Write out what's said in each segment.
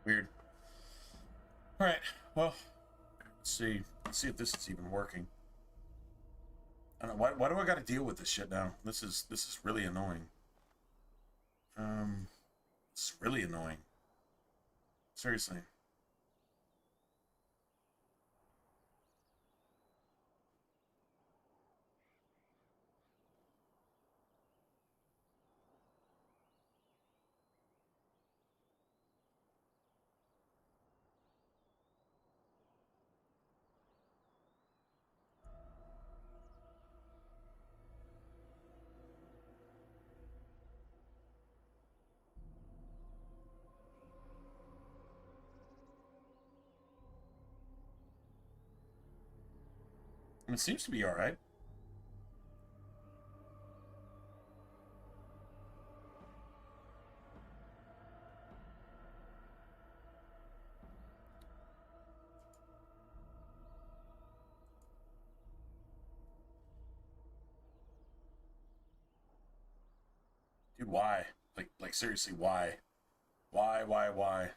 Weird. All right. Well, let's see. Let's see if this is even working. I don't know. Why do I got to deal with this shit now? This is really annoying. It's really annoying. Seriously. I mean, it seems to be all right. Dude, why? Like seriously, why? Why?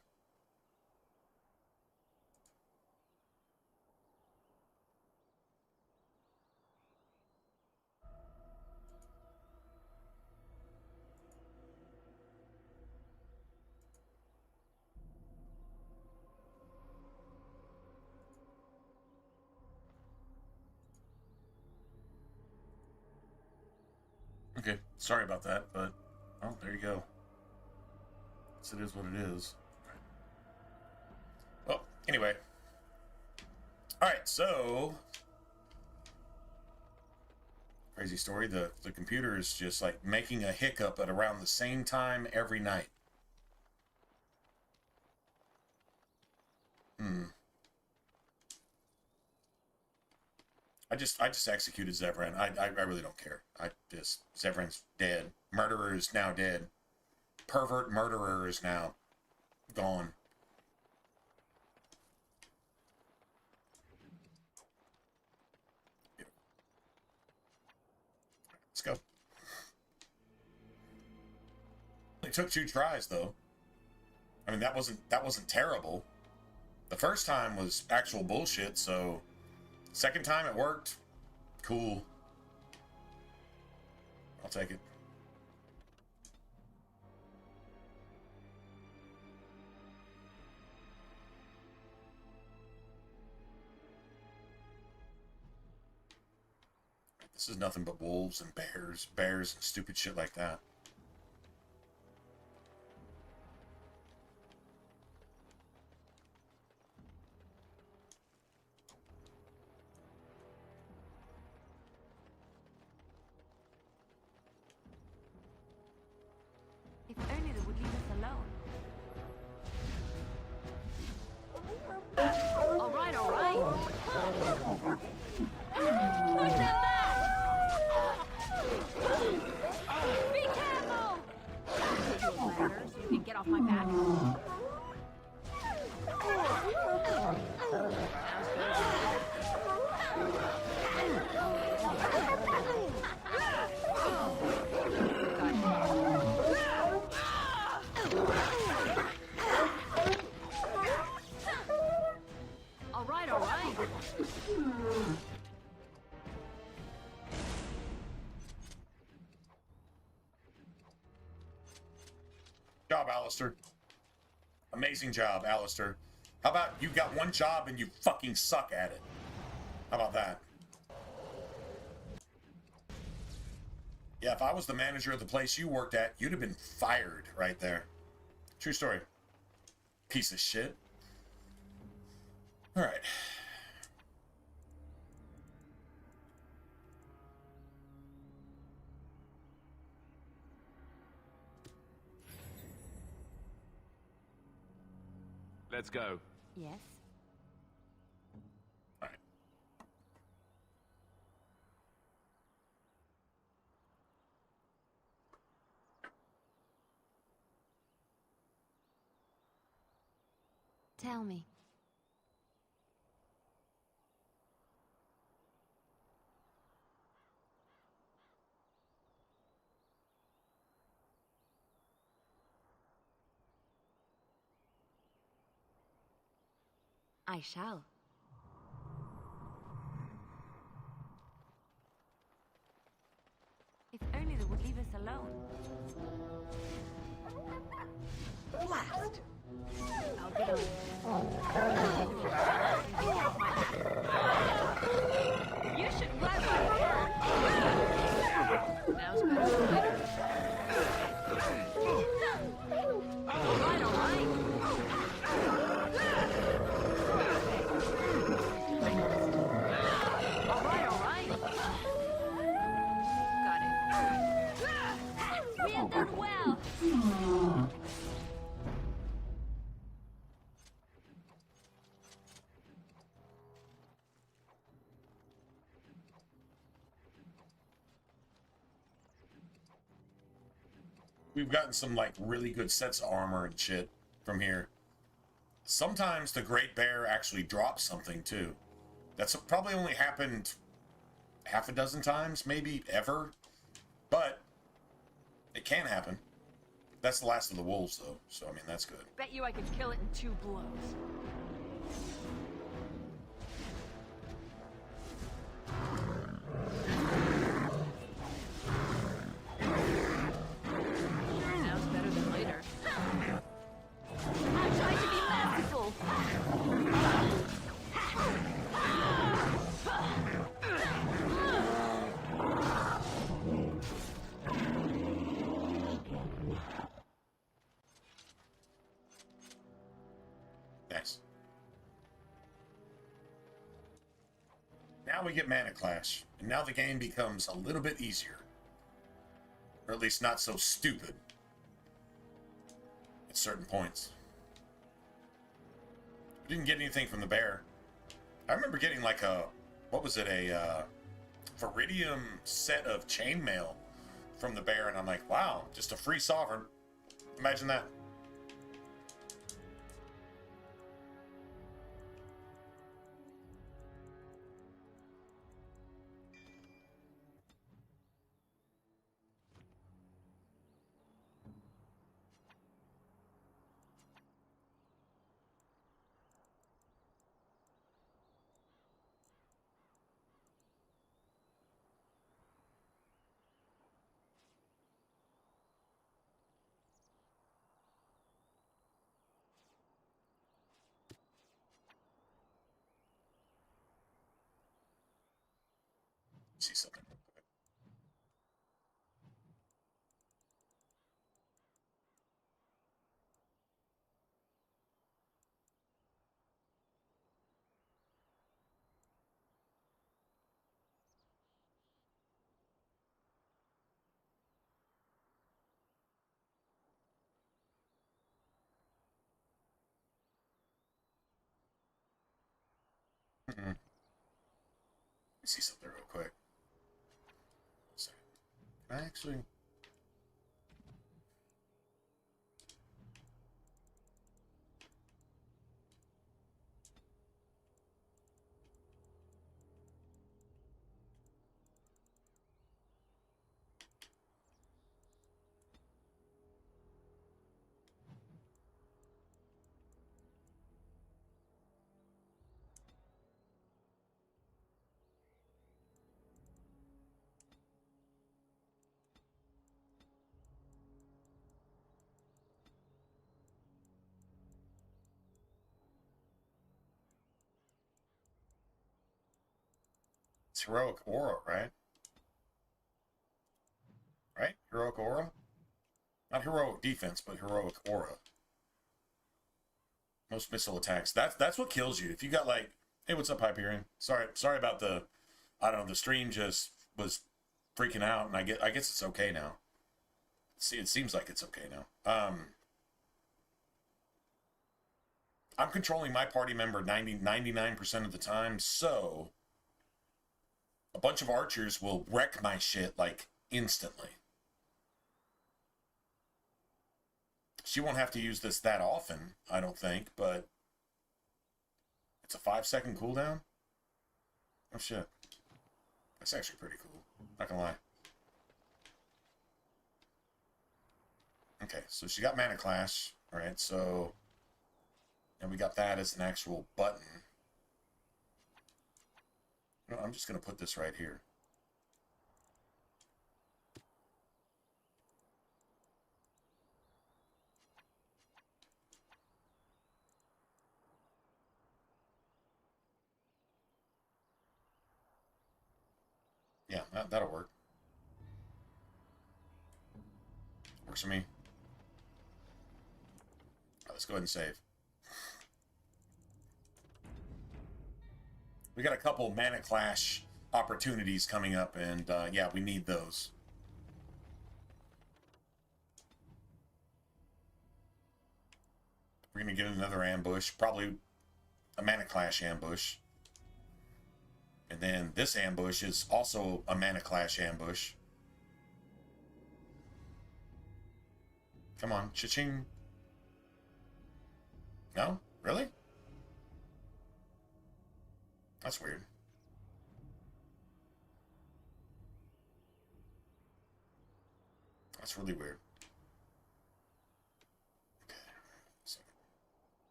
Okay, sorry about that, but oh, there you go. It is what it is. Well, anyway. All right, so crazy story. The computer is just like making a hiccup at around the same time every night. I just executed Zevran. I really don't care. Zevran's dead. Murderer is now dead. Pervert murderer is now gone. Let's go. It took 2 tries though. I mean that wasn't terrible. The first time was actual bullshit, so second time it worked. Cool. I'll take it. This is nothing but wolves and bears and stupid shit like that. If only they would leave us alone. All right. Push them back! Be careful! Take your ladder so you can get off my back. All right. Job, Alistair. Amazing job, Alistair. How about you got one job and you fucking suck at it? How about that? Yeah, if I was the manager of the place you worked at, you'd have been fired right there. True story. Piece of shit. All right. Let's go. Yes. All right. Tell me. I shall. If only they would leave us alone. Blast! I'll get on. You should run my hair. Now's better than later. All right, all right. All right, all right. Got it. We have done well. We've gotten some, like, really good sets of armor and shit from here. Sometimes the Great Bear actually drops something, too. That's probably only happened half a dozen times, maybe ever. But it can happen. That's the last of the wolves, though, so, I mean, that's good. Bet you I could kill it in 2 blows. Now's better than later. I tried to be masterful. Nice. Now we get Mana Clash, and now the game becomes a little bit easier. Or at least not so stupid. At certain points. We didn't get anything from the bear. I remember getting like a, what was it, a Viridium set of chainmail from the bear, and I'm like, wow, just a free sovereign. Imagine that. See something. Let me see something real quick. Can I actually? It's heroic aura, right? Right? Heroic aura? Not heroic defense, but heroic aura. Most missile attacks. That's what kills you. If you got like, hey, what's up, Hyperion? Sorry about the, I don't know, the stream just was freaking out, and I guess it's okay now. See, it seems like it's okay now. I'm controlling my party member 99% of the time, so a bunch of archers will wreck my shit, like, instantly. She won't have to use this that often, I don't think, but it's a 5-second cooldown? Oh, shit. That's actually pretty cool. Not gonna lie. Okay, so she got Mana Clash. Alright, so And we got that as an actual button. No, I'm just going to put this right here. Yeah, that'll work. Works for me. Right, let's go ahead and save. We got a couple Mana Clash opportunities coming up, and yeah, we need those. We're going to get another ambush, probably a Mana Clash ambush. And then this ambush is also a Mana Clash ambush. Come on, cha-ching. No? Really? That's weird. That's really weird. Okay.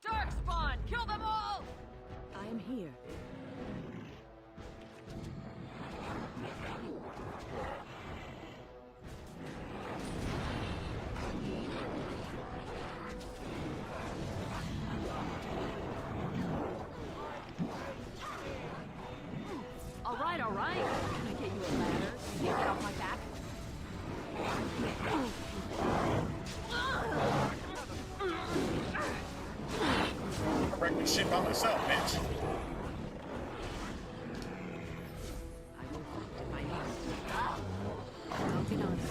Darkspawn! Kill them all! I am here. All right. Can I get you a ladder? You can't get off my back. I wrecked this shit by myself, bitch. I will find my hand. I'll get on it.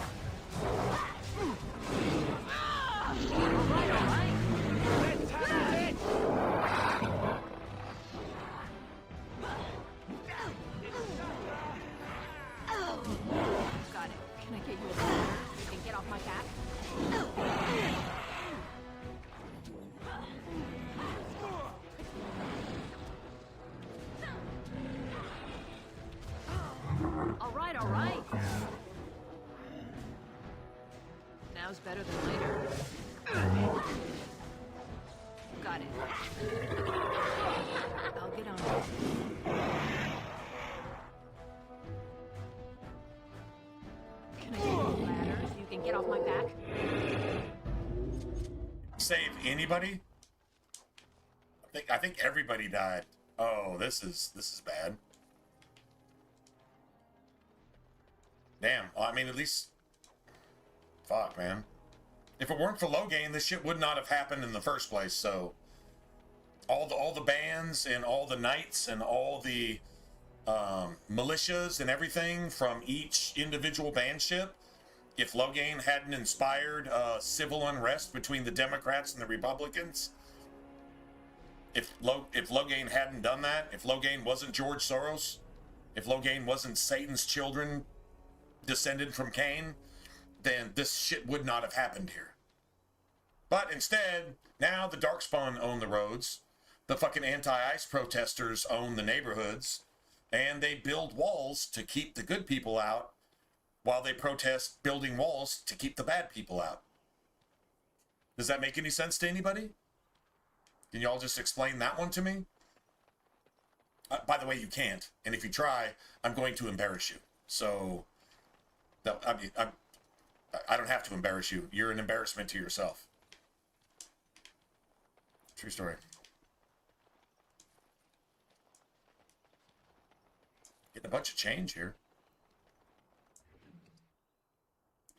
All right. Got it. Can I get you a ladder? You can get off my back. All right. Now's better than later. Got it. I'll get on it. Can I get you a ladder so you can get off my back? Save anybody? I think everybody died. Oh, this is bad. Damn. Well, I mean, at least, fuck, man. If it weren't for Logain, this shit would not have happened in the first place. So, all the bands and all the knights and all the militias and everything from each individual band ship, if Logain hadn't inspired civil unrest between the Democrats and the Republicans, if Logain hadn't done that, if Logain wasn't George Soros, if Logain wasn't Satan's children descended from Cain, then this shit would not have happened here. But instead, now the Darkspawn own the roads, the fucking anti-ICE protesters own the neighborhoods, and they build walls to keep the good people out while they protest building walls to keep the bad people out. Does that make any sense to anybody? Can y'all just explain that one to me? By the way, you can't. And if you try, I'm going to embarrass you. So, I don't have to embarrass you. You're an embarrassment to yourself. True story. Getting a bunch of change here.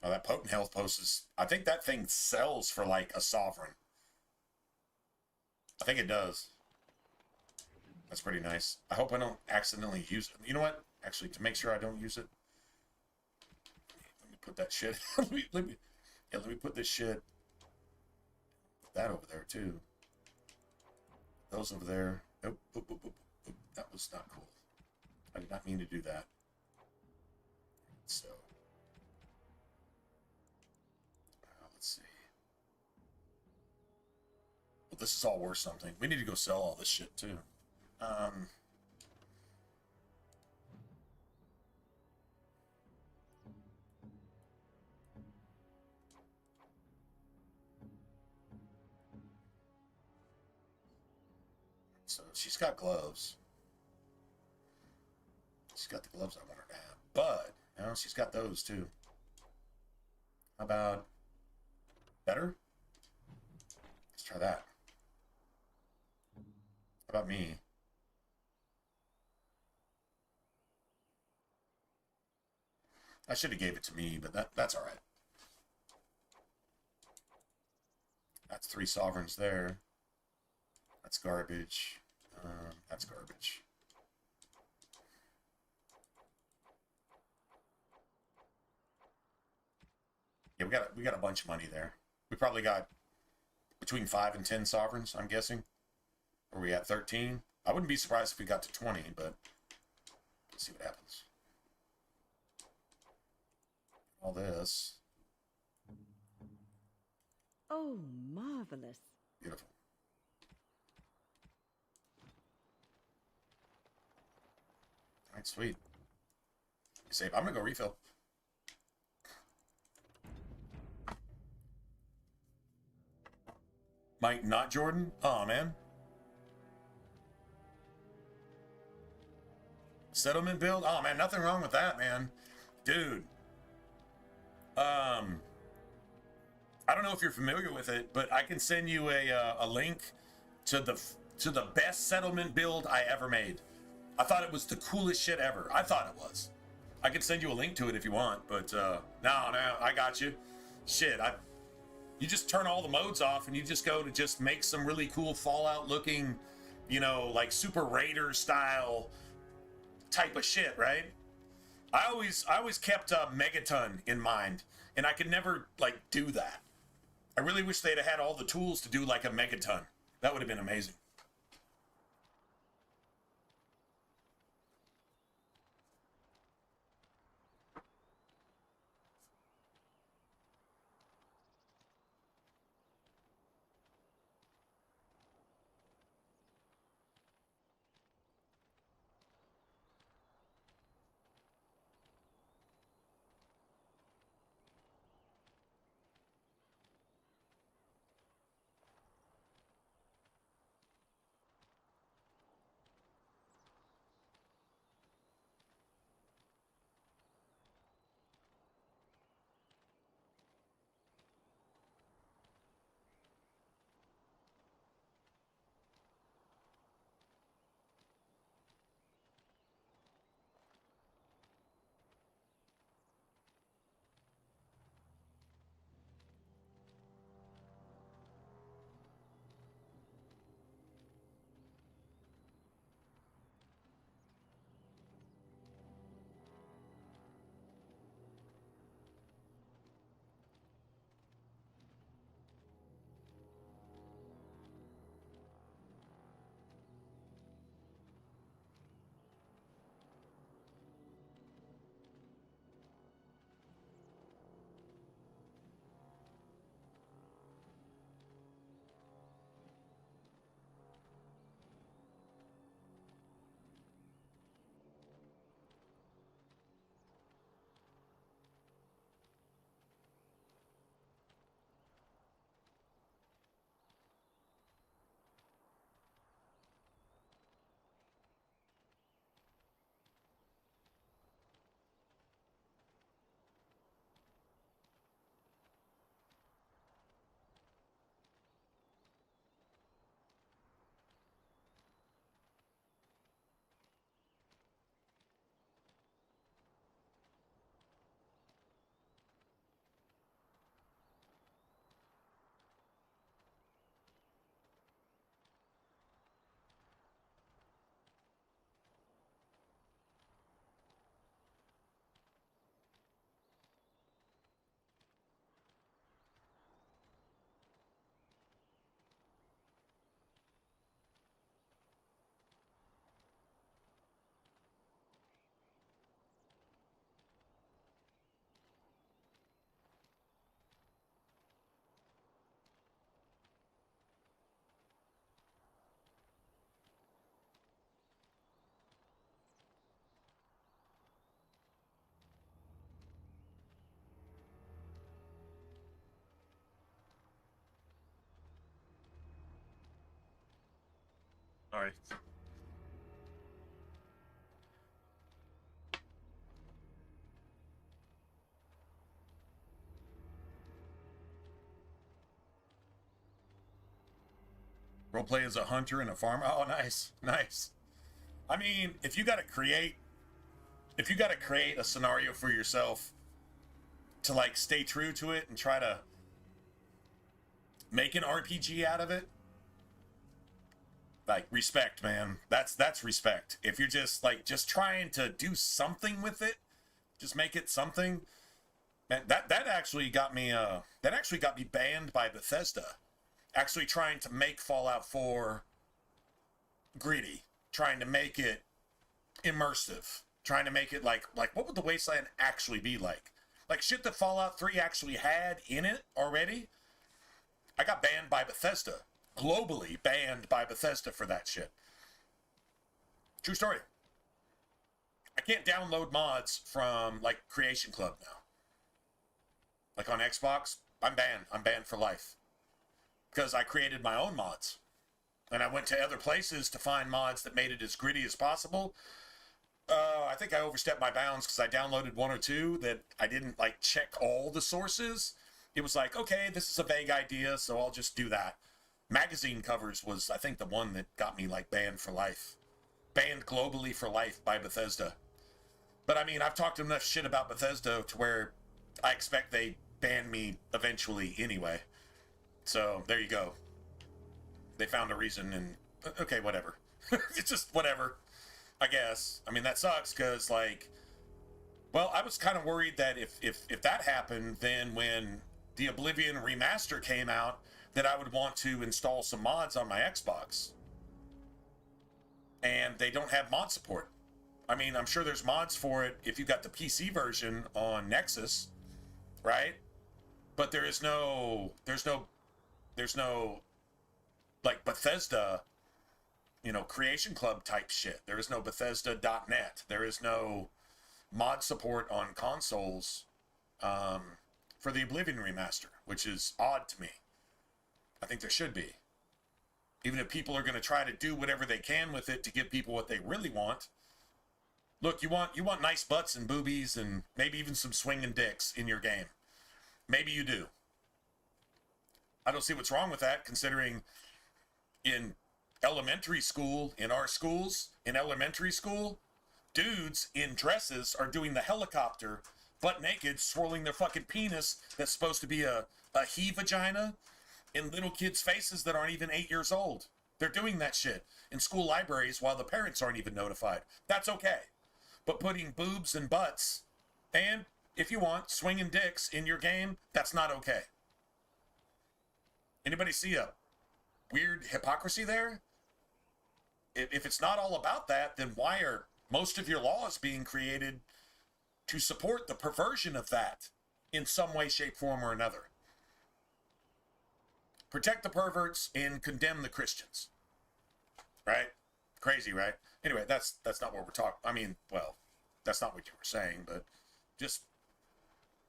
Oh, that potent health post is... I think that thing sells for like a sovereign. I think it does. That's pretty nice. I hope I don't accidentally use it. You know what? Actually, to make sure I don't use it, let me put that shit. let me put this shit. Put that over there too. Those over there. Nope. Oop, oop, oop, oop. That was not cool. I did not mean to do that. So, let's see. Well, this is all worth something. We need to go sell all this shit too. So she's got gloves. She's got the gloves I want her to have. But, you know, she's got those too. How about better? Let's try that. How about me? I should have gave it to me, but that's all right. That's 3 sovereigns there. That's garbage. That's garbage. Yeah, we got a bunch of money there. We probably got between 5 and 10 sovereigns, I'm guessing. Or we at 13. I wouldn't be surprised if we got to 20, but let's see what happens. All this. Oh, marvelous. Beautiful. All right, sweet. Save. I'm gonna go refill. Mike, not Jordan? Oh, man. Settlement build? Oh, man, nothing wrong with that, man. Dude. I don't know if you're familiar with it, but I can send you a link to the best settlement build I ever made. I thought it was the coolest shit ever. I thought it was. I can send you a link to it if you want, but no, I got you. Shit, you just turn all the modes off and you just go to just make some really cool Fallout looking, you know, like Super Raider style type of shit, right? I always kept Megaton in mind, and I could never like do that. I really wish they'd have had all the tools to do like a Megaton. That would have been amazing. All right. Roleplay as a hunter and a farmer. Oh, nice, nice. I mean, if you got to create a scenario for yourself to like stay true to it and try to make an RPG out of it, like, respect, man. That's respect. If you're just trying to do something with it, just make it something. Man, that actually got me banned by Bethesda. Actually trying to make Fallout 4 gritty, trying to make it immersive, trying to make it like what would the wasteland actually be like? Like shit that Fallout 3 actually had in it already. I got banned by Bethesda. Globally banned by Bethesda for that shit. True story. I can't download mods from like Creation Club now. Like on Xbox, I'm banned. I'm banned for life. Because I created my own mods. And I went to other places to find mods that made it as gritty as possible. I think I overstepped my bounds because I downloaded one or two that I didn't like check all the sources. It was like, okay, this is a vague idea, so I'll just do that. Magazine covers was, I think, the one that got me like banned for life. Banned globally for life by Bethesda. But I mean, I've talked enough shit about Bethesda to where I expect they ban me eventually anyway. So there you go. They found a reason, and okay, whatever. It's just whatever, I guess. I mean, that sucks because, like, well, I was kind of worried that if that happened, then when the Oblivion remaster came out, that I would want to install some mods on my Xbox. And they don't have mod support. I mean, I'm sure there's mods for it if you got the PC version on Nexus, right? But there's no like Bethesda, Creation Club type shit. There is no Bethesda.net. There is no mod support on consoles for the Oblivion remaster, which is odd to me. I think there should be. Even if people are going to try to do whatever they can with it to give people what they really want. Look, you want nice butts and boobies and maybe even some swinging dicks in your game. Maybe you do. I don't see what's wrong with that, considering in elementary school, in our schools, in elementary school, dudes in dresses are doing the helicopter, butt naked, swirling their fucking penis that's supposed to be a he vagina in little kids' faces that aren't even 8 years old. They're doing that shit in school libraries while the parents aren't even notified. That's okay. But putting boobs and butts, and if you want, swinging dicks in your game, that's not okay. Anybody see a weird hypocrisy there? If it's not all about that, then why are most of your laws being created to support the perversion of that in some way, shape, form, or another? Protect the perverts and condemn the Christians. Right? Crazy, right? Anyway, that's not what we're talking. I mean, well, that's not what you were saying, but just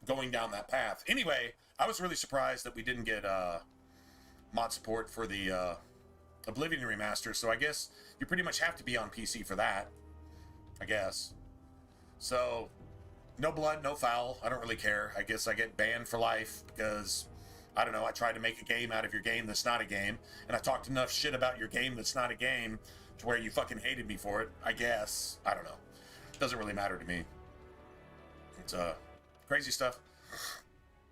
going down that path. Anyway, I was really surprised that we didn't get mod support for the Oblivion remaster, so I guess you pretty much have to be on PC for that, I guess. So, no blood, no foul. I don't really care. I guess I get banned for life because, I don't know, I tried to make a game out of your game that's not a game, and I talked enough shit about your game that's not a game to where you fucking hated me for it, I guess. I don't know. Doesn't really matter to me. It's crazy stuff.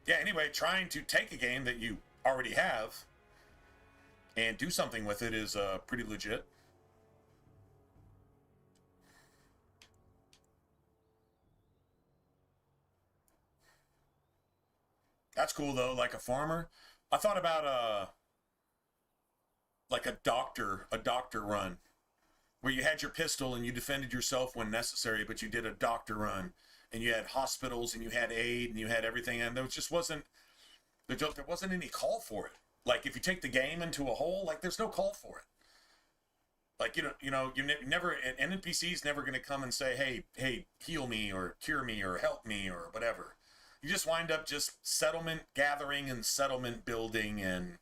Yeah, anyway, trying to take a game that you already have and do something with it is pretty legit. That's cool though, like a farmer. I thought about like a doctor run, where you had your pistol and you defended yourself when necessary, but you did a doctor run, and you had hospitals and you had aid and you had everything, and there wasn't any call for it. Like if you take the game into a whole, like there's no call for it. Like you never, an NPC's never going to come and say, hey, heal me or cure me or help me or whatever. You just wind up just settlement gathering and settlement building and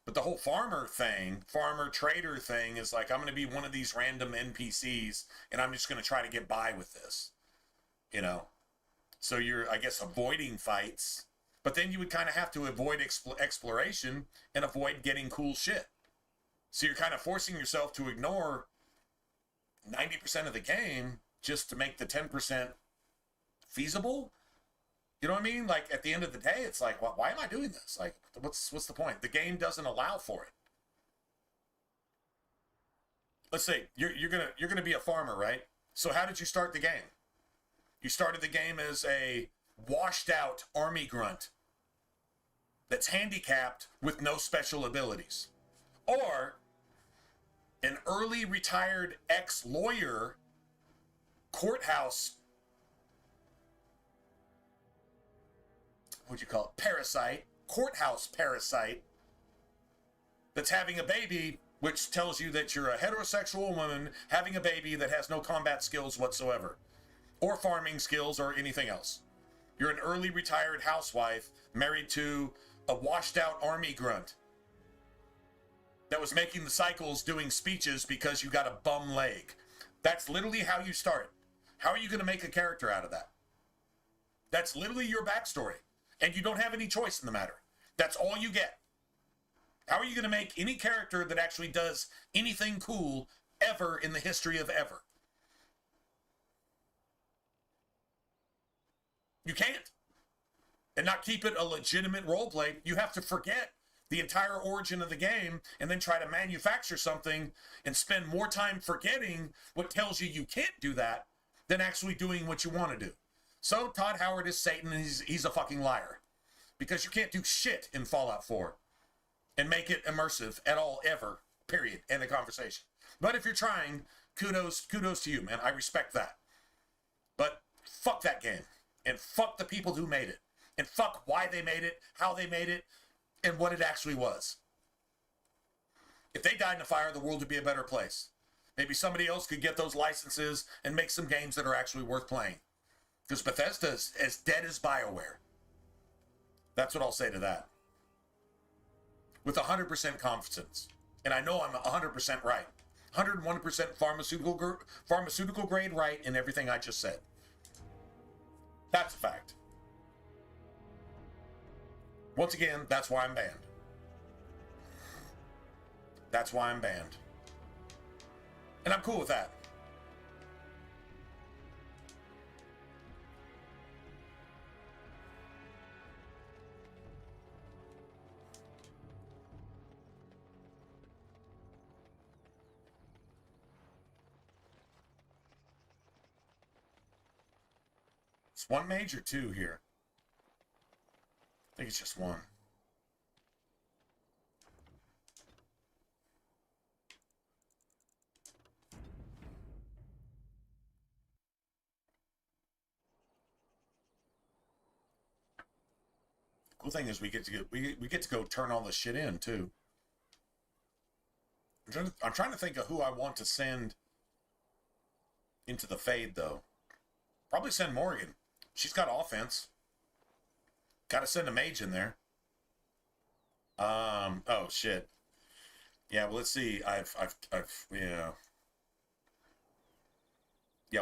But the whole farmer thing, farmer trader thing is like, I'm going to be one of these random NPCs and I'm just going to try to get by with this, you know? So you're, I guess, avoiding fights, but then you would kind of have to avoid exploration and avoid getting cool shit. So you're kind of forcing yourself to ignore 90% of the game just to make the 10% feasible. You know what I mean? Like, at the end of the day, it's like, why am I doing this? Like, what's the point? The game doesn't allow for it. Let's say you're gonna be a farmer, right? So how did you start the game? You started the game as a washed out army grunt that's handicapped with no special abilities, or an early retired ex-lawyer courthouse, what'd you call it, parasite, courthouse parasite, that's having a baby, which tells you that you're a heterosexual woman having a baby that has no combat skills whatsoever, or farming skills, or anything else. You're an early retired housewife married to a washed out army grunt that was making the cycles doing speeches because you got a bum leg. That's literally how you start. How are you going to make a character out of that? That's literally your backstory. And you don't have any choice in the matter. That's all you get. How are you going to make any character that actually does anything cool ever in the history of ever? You can't. And not keep it a legitimate roleplay. You have to forget the entire origin of the game and then try to manufacture something and spend more time forgetting what tells you you can't do that than actually doing what you want to do. So Todd Howard is Satan and he's a fucking liar. Because you can't do shit in Fallout 4 and make it immersive at all, ever, period, end of conversation. But if you're trying, kudos to you, man. I respect that. But fuck that game. And fuck the people who made it. And fuck why they made it, how they made it, and what it actually was. If they died in a fire, the world would be a better place. Maybe somebody else could get those licenses and make some games that are actually worth playing. Because Bethesda's as dead as BioWare. That's what I'll say to that. With 100% confidence. And I know I'm 100% right. 101% pharmaceutical grade right in everything I just said. That's a fact. Once again, that's why I'm banned. That's why I'm banned. And I'm cool with that. It's one mage or two here? I think it's just one. Cool thing is we get to go turn all this shit in too. I'm trying to think of who I want to send into the Fade though. Probably send Morgan. She's got offense. Got to send a mage in there. Oh shit. Yeah, well, let's see. Yeah,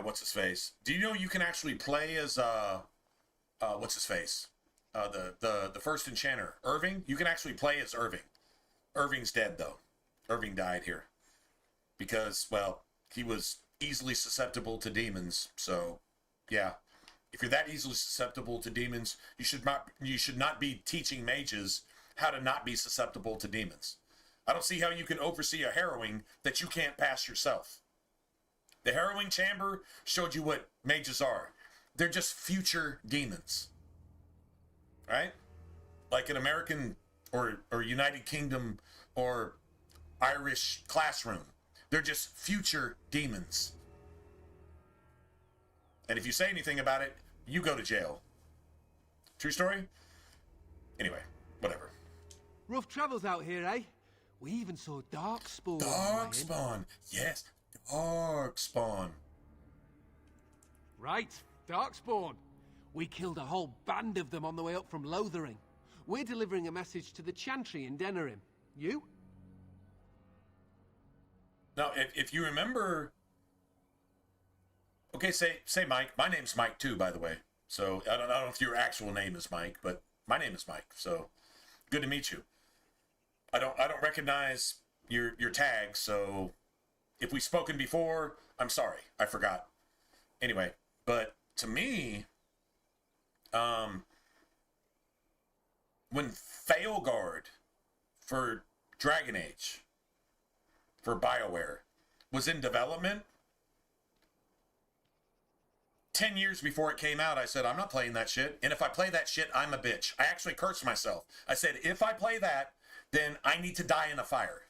what's his face? Do you know you can actually play as what's his face? The first enchanter, Irving? You can actually play as Irving. Irving's dead though. Irving died here. Because, well, he was easily susceptible to demons, so yeah. If you're that easily susceptible to demons, you should not be teaching mages how to not be susceptible to demons. I don't see how you can oversee a harrowing that you can't pass yourself. The harrowing chamber showed you what mages are. They're just future demons. Right? Like an American or United Kingdom or Irish classroom. They're just future demons. And if you say anything about it, you go to jail. True story? Anyway, whatever. Rough travels out here, eh? We even saw Darkspawn. Darkspawn. Yes, Darkspawn. Right, Darkspawn. We killed a whole band of them on the way up from Lothering. We're delivering a message to the Chantry in Denerim. You? Now, if you remember, okay, say Mike. My name's Mike too, by the way. So I don't know if your actual name is Mike, but my name is Mike. So good to meet you. I don't recognize your tag. So if we've spoken before, I'm sorry, I forgot. Anyway, but to me, when Failguard for Dragon Age for BioWare was in development, 10 years before it came out, I said, I'm not playing that shit. And if I play that shit, I'm a bitch. I actually cursed myself. I said, if I play that, then I need to die in a fire.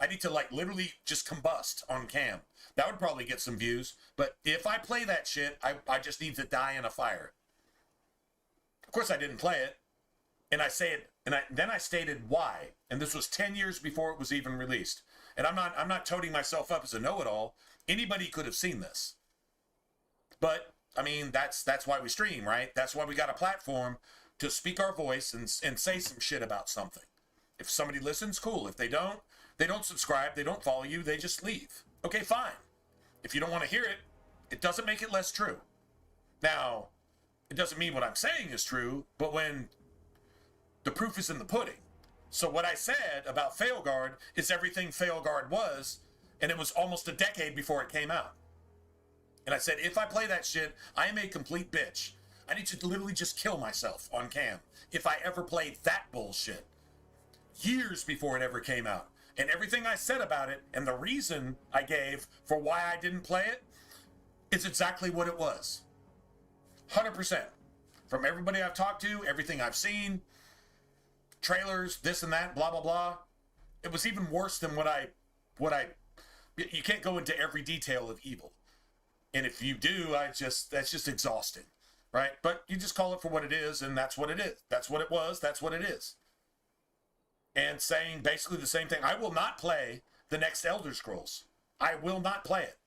I need to like literally just combust on cam. That would probably get some views. But if I play that shit, I just need to die in a fire. Of course, I didn't play it. And I say it, and then I stated why. And this was 10 years before it was even released. And I'm not toting myself up as a know-it-all. Anybody could have seen this. But I mean, that's why we stream, right? That's why we got a platform to speak our voice and say some shit about something. If somebody listens, cool. If they don't subscribe, they don't follow you, they just leave. Okay, fine. If you don't want to hear it, it doesn't make it less true. Now, it doesn't mean what I'm saying is true, but when the proof is in the pudding. So what I said about Failguard is everything Failguard was, and it was almost a decade before it came out. And I said, if I play that shit, I am a complete bitch. I need to literally just kill myself on cam if I ever played that bullshit. Years before it ever came out. And everything I said about it and the reason I gave for why I didn't play it is exactly what it was. 100%. From everybody I've talked to, everything I've seen, trailers, this and that, blah, blah, blah. It was even worse than you can't go into every detail of evil. And if you do, that's just exhausting, right? But you just call it for what it is, and that's what it is. That's what it was, that's what it is. And saying basically the same thing. I will not play the next Elder Scrolls. I will not play it.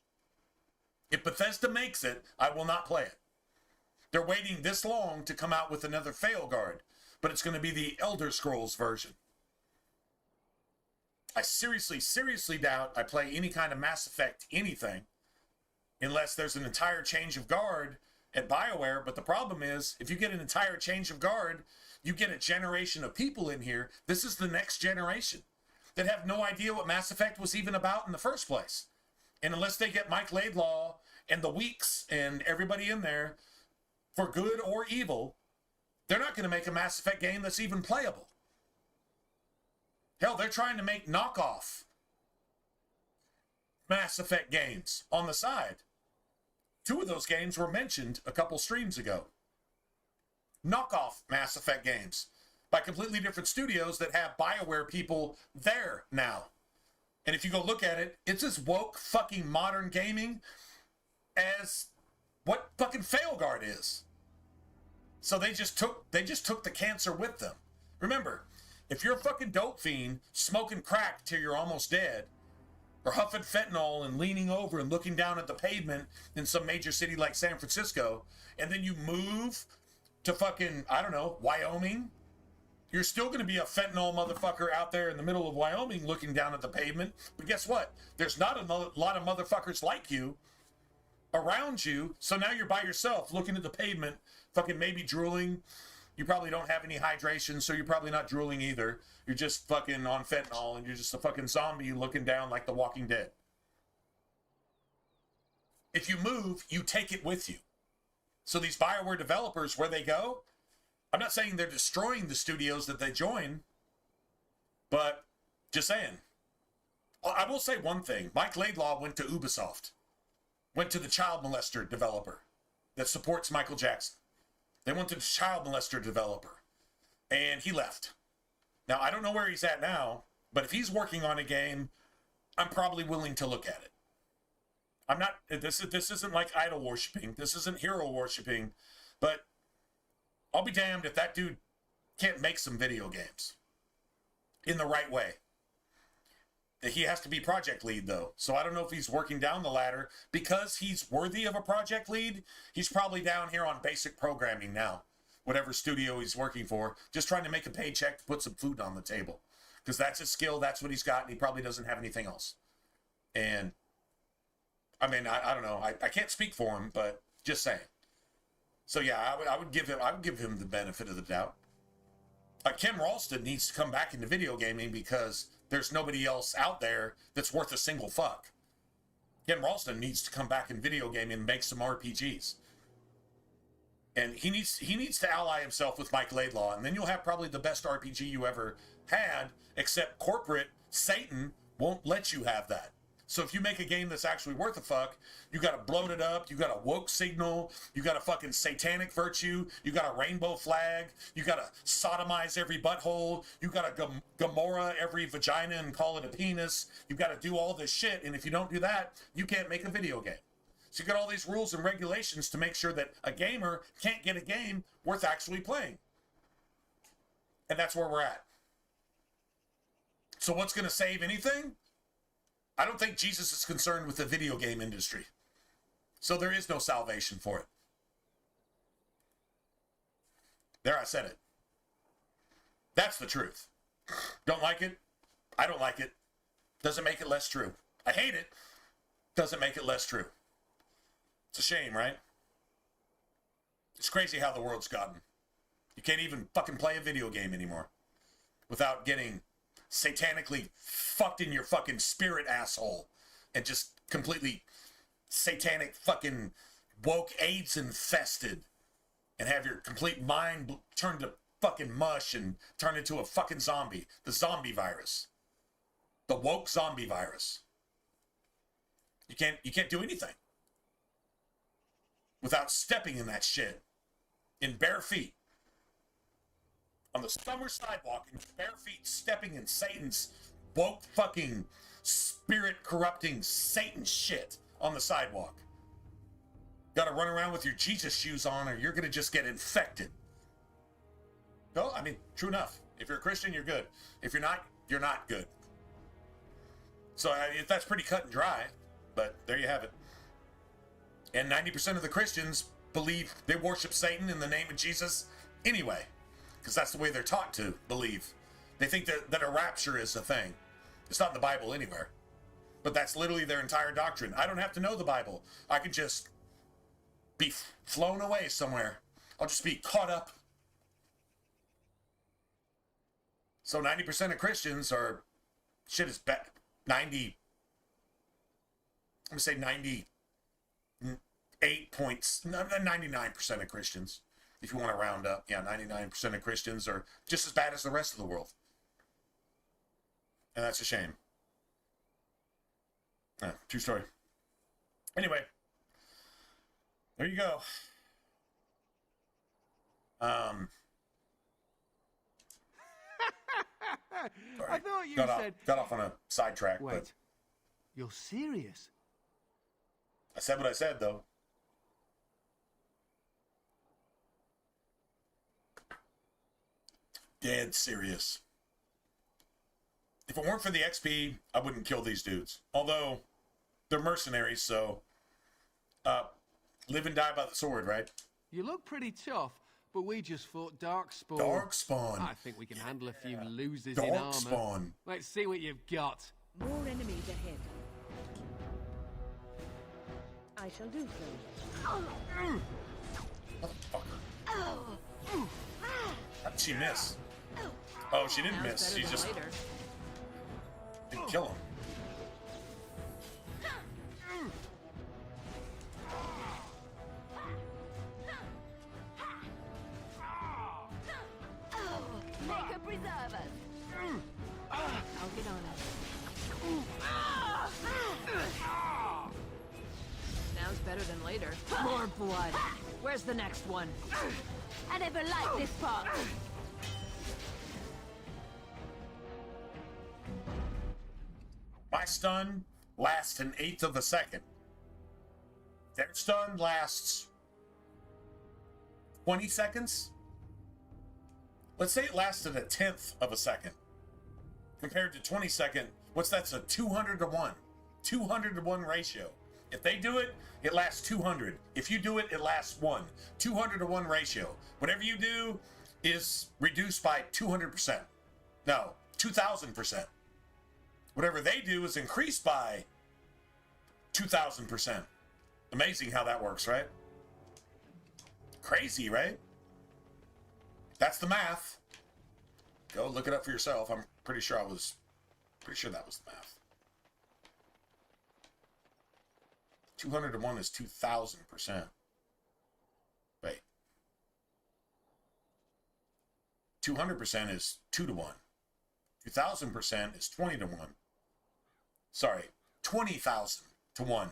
If Bethesda makes it, I will not play it. They're waiting this long to come out with another Failguard, but it's going to be the Elder Scrolls version. I seriously doubt I play any kind of Mass Effect anything unless there's an entire change of guard at BioWare. But the problem is, if you get an entire change of guard, you get a generation of people in here. This is the next generation that have no idea what Mass Effect was even about in the first place. And unless they get Mike Laidlaw and the Weeks and everybody in there for good or evil, they're not going to make a Mass Effect game that's even playable. Hell, they're trying to make knockoff Mass Effect games on the side. 2 of those games were mentioned a couple streams ago. Knockoff Mass Effect games by completely different studios that have BioWare people there now. And if you go look at it, it's as woke fucking modern gaming as what fucking Failguard is. So they just took the cancer with them. Remember, if you're a fucking dope fiend smoking crack till you're almost dead, or huffing fentanyl and leaning over and looking down at the pavement in some major city like San Francisco, and then you move to fucking, I don't know, Wyoming, you're still going to be a fentanyl motherfucker out there in the middle of Wyoming looking down at the pavement. But guess what? There's not a lot of motherfuckers like you around you. So now you're by yourself looking at the pavement, fucking maybe drooling. You probably don't have any hydration, so you're probably not drooling either. You're just fucking on fentanyl, and you're just a fucking zombie looking down like The Walking Dead. If you move, you take it with you. So these BioWare developers, where they go, I'm not saying they're destroying the studios that they join, but just saying. I will say one thing. Mike Laidlaw went to Ubisoft. Went to the child molester developer that supports Michael Jackson. They went to the child molester developer, and he left. Now, I don't know where he's at now, but if he's working on a game, I'm probably willing to look at it. I'm not, this isn't like idol worshiping. This isn't hero worshiping, but I'll be damned if that dude can't make some video games in the right way. He has to be project lead, though. So I don't know if he's working down the ladder. Because he's worthy of a project lead, he's probably down here on basic programming now. Whatever studio he's working for. Just trying to make a paycheck to put some food on the table. because that's his skill. That's what he's got, and he probably doesn't have anything else. And I mean, I don't know. I can't speak for him, but just saying. So yeah, I would give him the benefit of the doubt. Ken Ralston needs to come back into video gaming because there's nobody else out there that's worth a single fuck. Ken Ralston needs to come back in video gaming and make some RPGs. And he needs to ally himself with Mike Laidlaw, and then you'll have probably the best RPG you ever had, except corporate Satan won't let you have that. So if you make a game that's actually worth a fuck, you got to bloat it up, you got a woke signal, you got a fucking satanic virtue, you got a rainbow flag, you got to sodomize every butthole, you got to Gomorrah every vagina and call it a penis, you got to do all this shit, and if you don't do that, you can't make a video game. So you got all these rules and regulations to make sure that a gamer can't get a game worth actually playing. And that's where we're at. So what's going to save anything? I don't think Jesus is concerned with the video game industry. So there is no salvation for it. There, I said it. That's the truth. Don't like it? I don't like it. Doesn't make it less true. I hate it. Doesn't make it less true. It's a shame, right? It's crazy how the world's gotten. You can't even fucking play a video game anymore without getting satanically fucked in your fucking spirit, asshole, and just completely satanic fucking woke AIDS infested, and have your complete mind turned to fucking mush and turn into a fucking zombie. The zombie virus. The woke zombie virus. You can't do anything without stepping in that shit in bare feet. On the summer sidewalk in bare feet, stepping in Satan's woke fucking spirit corrupting Satan shit on the sidewalk. Gotta run around with your Jesus shoes on or you're gonna just get infected. No, I mean, true enough. If you're a Christian, you're good. If you're not, you're not good. So that's pretty cut and dry, but there you have it. And 90% of the Christians believe they worship Satan in the name of Jesus anyway. Because that's the way they're taught to believe. They think that a rapture is a thing. It's not in the Bible anywhere. But that's literally their entire doctrine. I don't have to know the Bible. I can just be flown away somewhere. I'll just be caught up. So 90% of Christians are, shit is bad. 90, I'm going to say 98 points, 99% of Christians. If you want to round up, yeah, 99% of Christians are just as bad as the rest of the world. And that's a shame. True story. Anyway, there you go. I thought you said... Got off on a sidetrack. Wait, but you're serious? I said what I said, though. Dead serious. If it weren't for the XP, I wouldn't kill these dudes. Although, they're mercenaries, so... live and die by the sword, right? You look pretty tough, but we just fought Darkspawn. Darkspawn. I think we can handle a few losers in armor. Darkspawn. Let's see what you've got. More enemies ahead. I shall do so. Motherfucker. How did she miss? Oh, she didn't miss. She just didn't kill him. Make a preserve us. I'll get on it. Now's better than later. More blood. Where's the next one? I never liked this part. My stun lasts an eighth of a second. Their stun lasts 20 seconds. Let's say it lasted a tenth of a second. Compared to 20 second, what's that's a 200 to 1. 200 to 1 ratio. If they do it, it lasts 200. If you do it, it lasts 1. 200 to 1 ratio. Whatever you do is reduced by 200%. No, 2,000%. Whatever they do is increased by 2,000%. Amazing how that works, right? Crazy, right? That's the math. Go look it up for yourself. I'm pretty sure that was the math. 200 to 1 is 2,000%. Wait. 200% is 2 to 1. 2,000% is 20 to 1. Sorry, 20,000 to 1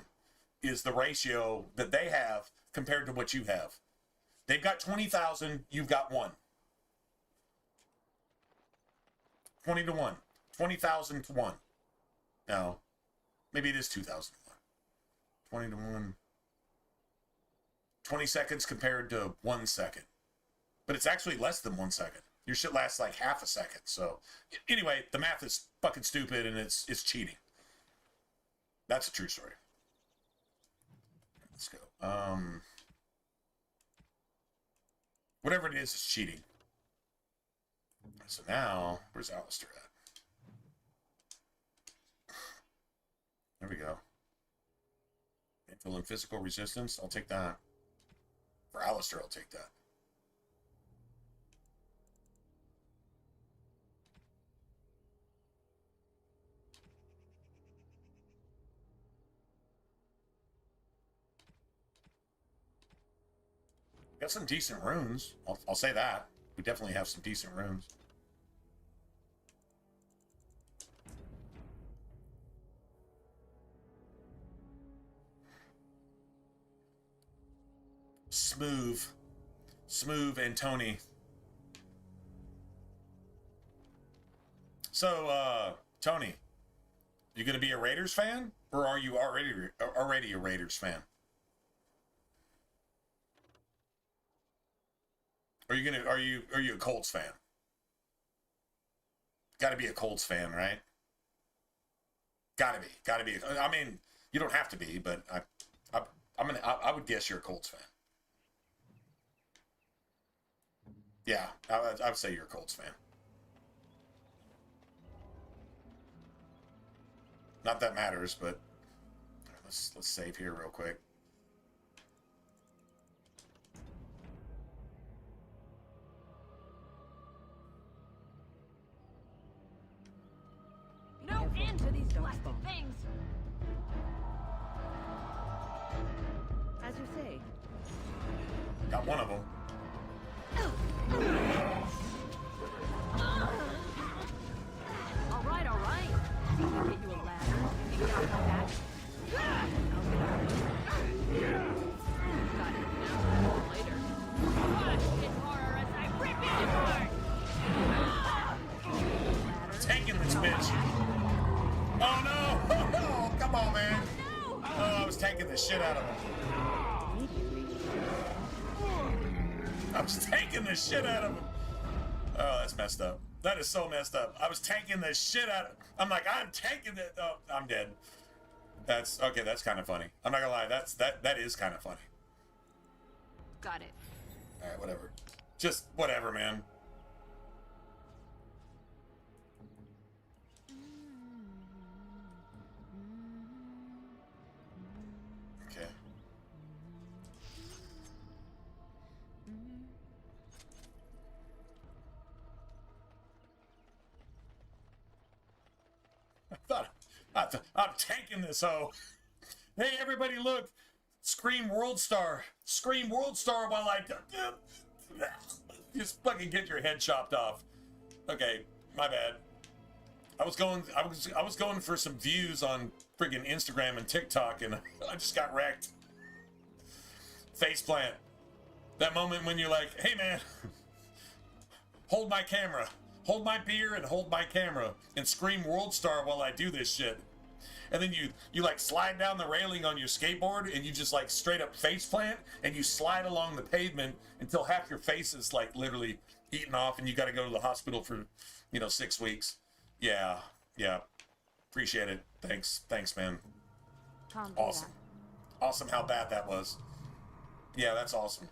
is the ratio that they have compared to what you have. They've got 20,000, you've got 1. 20 to 1. 20,000 to 1. No, maybe it is 2,000 to 1. 20 to 1. 20 seconds compared to 1 second. But it's actually less than 1 second. Your shit lasts like half a second. So anyway, the math is fucking stupid and it's cheating. That's a true story. Let's go. Whatever it is, it's cheating. So now, where's Alistair at? There we go. Mental and physical resistance. I'll take that. For Alistair, I'll take that. Got some decent runes. I'll say that. We definitely have some decent runes. Smooth and Tony. So, Tony, you gonna be a Raiders fan, or are you already a Raiders fan? Are you a Colts fan? Got to be a Colts fan, right? Got to be. I mean, you don't have to be, but I would guess you're a Colts fan. Yeah, I would say you're a Colts fan. Not that matters, but let's save here real quick. No end to these plastic things. As you say. Got one of them. All right. See if I get you a ladder. Maybe I'll come back. I'll get out of here. Got it. Now later. Watch it horror as I rip it apart. Taking this bitch. Oh no! Oh, come on, man. No! Oh, I was taking the shit out of him. I was taking the shit out of him. Oh, that's messed up. That is so messed up. I was taking the shit out of. I'm like, I'm taking it. Oh, I'm dead. That's okay. That's kind of funny. I'm not gonna lie. That is kind of funny. Got it. All right, whatever. Just whatever, man. Okay. I'm tanking this hoe. Hey, everybody, look. Scream World Star. Scream World Star while I just fucking get your head chopped off. Okay, my bad. I was going for some views on friggin' Instagram and TikTok, and I just got wrecked. Faceplant. That moment when you're like, hey man, hold my camera. Hold my beer and hold my camera and scream World Star while I do this shit. And then you like slide down the railing on your skateboard and you just like straight up face plant and you slide along the pavement until half your face is like literally eaten off and you got to go to the hospital for, 6 weeks. Yeah. Appreciate it. Thanks, man. Awesome. Awesome how bad that was. Yeah, that's awesome.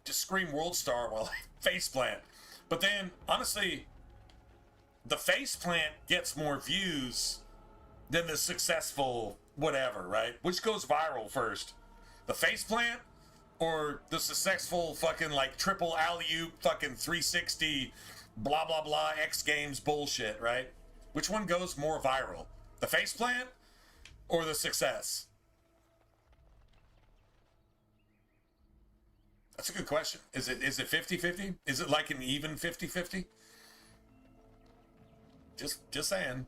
Just scream World Star while I face plant. But then, honestly, the faceplant gets more views than the successful whatever, right? Which goes viral first? The faceplant or the successful fucking like triple alley-oop fucking 360 blah blah blah X Games bullshit, right? Which one goes more viral? The faceplant or the success? That's a good question. Is it 50-50? Is it like an even 50-50? Just saying.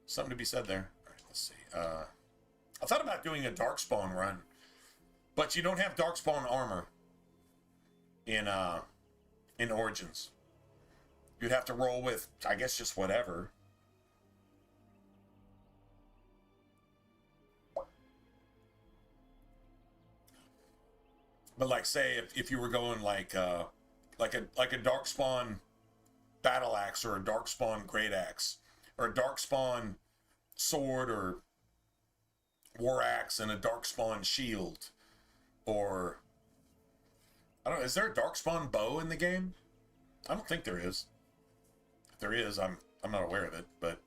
Something to be said there. All right, let's see. I thought about doing a Darkspawn run, but you don't have Darkspawn armor in Origins. You'd have to roll with, I guess, just whatever. But like, say if you were going like a Darkspawn battle axe or a Darkspawn great axe or a Darkspawn sword or war axe and a Darkspawn shield, or I don't know, is there a Darkspawn bow in the game? I don't think there is. If there is, I'm not aware of it. But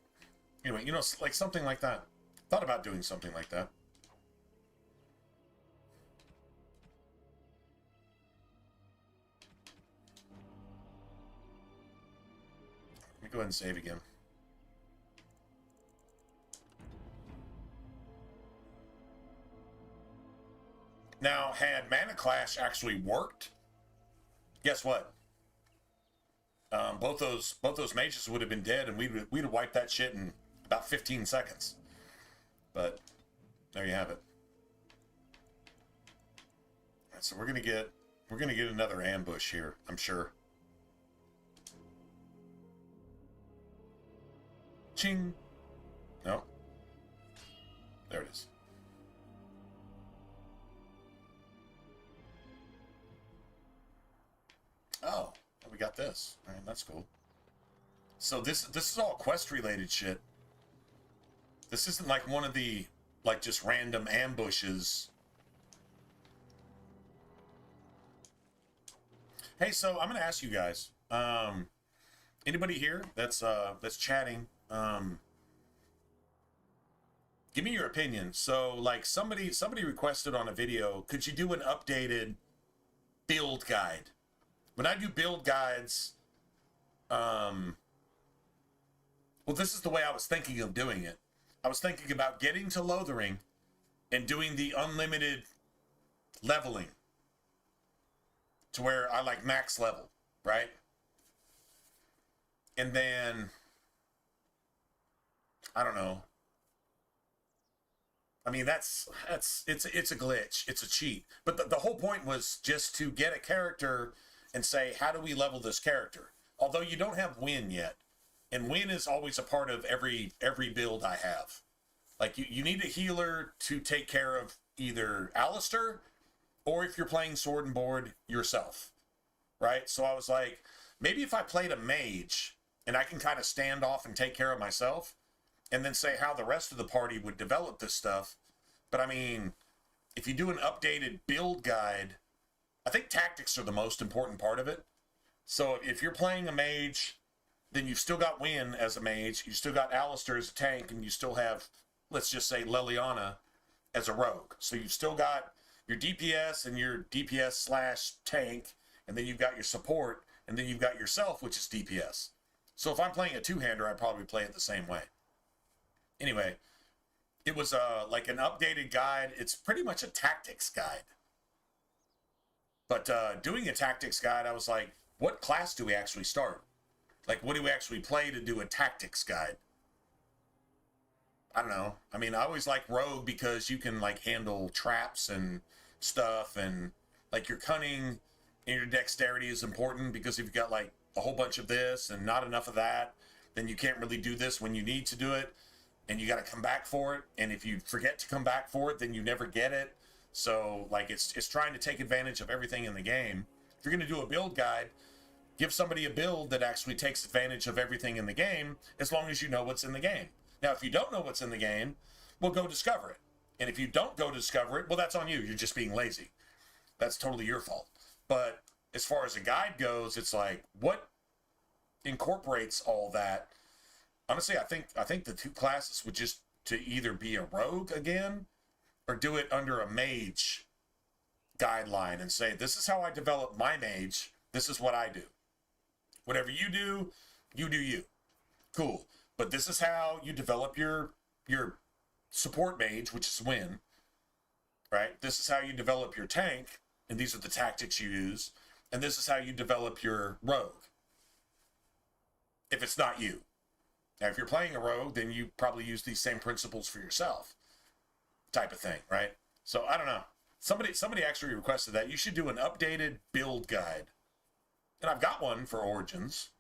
anyway, you know, like something like that. Thought about doing something like that. Let me go ahead and save again. Now, had Mana Clash actually worked, guess what? Both those mages would have been dead, and we'd have wiped that shit in about 15 seconds. But there you have it. All right, so we're gonna get another ambush here, I'm sure. Ching. No. There it is. Oh, we got this. All right, that's cool. So this is all quest related shit. This isn't like one of the like just random ambushes. Hey, so I'm gonna ask you guys. Anybody here that's chatting? Give me your opinion. So like somebody requested on a video, could you do an updated build guide? When I do build guides, well, this is the way I was thinking of doing it. I was thinking about getting to Lothering and doing the unlimited leveling to where I like max level, right? And then, I don't know. I mean, it's a glitch. It's a cheat. But the whole point was just to get a character and say, how do we level this character? Although you don't have win yet. And win is always a part of every build I have. Like, you need a healer to take care of either Alistair, or if you're playing Sword and Board, yourself. Right? So I was like, maybe if I played a mage, and I can kind of stand off and take care of myself, and then say how the rest of the party would develop this stuff. But I mean, if you do an updated build guide, I think tactics are the most important part of it. So if you're playing a mage, then you've still got Wynn as a mage, you still got Alistair as a tank, and you still have, let's just say, Leliana as a rogue. So you've still got your DPS and your DPS / tank, and then you've got your support, and then you've got yourself, which is DPS. So if I'm playing a two-hander, I'd probably play it the same way. Anyway, it was like an updated guide. It's pretty much a tactics guide. But doing a tactics guide, I was like, what class do we actually start? Like, what do we actually play to do a tactics guide? I don't know. I mean, I always like rogue because you can like handle traps and stuff, and like your cunning and your dexterity is important, because if you've got like a whole bunch of this and not enough of that, then you can't really do this when you need to do it, and you got to come back for it. And if you forget to come back for it, then you never get it. So like it's trying to take advantage of everything in the game. If you're going to do a build guide, give somebody a build that actually takes advantage of everything in the game, as long as you know what's in the game. Now, if you don't know what's in the game, well, go discover it. And if you don't go discover it, well, that's on you. You're just being lazy. That's totally your fault. But as far as a guide goes, it's like, what incorporates all that. Honestly, I think the two classes would just to either be a rogue again or do it under a mage guideline and say, this is how I develop my mage. This is what I do. Whatever you do, you do you. Cool. But this is how you develop your support mage, which is win. Right? This is how you develop your tank, and these are the tactics you use. And this is how you develop your rogue. If it's not you. Now, if you're playing a rogue, then you probably use these same principles for yourself. Type of thing, right? So, I don't know. Somebody actually requested that. You should do an updated build guide. And I've got one for Origins.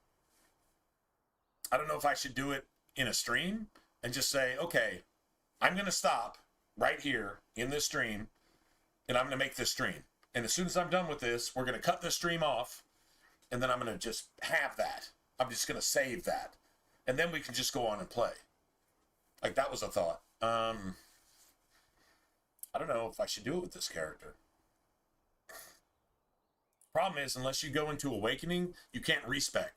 I don't know if I should do it in a stream and just say, okay, I'm going to stop right here in this stream, and I'm going to make this stream. And as soon as I'm done with this, we're going to cut this stream off, and then I'm going to just have that. I'm just going to save that. And then we can just go on and play. Like, that was a thought. I don't know if I should do it with this character. Problem is, unless you go into Awakening, you can't respec.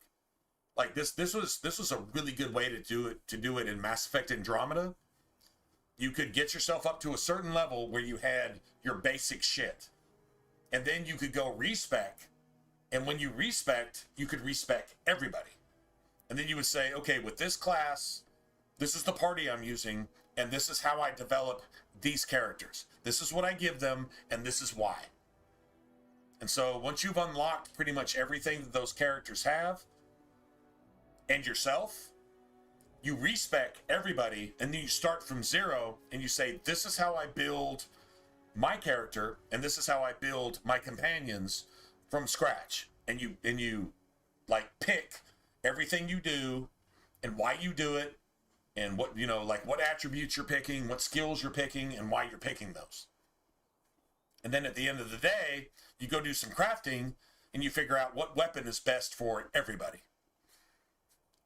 Like, this was a really good way to do it in Mass Effect Andromeda. You could get yourself up to a certain level where you had your basic shit. And then you could go respec. And when you respec, you could respec everybody. And then you would say, okay, with this class, this is the party I'm using, and this is how I develop these characters. This is what I give them, and this is why. And so once you've unlocked pretty much everything that those characters have, and yourself, you respec everybody, and then you start from zero, and you say, this is how I build my character, and this is how I build my companions from scratch. And you like pick everything you do and why you do it and what, you know, like what attributes you're picking, what skills you're picking, and why you're picking those. And then at the end of the day, you go do some crafting and you figure out what weapon is best for everybody.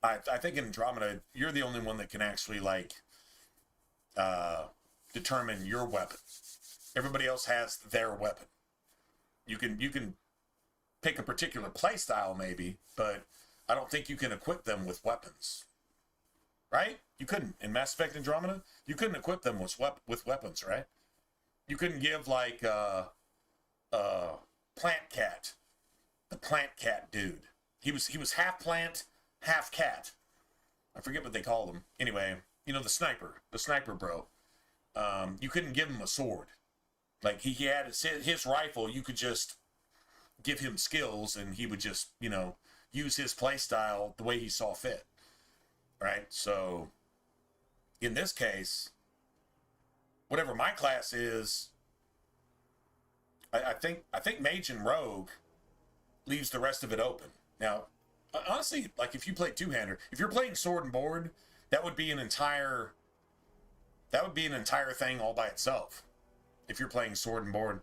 I think in Andromeda, you're the only one that can actually like determine your weapon. Everybody else has their weapon. You can pick a particular play style maybe, but I don't think you can equip them with weapons. Right? You couldn't. In Mass Effect Andromeda, you couldn't equip them with weapons, right? You couldn't give like Plant Cat, the Plant Cat dude. He was half plant, half cat. I forget what they called him. Anyway, you know, the sniper bro. You couldn't give him a sword. Like he had his rifle. You could just give him skills, and he would just, you know, use his play style the way he saw fit. Right? So, in this case, whatever my class is, I think Mage and Rogue leaves the rest of it open. Now, honestly, like if you play two-hander, if you're playing Sword and Board, that would be an entire thing all by itself. If you're playing Sword and Board,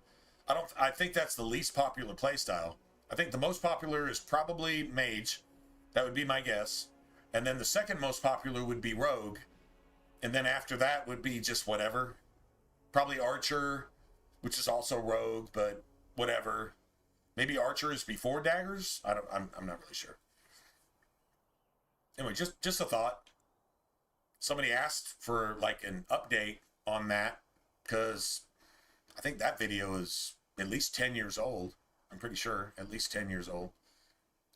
I think that's the least popular playstyle. I think the most popular is probably Mage. That would be my guess. And then the second most popular would be Rogue. And then after that would be just whatever. Probably Archer, which is also Rogue, but whatever. Maybe Archer is before Daggers? I'm not really sure. Anyway, just a thought. Somebody asked for like an update on that because I think that video is at least 10 years old. I'm pretty sure at least 10 years old.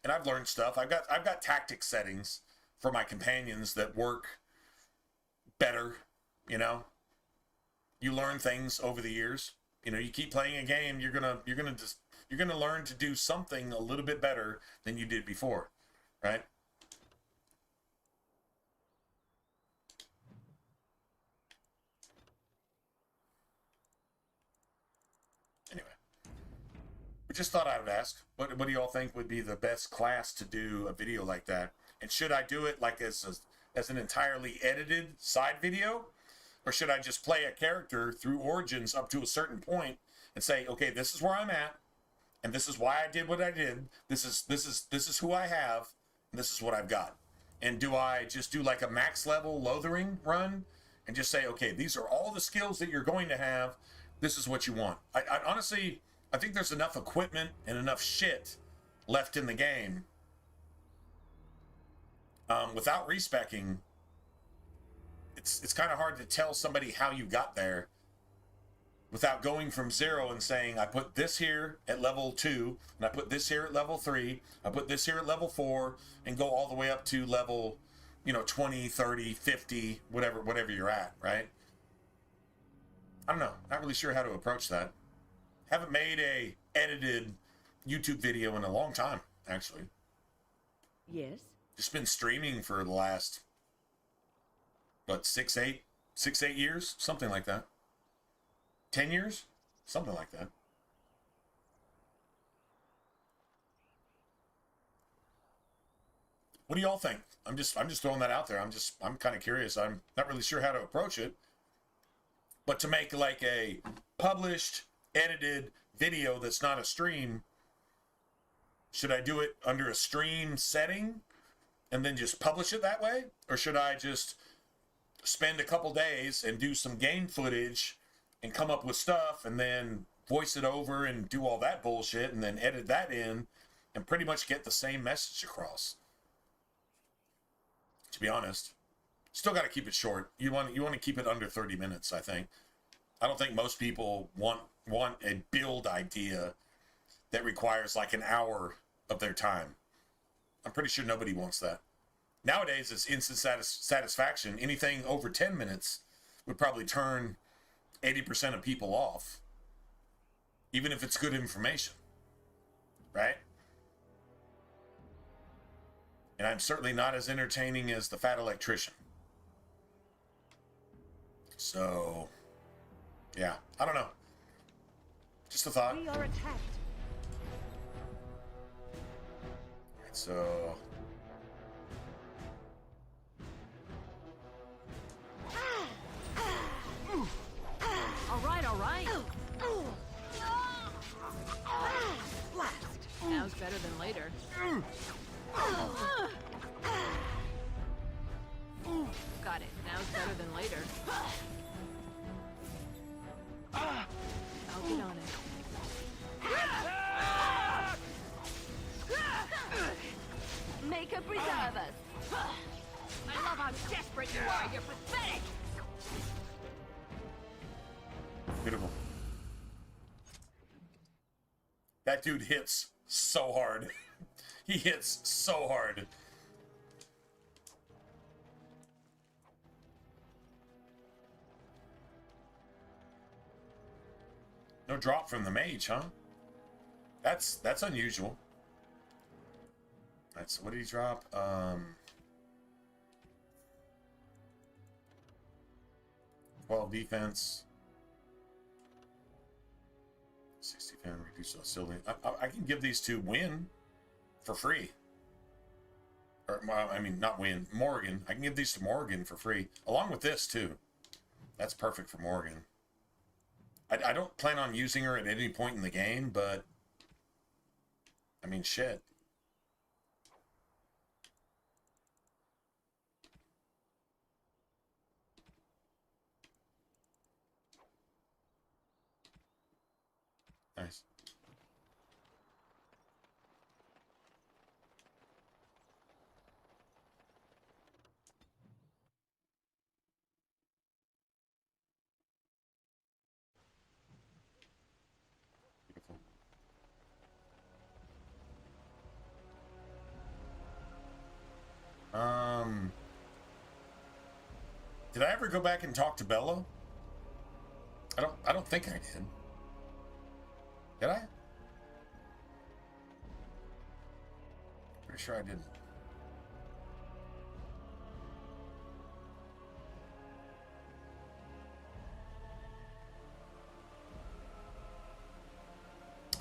And I've learned stuff. I've got tactic settings for my companions that work better, you know. You learn things over the years. You know, you keep playing a game, you're gonna learn to do something a little bit better than you did before, right? Anyway, we just thought I would ask, what do y'all think would be the best class to do a video like that? And should I do it like as an entirely edited side video? Or should I just play a character through Origins up to a certain point and say, okay, this is where I'm at, and this is why I did what I did. This is who I have, and this is what I've got. And do I just do like a max level loathering run and just say, okay, these are all the skills that you're going to have. This is what you want. I honestly, I think there's enough equipment and enough shit left in the game Without respecking, it's kind of hard to tell somebody how you got there without going from 0 and saying, I put this here at level 2, and I put this here at level 3, I put this here at level 4, and go all the way up to level, 20, 30, 50, whatever you're at, right? I don't know. Not really sure how to approach that. Haven't made a edited YouTube video in a long time, actually. Yes? Just been streaming for the last, 6, 8 years? Something like that. 10 years? Something like that. What do y'all think? I'm just throwing that out there. I'm kind of curious. I'm not really sure how to approach it. But to make like a published, edited video that's not a stream, should I do it under a stream setting and then just publish it that way? Or should I just spend a couple days and do some game footage and come up with stuff and then voice it over and do all that bullshit and then edit that in and pretty much get the same message across? To be honest, still got to keep it short. You want to keep it under 30 minutes, I think. I don't think most people want a build idea that requires like an hour of their time. I'm pretty sure nobody wants that. Nowadays, it's instant satisfaction. Anything over 10 minutes would probably turn 80% of people off, even if it's good information, right? And I'm certainly not as entertaining as the fat electrician. So, yeah, I don't know. Just a thought. We are attacked. Right, so, All right. Blast. Now's better than later. Got it. Now's better than later. I'll get on it. Maker preserve us. I love how desperate you are. You're pathetic. beautiful. That dude hits so hard. He hits so hard. No drop from the mage, huh? That's unusual. Alright, so what did he drop? 12 defense. 60 fan, reduce hostility. I can give these to Win for free. Or, I mean, not Win, Morgan. I can give these to Morgan for free. Along with this, too. That's perfect for Morgan. I don't plan on using her at any point in the game, but... I mean, shit. Nice. Beautiful. Did I ever go back and talk to Bella? I don't think I did. Did I? Pretty sure I didn't.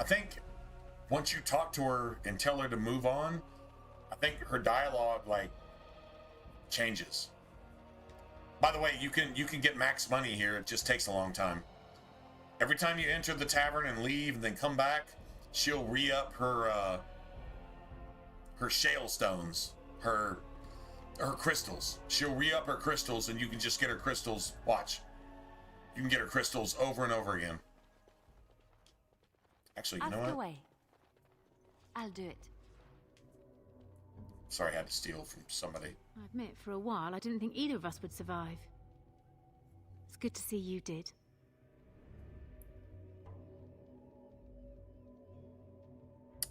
I think once you talk to her and tell her to move on, I think her dialogue like changes. By the way, you can get max money here. It just takes a long time. Every time you enter the tavern and leave and then come back, she'll re-up her her shale stones, her crystals. She'll re-up her crystals, and you can just get her crystals. Watch. You can get her crystals over and over again. Actually, you know Ask what? away. I'll do it. Sorry, I had to steal from somebody. I admit, for a while, I didn't think either of us would survive. It's good to see you did.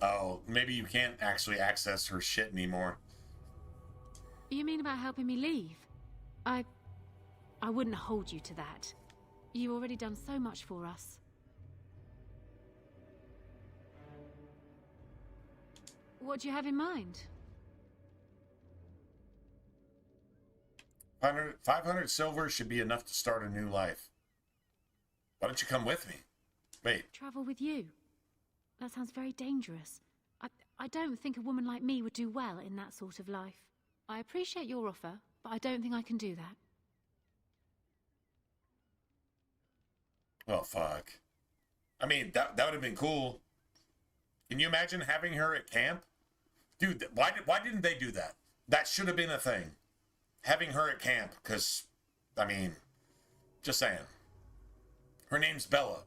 Oh, maybe you can't actually access her shit anymore. You mean about helping me leave? I wouldn't hold you to that. You've already done so much for us. What do you have in mind? 500 silver should be enough to start a new life. Why don't you come with me? Wait. Travel with you? That sounds very dangerous. I don't think a woman like me would do well in that sort of life. I appreciate your offer, but I don't think I can do that. Oh, fuck. I mean, that would have been cool. Can you imagine having her at camp? Dude, why didn't they do that? That should have been a thing. Having her at camp, because, I mean, just saying. Her name's Bella.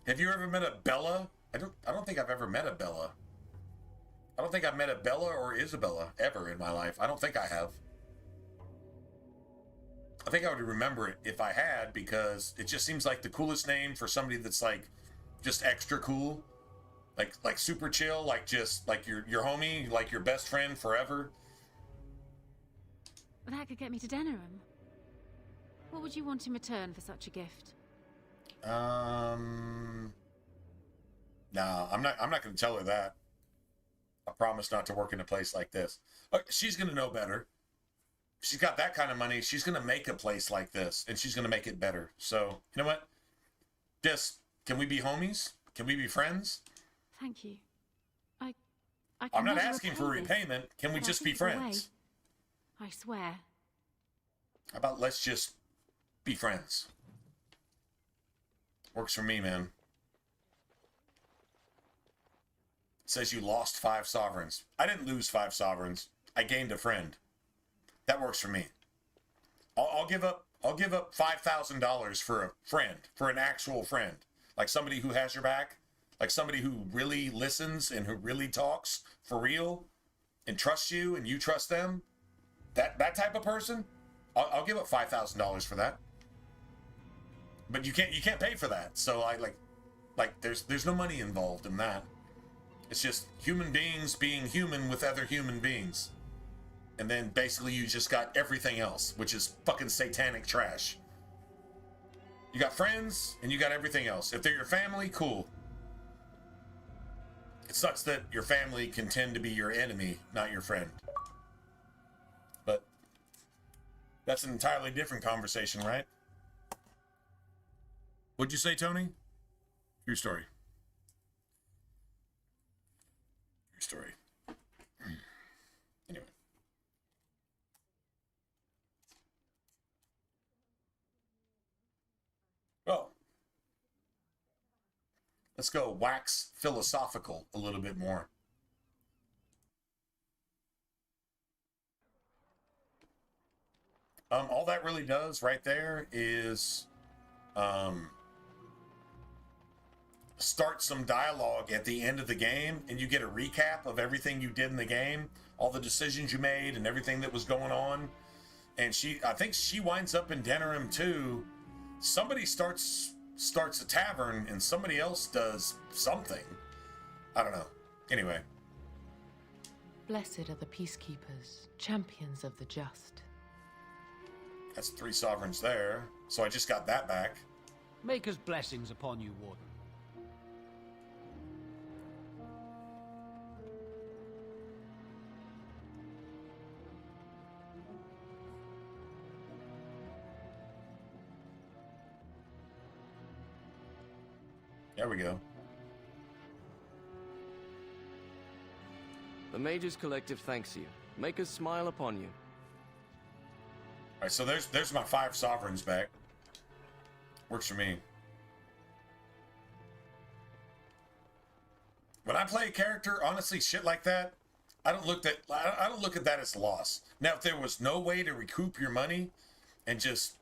Have you ever met a Bella? I don't think I've ever met a Bella. I don't think I've met a Bella or Isabella ever in my life. I don't think I have. I think I would remember it if I had, because it just seems like the coolest name for somebody that's like just extra cool. Like super chill, like just like your homie, like your best friend forever. That could get me to Denerim. What would you want in return for such a gift? No, I'm not going to tell her that. I promise not to work in a place like this. She's going to know better. She's got that kind of money. She's going to make a place like this, and she's going to make it better. So, you know what? Just, can we be homies? Can we be friends? Thank you. I I'm not never asking for repay this, repayment. Can we but I just think be it's a way. friends? I swear. How about let's just be friends? Works for me, man. It says you lost 5 sovereigns. I didn't lose 5 sovereigns. I gained a friend. That works for me. I'll give up $5,000 for a friend, for an actual friend, like somebody who has your back, like somebody who really listens and who really talks for real, and trusts you and you trust them. That type of person, I'll give up $5,000 for that. But you can't pay for that. So I like there's no money involved in that. It's just human beings being human with other human beings. And then basically you just got everything else, which is fucking satanic trash. You got friends and you got everything else. If they're your family, cool. It sucks that your family can tend to be your enemy, not your friend. But that's an entirely different conversation, right? What'd you say, Tony? Your story. Your story. Anyway. Well, let's go wax philosophical a little bit more. All that really does right there is start some dialogue at the end of the game, and you get a recap of everything you did in the game, all the decisions you made and everything that was going on. And I think she winds up in Denerim too. Somebody starts a tavern and somebody else does something. I don't know. Anyway. Blessed are the peacekeepers, champions of the just. That's 3 sovereigns there. So I just got that back. Maker's blessings upon you, Warden. There we go. The Mage's Collective thanks you. Maker's smile upon you. Alright, so there's my 5 sovereigns back. Works for me. When I play a character, honestly, shit like that, I don't look at that as loss. Now, if there was no way to recoup your money and just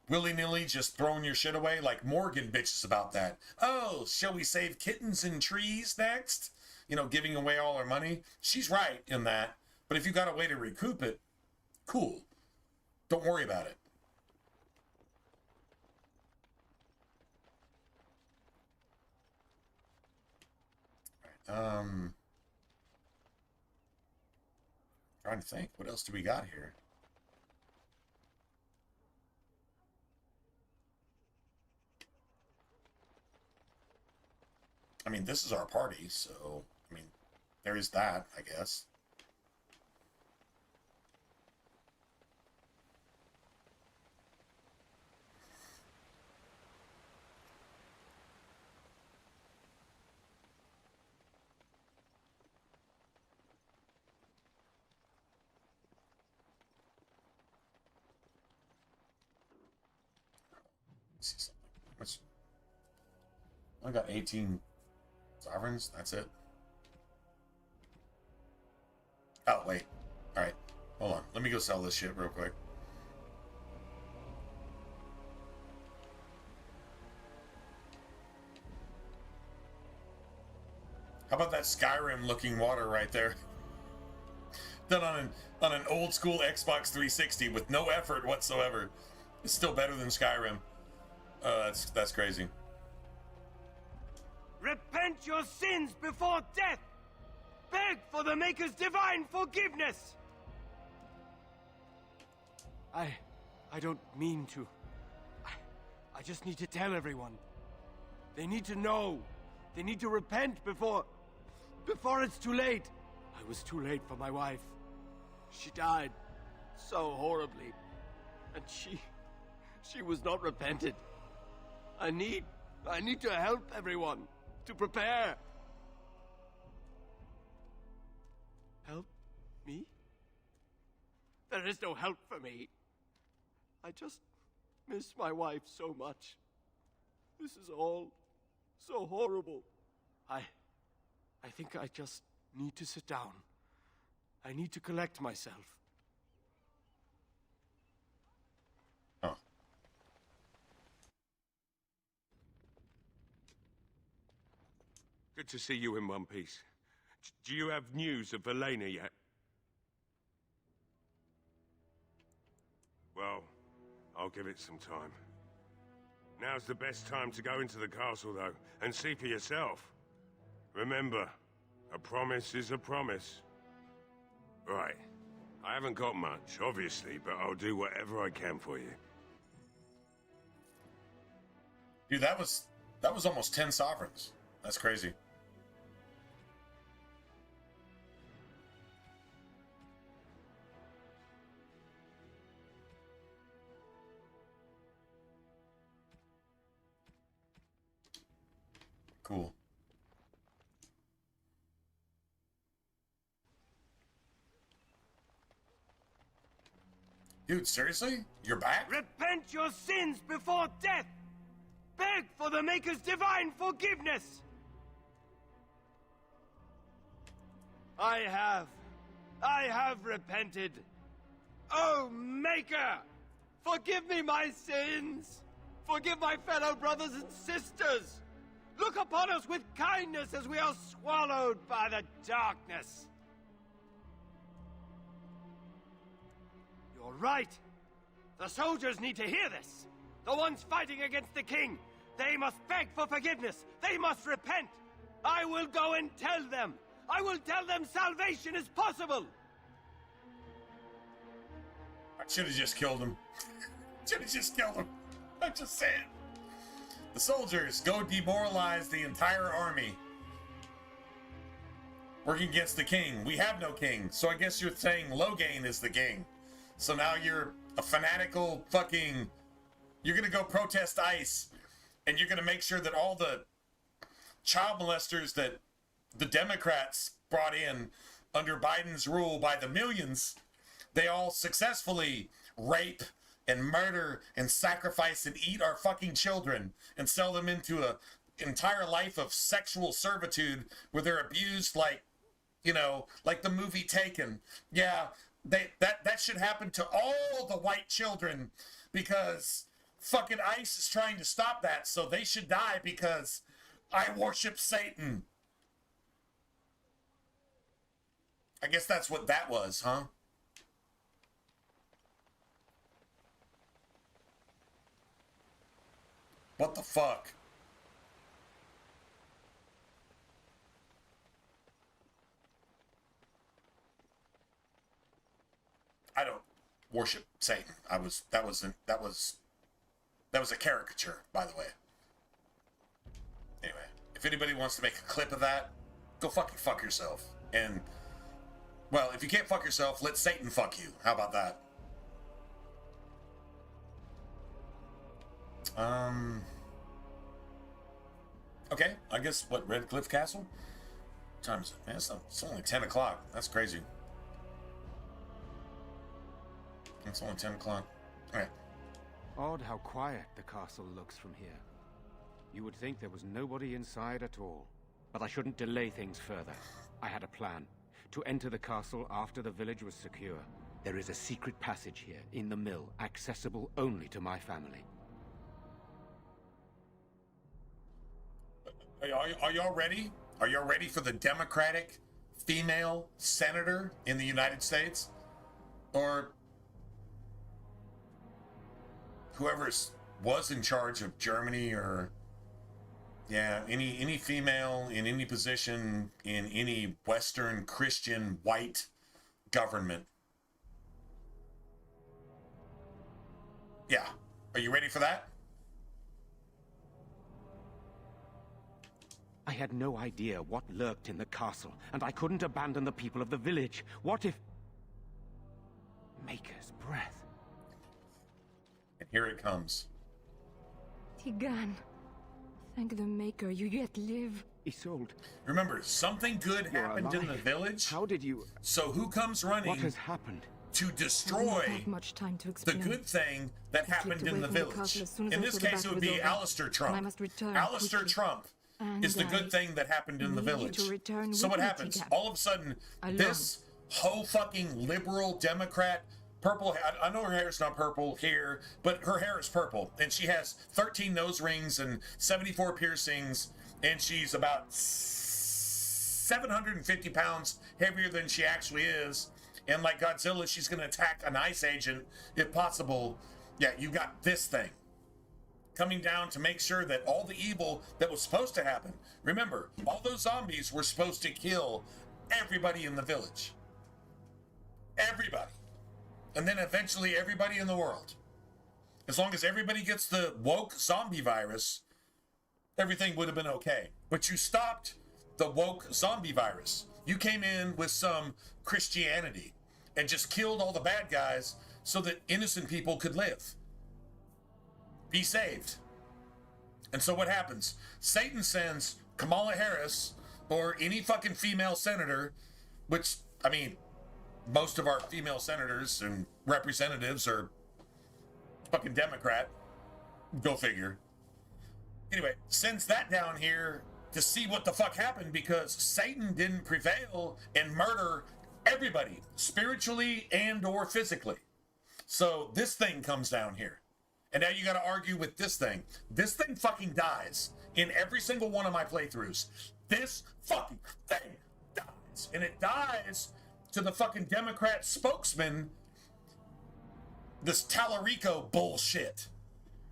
willy-nilly just throwing your shit away, like Morgan bitches about that. Oh, shall we save kittens and trees next? You know, giving away all our money. She's right in that. But if you got a way to recoup it, cool. Don't worry about it. Trying to think, what else do we got here? I mean, this is our party, so, I mean, there is that, I guess. Let's see something. What's... I got 18 sovereigns. That's it. Oh, wait. All right. Hold on. Let me go sell this shit real quick. How about that Skyrim-looking water right there? Done on an old school Xbox 360 with no effort whatsoever. It's still better than Skyrim. That's crazy. Repent your sins before death! Beg for the Maker's divine forgiveness! I don't mean to. I just need to tell everyone. They need to know. They need to repent before it's too late. I was too late for my wife. She died so horribly. And she was not repented. I need to help everyone to prepare. Help me? There is no help for me. I just miss my wife so much. This is all so horrible. I think I just need to sit down. I need to collect myself. Oh. Good to see you in one piece. Do you have news of Elena yet? Well, I'll give it some time. Now's the best time to go into the castle, though, and see for yourself. Remember, a promise is a promise. Right. I haven't got much, obviously, but I'll do whatever I can for you. Dude, that was almost 10 sovereigns. That's crazy. Cool. Dude, seriously? You're back? Repent your sins before death! Beg for the Maker's divine forgiveness! I have repented. Oh, Maker! Forgive me my sins! Forgive my fellow brothers and sisters! Look upon us with kindness as we are swallowed by the darkness! You're right. The soldiers need to hear this. The ones fighting against the king. They must beg for forgiveness. They must repent. I will go and tell them. I will tell them salvation is possible. I should have just killed him. Should have just killed him. I'm just saying. The soldiers go demoralize the entire army. Working against the king. We have no king. So I guess you're saying Logain is the king. So now you're a fanatical fucking... You're going to go protest ICE. And you're going to make sure that all the child molesters that the Democrats brought in under Biden's rule by the millions, they all successfully rape and murder and sacrifice and eat our fucking children and sell them into a entire life of sexual servitude where they're abused like, you know, like the movie Taken. Yeah, that should happen to all the white children because fucking ICE is trying to stop that, so they should die because I worship Satan. I guess that's what that was, huh? What the fuck? I don't worship Satan. That was a caricature, by the way. Anyway, if anybody wants to make a clip of that, go fucking fuck yourself. And, well, if you can't fuck yourself, let Satan fuck you. How about that? Okay, I guess, what, Red Cliff Castle? What time is it? Man, it's only 10 o'clock. That's crazy. It's only 10 o'clock. Alright. Odd how quiet the castle looks from here. You would think there was nobody inside at all. But I shouldn't delay things further. I had a plan. To enter the castle after the village was secure. There is a secret passage here, in the mill, accessible only to my family. Are y'all ready? Are y'all ready for the Democratic female senator in the United States? Or whoever was in charge of Germany, or yeah, any female in any position in any Western Christian white government. Yeah. Are you ready for that? I had no idea what lurked in the castle, and I couldn't abandon the people of the village. What if... Maker's breath. And here it comes. Tigan, thank the Maker you yet live. Isolde. Remember, something good happened in the village. How did you... So who comes running? What has happened? To destroy much time to the good thing that happened in the village. In this case, it would be Alistair Trump. Alistair Trump is the good thing that happened in the village. So what happens? All of a sudden, this whole fucking liberal Democrat, purple, I know her hair is not purple here, but her hair is purple. And she has 13 nose rings and 74 piercings, and she's about 750 pounds heavier than she actually is. And like Godzilla, she's going to attack an ice agent if possible. Yeah, you got this thing coming down to make sure that all the evil that was supposed to happen. Remember, all those zombies were supposed to kill everybody in the village. Everybody. And then eventually everybody in the world. As long as everybody gets the woke zombie virus, everything would have been okay. But you stopped the woke zombie virus. You came in with some Christianity and just killed all the bad guys so that innocent people could live. Be saved. And so what happens? Satan sends Kamala Harris or any fucking female senator, which, I mean, most of our female senators and representatives are fucking Democrat. Go figure. Anyway, sends that down here to see what the fuck happened, because Satan didn't prevail and murder everybody, spiritually and or physically. So this thing comes down here. And now you got to argue with this thing. This thing fucking dies in every single one of my playthroughs. This fucking thing dies. And it dies to the fucking Democrat spokesman, this Tallarico bullshit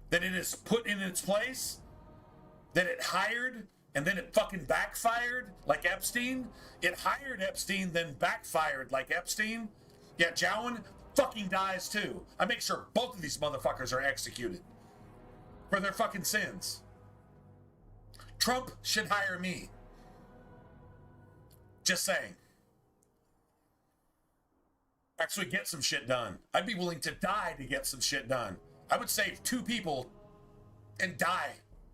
that it is put in its place, that it hired, and then it fucking backfired like Epstein. It hired Epstein, then backfired like Epstein. Yeah, Jowan fucking dies too. I make sure both of these motherfuckers are executed for their fucking sins. Trump should hire me. Just saying. Actually get some shit done. I'd be willing to die to get some shit done. I would save 2 people and die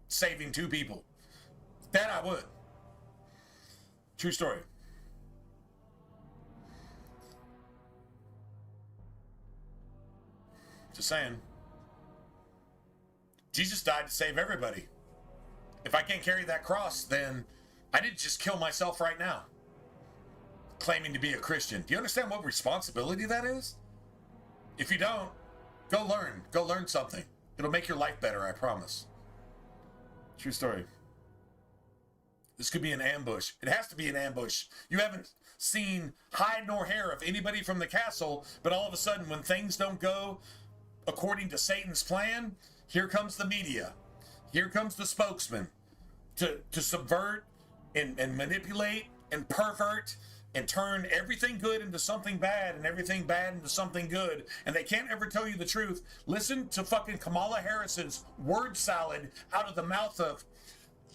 saving 2 people. That I would. True story. Just saying. Jesus died to save everybody. If I can't carry that cross, then I didn't just kill myself right now, claiming to be a Christian. Do you understand what responsibility that is? If you don't, go learn. Go learn something. It'll make your life better, I promise. True story. This could be an ambush. It has to be an ambush. You haven't seen hide nor hair of anybody from the castle, but all of a sudden, when things don't go according to Satan's plan, here comes the media. Here comes the spokesman to subvert and manipulate and pervert and turn everything good into something bad and everything bad into something good. And they can't ever tell you the truth. Listen to fucking Kamala Harris's word salad out of the mouth of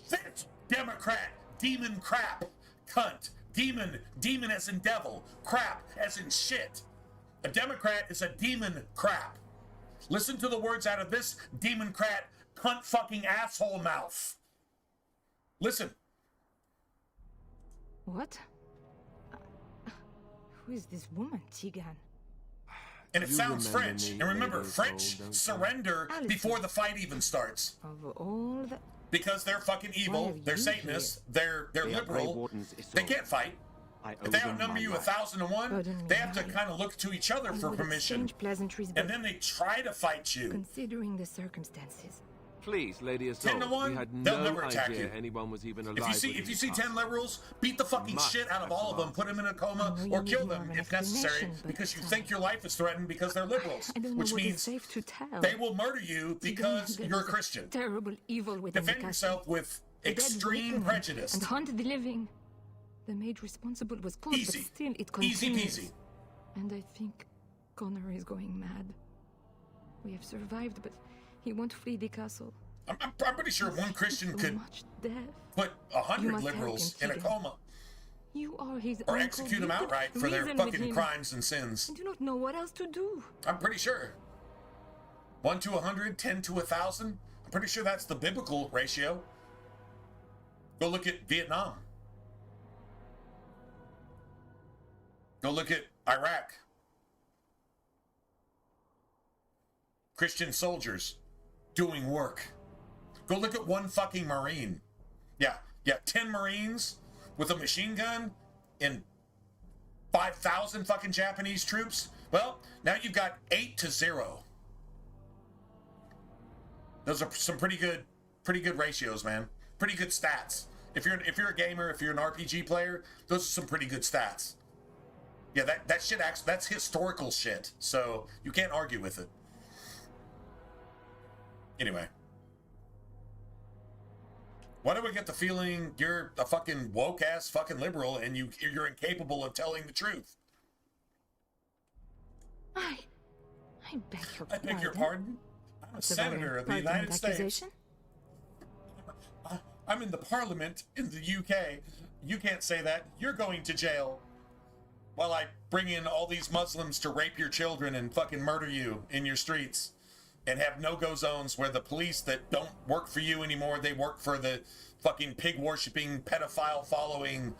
this Democrat, demon crap, cunt, demon as in devil, crap as in shit. A Democrat is a demon crap. Listen to the words out of this demon-crat, cunt fucking asshole mouth. Listen. What? Who is this woman, Tegan? And it sounds French. And remember, French surrender before the fight even starts. Of all the... Because they're fucking evil, they're Satanists, they're liberal, they can't fight. If they outnumber you 1,000-to-1, they have to kind of look to each other for permission. And then they try to fight you. Considering the circumstances. Please, Lady Isolde, 10-to-1, we had they'll no never attack idea you. anyone was even alive. If you see 10 liberals, beat the fucking shit out of all of them, put them in a coma, or kill them if necessary, because you think your life is threatened because they're liberals, which means safe to tell. they will murder you because you're a Christian. Terrible evil within Defend the yourself with extreme prejudice. And hunt the living. The maid responsible was caught, Easy. but still it continues. Easy peasy. And I think Connor is going mad. We have survived, but he won't flee the castle. I'm pretty sure one Christian So could much death. put You 100 must liberals help in him, a Tegan. coma, You are his or uncle. execute You them could outright for their reason with fucking him. crimes and sins. I do not know what else to do. I'm pretty sure. 1 to 100, 10 to 1,000. I'm pretty sure that's the biblical ratio. Go look at Vietnam. Go look at Iraq. Christian soldiers doing work. Go look at one fucking Marine. Yeah, 10 Marines with a machine gun and 5,000 fucking Japanese troops. Well, now you've got 8 to 0. Those are some pretty good ratios, man. Pretty good stats. If you're a gamer, if you're an RPG player, those are some pretty good stats. Yeah, that shit that's historical shit. So you can't argue with it. Anyway. Why do I get the feeling you're a fucking woke ass fucking liberal and you're incapable of telling the truth? I beg your I beg your pardon? I'm a senator of the United States. I'm in the parliament in the UK. You can't say that. You're going to jail while I bring in all these Muslims to rape your children and fucking murder you in your streets and have no-go zones where the police that don't work for you anymore, they work for the fucking pig-worshipping, pedophile-following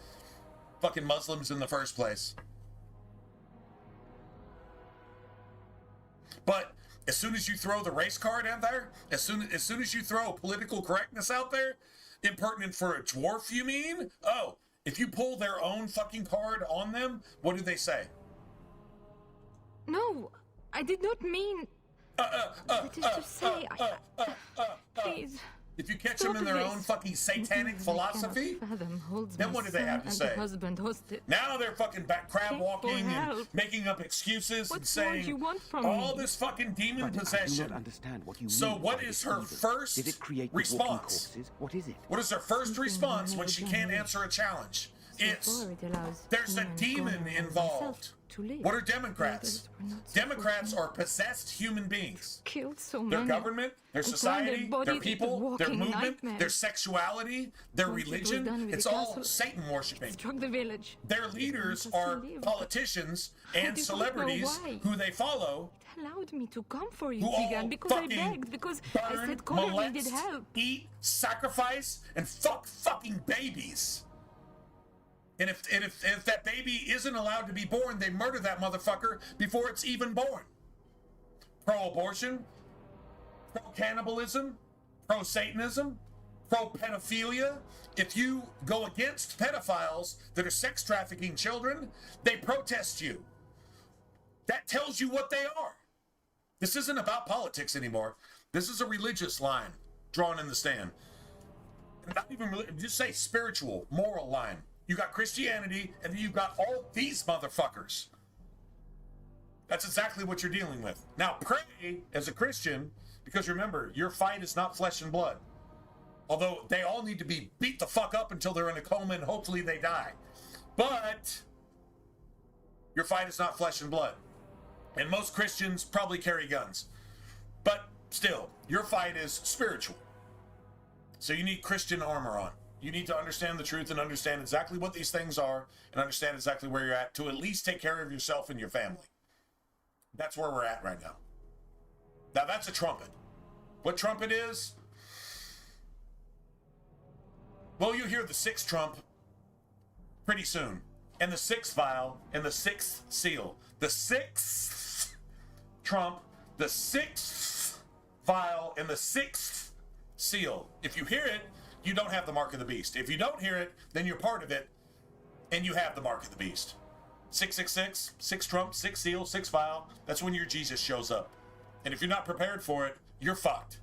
fucking Muslims in the first place. But as soon as you throw the race card out there, as soon as you throw political correctness out there, impertinent for a dwarf, you mean? Oh, if you pull their own fucking card on them, what do they say? No, I did not mean... That is to say, please... If you catch them in their own fucking satanic philosophy, then what do they have to say? Now they're fucking crab walking and making up excuses and saying all this fucking demon possession. So what is her first response? What is it? What is her first response when she can't answer a challenge? It's there's a demon involved. What are Democrats? Democrats are possessed human beings. Their government, their society, their people, their movement, their sexuality, their religion, it's all Satan worshipping. Their leaders are politicians and celebrities who they follow. Allowed me to come for you, Who all Tegan, because I fucking begged, because I burn, said Connor molest, needed help. eat, sacrifice, and fuck fucking babies. And if that baby isn't allowed to be born, they murder that motherfucker before it's even born. Pro-abortion, pro-cannibalism, pro-Satanism, pro-pedophilia. If you go against pedophiles that are sex trafficking children, they protest you. That tells you what they are. This isn't about politics anymore. This is a religious line drawn in the sand. not even just say spiritual, moral line. You got Christianity, and then you've got all these motherfuckers. That's exactly what you're dealing with. Now, pray as a Christian, because remember, your fight is not flesh and blood. Although they all need to be beat the fuck up until they're in a coma and hopefully they die. But your fight is not flesh and blood. And most Christians probably carry guns. But still, your fight is spiritual. So you need Christian armor on. You need to understand the truth and understand exactly what these things are and understand exactly where you're at to at least take care of yourself and your family. That's where we're at right now. Now that's a trumpet. What trumpet is? Well, you hear the sixth trump pretty soon. And the sixth vial and the sixth seal. The sixth trump, the sixth vial, and the sixth seal. If you hear it, you don't have the mark of the beast. If you don't hear it, then you're part of it, and you have the mark of the beast. 666, six trump, six seal, six vial. That's when your Jesus shows up. And if you're not prepared for it, you're fucked.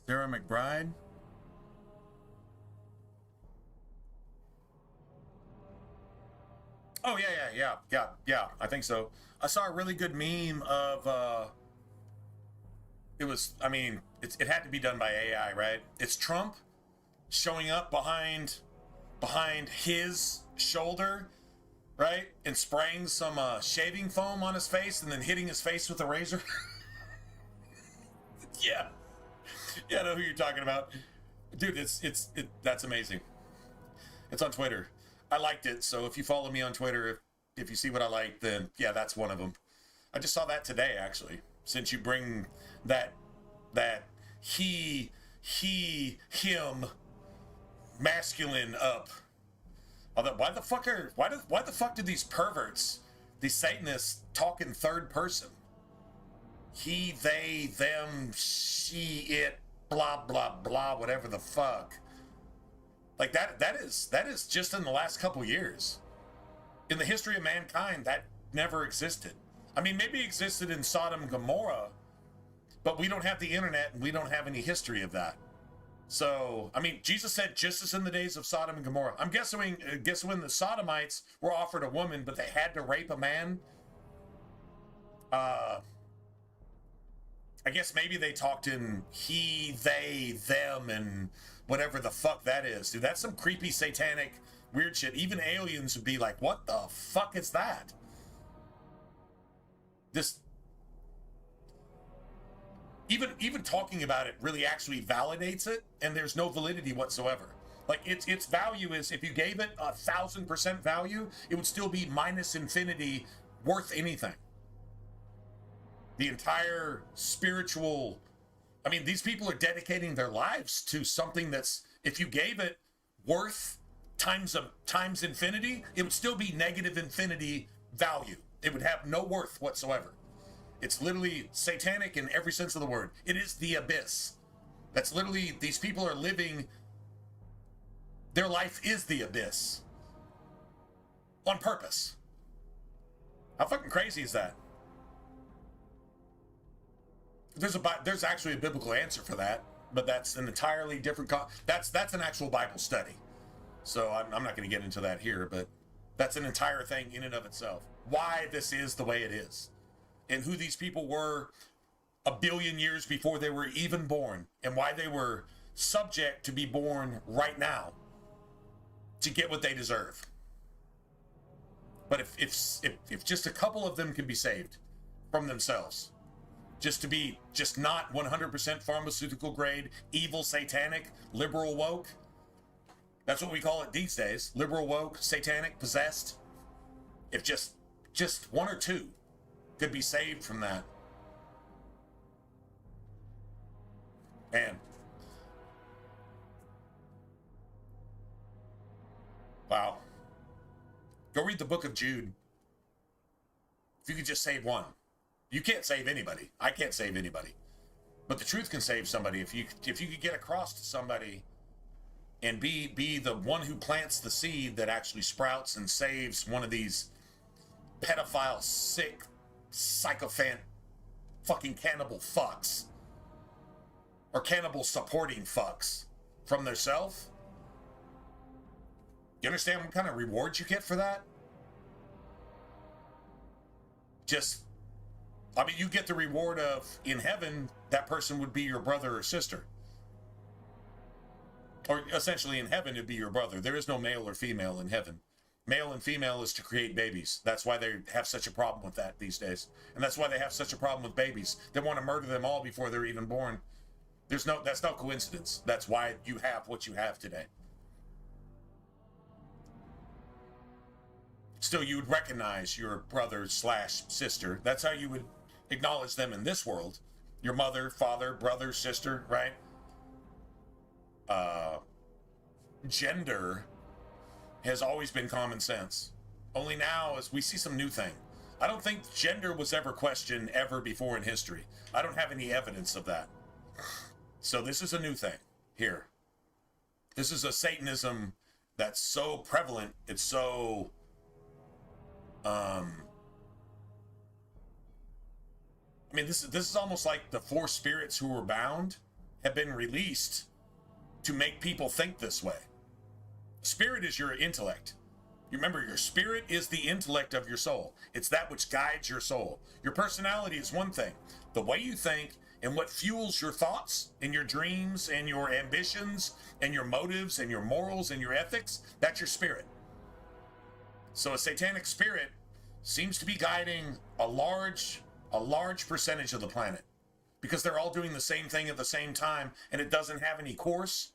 Sarah McBride. Oh yeah. I think so. I saw a really good meme of it was, I mean, it had to be done by AI, right? It's Trump showing up behind his shoulder, right? And spraying some shaving foam on his face and then hitting his face with a razor. Yeah. Yeah, I know who you're talking about. Dude, that's amazing. It's on Twitter. I liked it, so if you follow me on Twitter, if you see what I like, then yeah, that's one of them. I just saw that today, actually. Since you bring that him masculine up, Although, why the fuck do these perverts, these Satanists, talk in third person? He, they, them, she, it, blah, blah, blah, whatever the fuck. Like, that is just in the last couple years. In the history of mankind, that never existed. I mean, maybe it existed in Sodom and Gomorrah, but we don't have the internet and we don't have any history of that. So, I mean, Jesus said, just as in the days of Sodom and Gomorrah. I'm guessing when the Sodomites were offered a woman, but they had to rape a man. I guess maybe they talked in he, they, them, and whatever the fuck that is. Dude, that's some creepy, satanic, weird shit. Even aliens would be like, what the fuck is that? This... Even talking about it really actually validates it, and there's no validity whatsoever. Like, its value is, if you gave it 1,000% value, it would still be minus infinity worth anything. The entire spiritual... I mean, these people are dedicating their lives to something that's, if you gave it worth times infinity, it would still be negative infinity value. It would have no worth whatsoever. It's literally satanic in every sense of the word. It is the abyss. That's literally, these people are living, their life is the abyss. On purpose. How fucking crazy is that? There's actually a biblical answer for that, but that's an entirely different, that's an actual Bible study. So I'm not going to get into that here, but that's an entire thing in and of itself. Why this is the way it is. And who these people were a billion years before they were even born, and why they were subject to be born right now to get what they deserve. But if just a couple of them can be saved from themselves, just to be just not 100% pharmaceutical grade, evil, satanic, liberal woke, that's what we call it these days, liberal woke, satanic, possessed. If just one or two could be saved from that. Man. Wow. Go read the book of Jude. If you could just save one. You can't save anybody. I can't save anybody. But the truth can save somebody. If you could get across to somebody and be the one who plants the seed that actually sprouts and saves one of these pedophile, sick, sycophant, fucking cannibal fucks, or cannibal supporting fucks from their self. You understand what kind of rewards you get for that? You get the reward of, in heaven, that person would be your brother or sister. Or essentially in heaven, it'd be your brother. There is no male or female in heaven. Male and female is to create babies. That's why they have such a problem with that these days. And that's why they have such a problem with babies. They want to murder them all before they're even born. That's no coincidence. That's why you have what you have today. Still, you would recognize your brother/sister. That's how you would acknowledge them in this world. Your mother, father, brother, sister, right? Gender has always been common sense. Only now as we see some new thing. I don't think gender was ever questioned ever before in history. I don't have any evidence of that. So this is a new thing here. This is a Satanism that's so prevalent. It's so this is almost like the four spirits who were bound have been released to make people think this way. Spirit is your intellect. You remember, your spirit is the intellect of your soul. It's that which guides your soul. Your personality is one thing. The way you think and what fuels your thoughts and your dreams and your ambitions and your motives and your morals and your ethics, that's your spirit. So a satanic spirit seems to be guiding a large percentage of the planet, because they're all doing the same thing at the same time, and it doesn't have any course,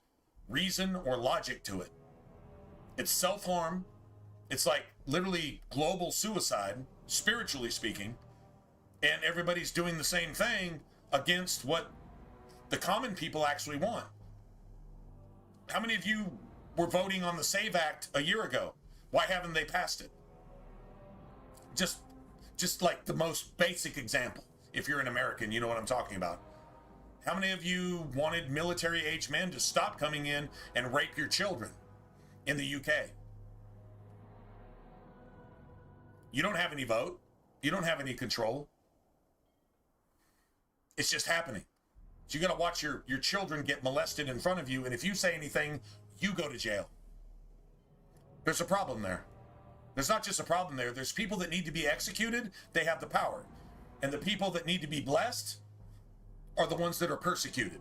reason, or logic to it. It's self-harm. It's like literally global suicide, spiritually speaking, and everybody's doing the same thing against what the common people actually want. How many of you were voting on the SAVE Act a year ago? Why haven't they passed it? Just like the most basic example. If you're an American, you know what I'm talking about. How many of you wanted military-age men to stop coming in and rape your children in the UK? You don't have any vote. You don't have any control. It's just happening. So you got to watch your children get molested in front of you, and if you say anything, you go to jail. There's a problem there. There's not just a problem there. There's people that need to be executed. They have the power. And the people that need to be blessed are the ones that are persecuted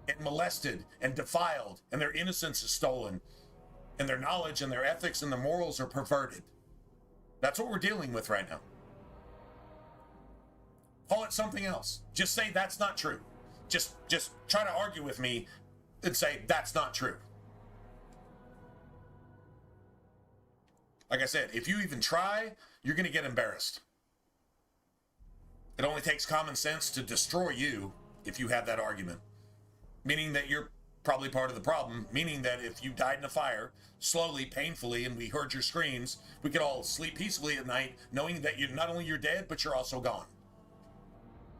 and molested and defiled, and their innocence is stolen, and their knowledge and their ethics and their morals are perverted. That's what we're dealing with right now. Call it something else. Just say that's not true. Just try to argue with me and say that's not true. Like I said, if you even try, you're going to get embarrassed. It only takes common sense to destroy you if you have that argument. Meaning that you're probably part of the problem. Meaning that if you died in a fire, slowly, painfully, and we heard your screams, we could all sleep peacefully at night knowing that you're not only you're dead, but you're also gone.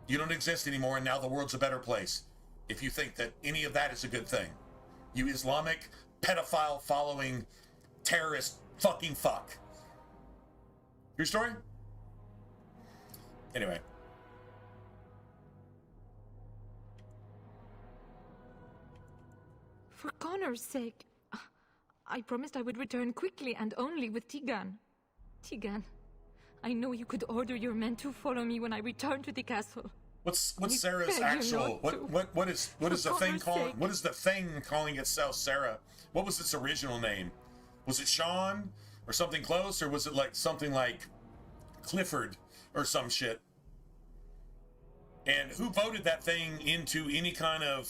You don't exist anymore, and now the world's a better place. If you think that any of that is a good thing. You Islamic, pedophile-following, terrorist fucking fuck. Your story? Anyway. For Connor's sake, I promised I would return quickly and only with Tigan. Tigan, I know you could order your men to follow me when I return to the castle. What's Sarah's actual what is the thing calling what is the thing calling itself Sarah? What was its original name? Was it Sean or something close, or was it like something like Clifford or some shit? And who voted that thing into any kind of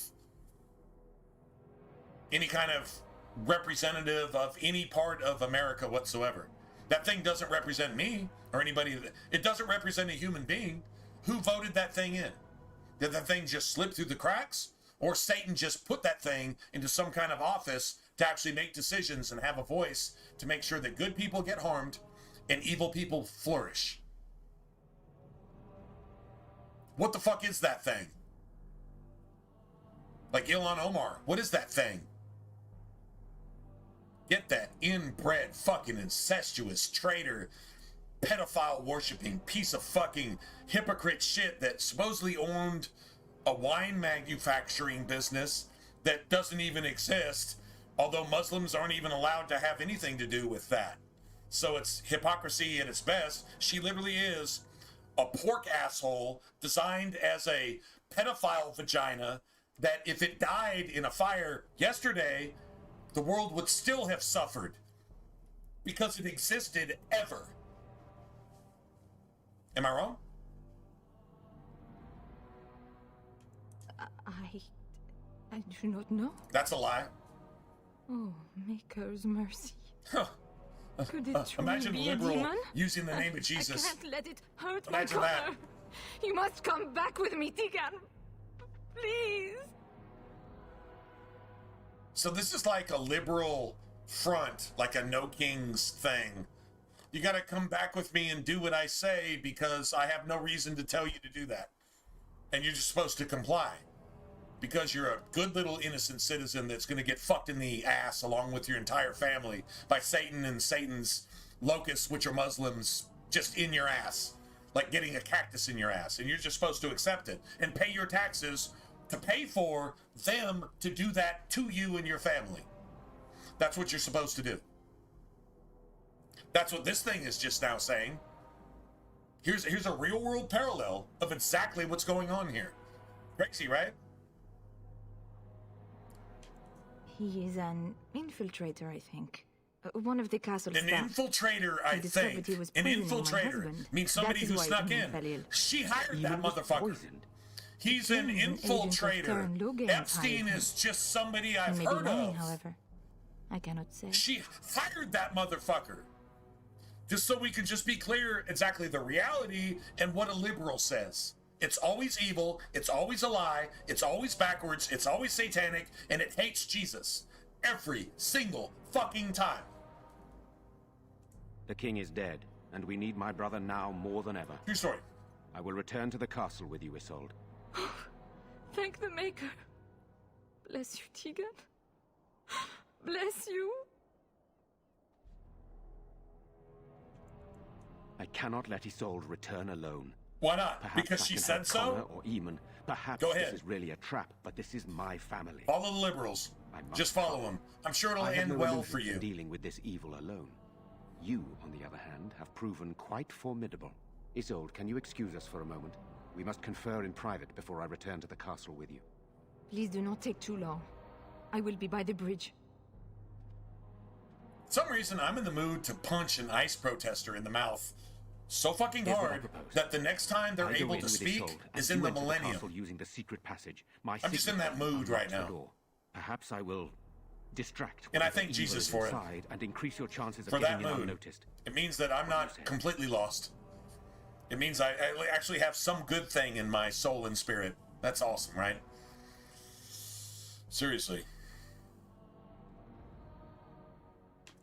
representative of any part of America whatsoever? That thing doesn't represent me or anybody. It doesn't represent a human being. Who voted that thing in? Did that thing just slip through the cracks? Or Satan just put that thing into some kind of office to actually make decisions and have a voice to make sure that good people get harmed and evil people flourish? What the fuck is that thing? Like Ilhan Omar, what is that thing? Get that inbred, fucking incestuous traitor, pedophile worshipping piece of fucking hypocrite shit that supposedly owned a wine manufacturing business that doesn't even exist, although Muslims aren't even allowed to have anything to do with that. So it's hypocrisy at its best. She literally is a pork asshole designed as a pedophile vagina that if it died in a fire yesterday, the world would still have suffered because it existed ever. Am I wrong? I do not know. That's a lie. Oh, Maker's mercy. Huh. Could it truly Imagine be liberal a demon? using the name of Jesus. I can't let it hurt Imagine my that. Connor. You must come back with me, Tigan. Please. So this is like a liberal front, like a no kings thing. You got to come back with me and do what I say because I have no reason to tell you to do that. And you're just supposed to comply because you're a good little innocent citizen that's going to get fucked in the ass along with your entire family by Satan and Satan's locusts, which are Muslims, just in your ass, like getting a cactus in your ass. And you're just supposed to accept it and pay your taxes to pay for them to do that to you and your family. That's what you're supposed to do. That's what this thing is just now saying. Here's a real world parallel of exactly what's going on here. Crazy, right? He is an infiltrator, I think. One of the castle An staff. infiltrator, I discovered think. he was An poisoning my infiltrator husband. means somebody That is who why snuck he in. fell ill. She hired that Even was motherfucker. poisoned. He's an He was an agent of infiltrator. Karen Logan Epstein hired him. is just somebody He I've may heard be lying, of. however. I cannot say. She hired that motherfucker. Just so we can just be clear exactly the reality and what a liberal says. It's always evil, it's always a lie, it's always backwards, it's always satanic, and it hates Jesus. Every single fucking time. The king is dead, and we need my brother now more than ever. True story. I will return to the castle with you, Isolde. Thank the Maker. Bless you, Tegan. Bless you. I cannot let Isolde return alone. Why not? Perhaps Because I she can said have Connor so? or Eamon. Perhaps Go ahead. this is really a trap, but this is my family. Follow the liberals. I must Just follow come. them. I'm sure it'll I have end no well illusions for in you. dealing with this evil alone. You, on the other hand, have proven quite formidable. Isolde, can you excuse us for a moment? We must confer in private before I return to the castle with you. Please do not take too long. I will be by the bridge. For some reason, I'm in the mood to punch an ICE protester in the mouth so fucking Here's what I hard propose. that the next time they're I go able in to with speak Isolde, and is in you the enter millennium. castle using the secret passage. My I'm just in that signature mood right unlocks the now. door. Perhaps I will distract And I whatever thank evil Jesus is for it. inside and increase your chances of For that getting in mood. unnoticed. It means that I'm not completely lost. It means I actually have some good thing in my soul and spirit. That's awesome, right? Seriously.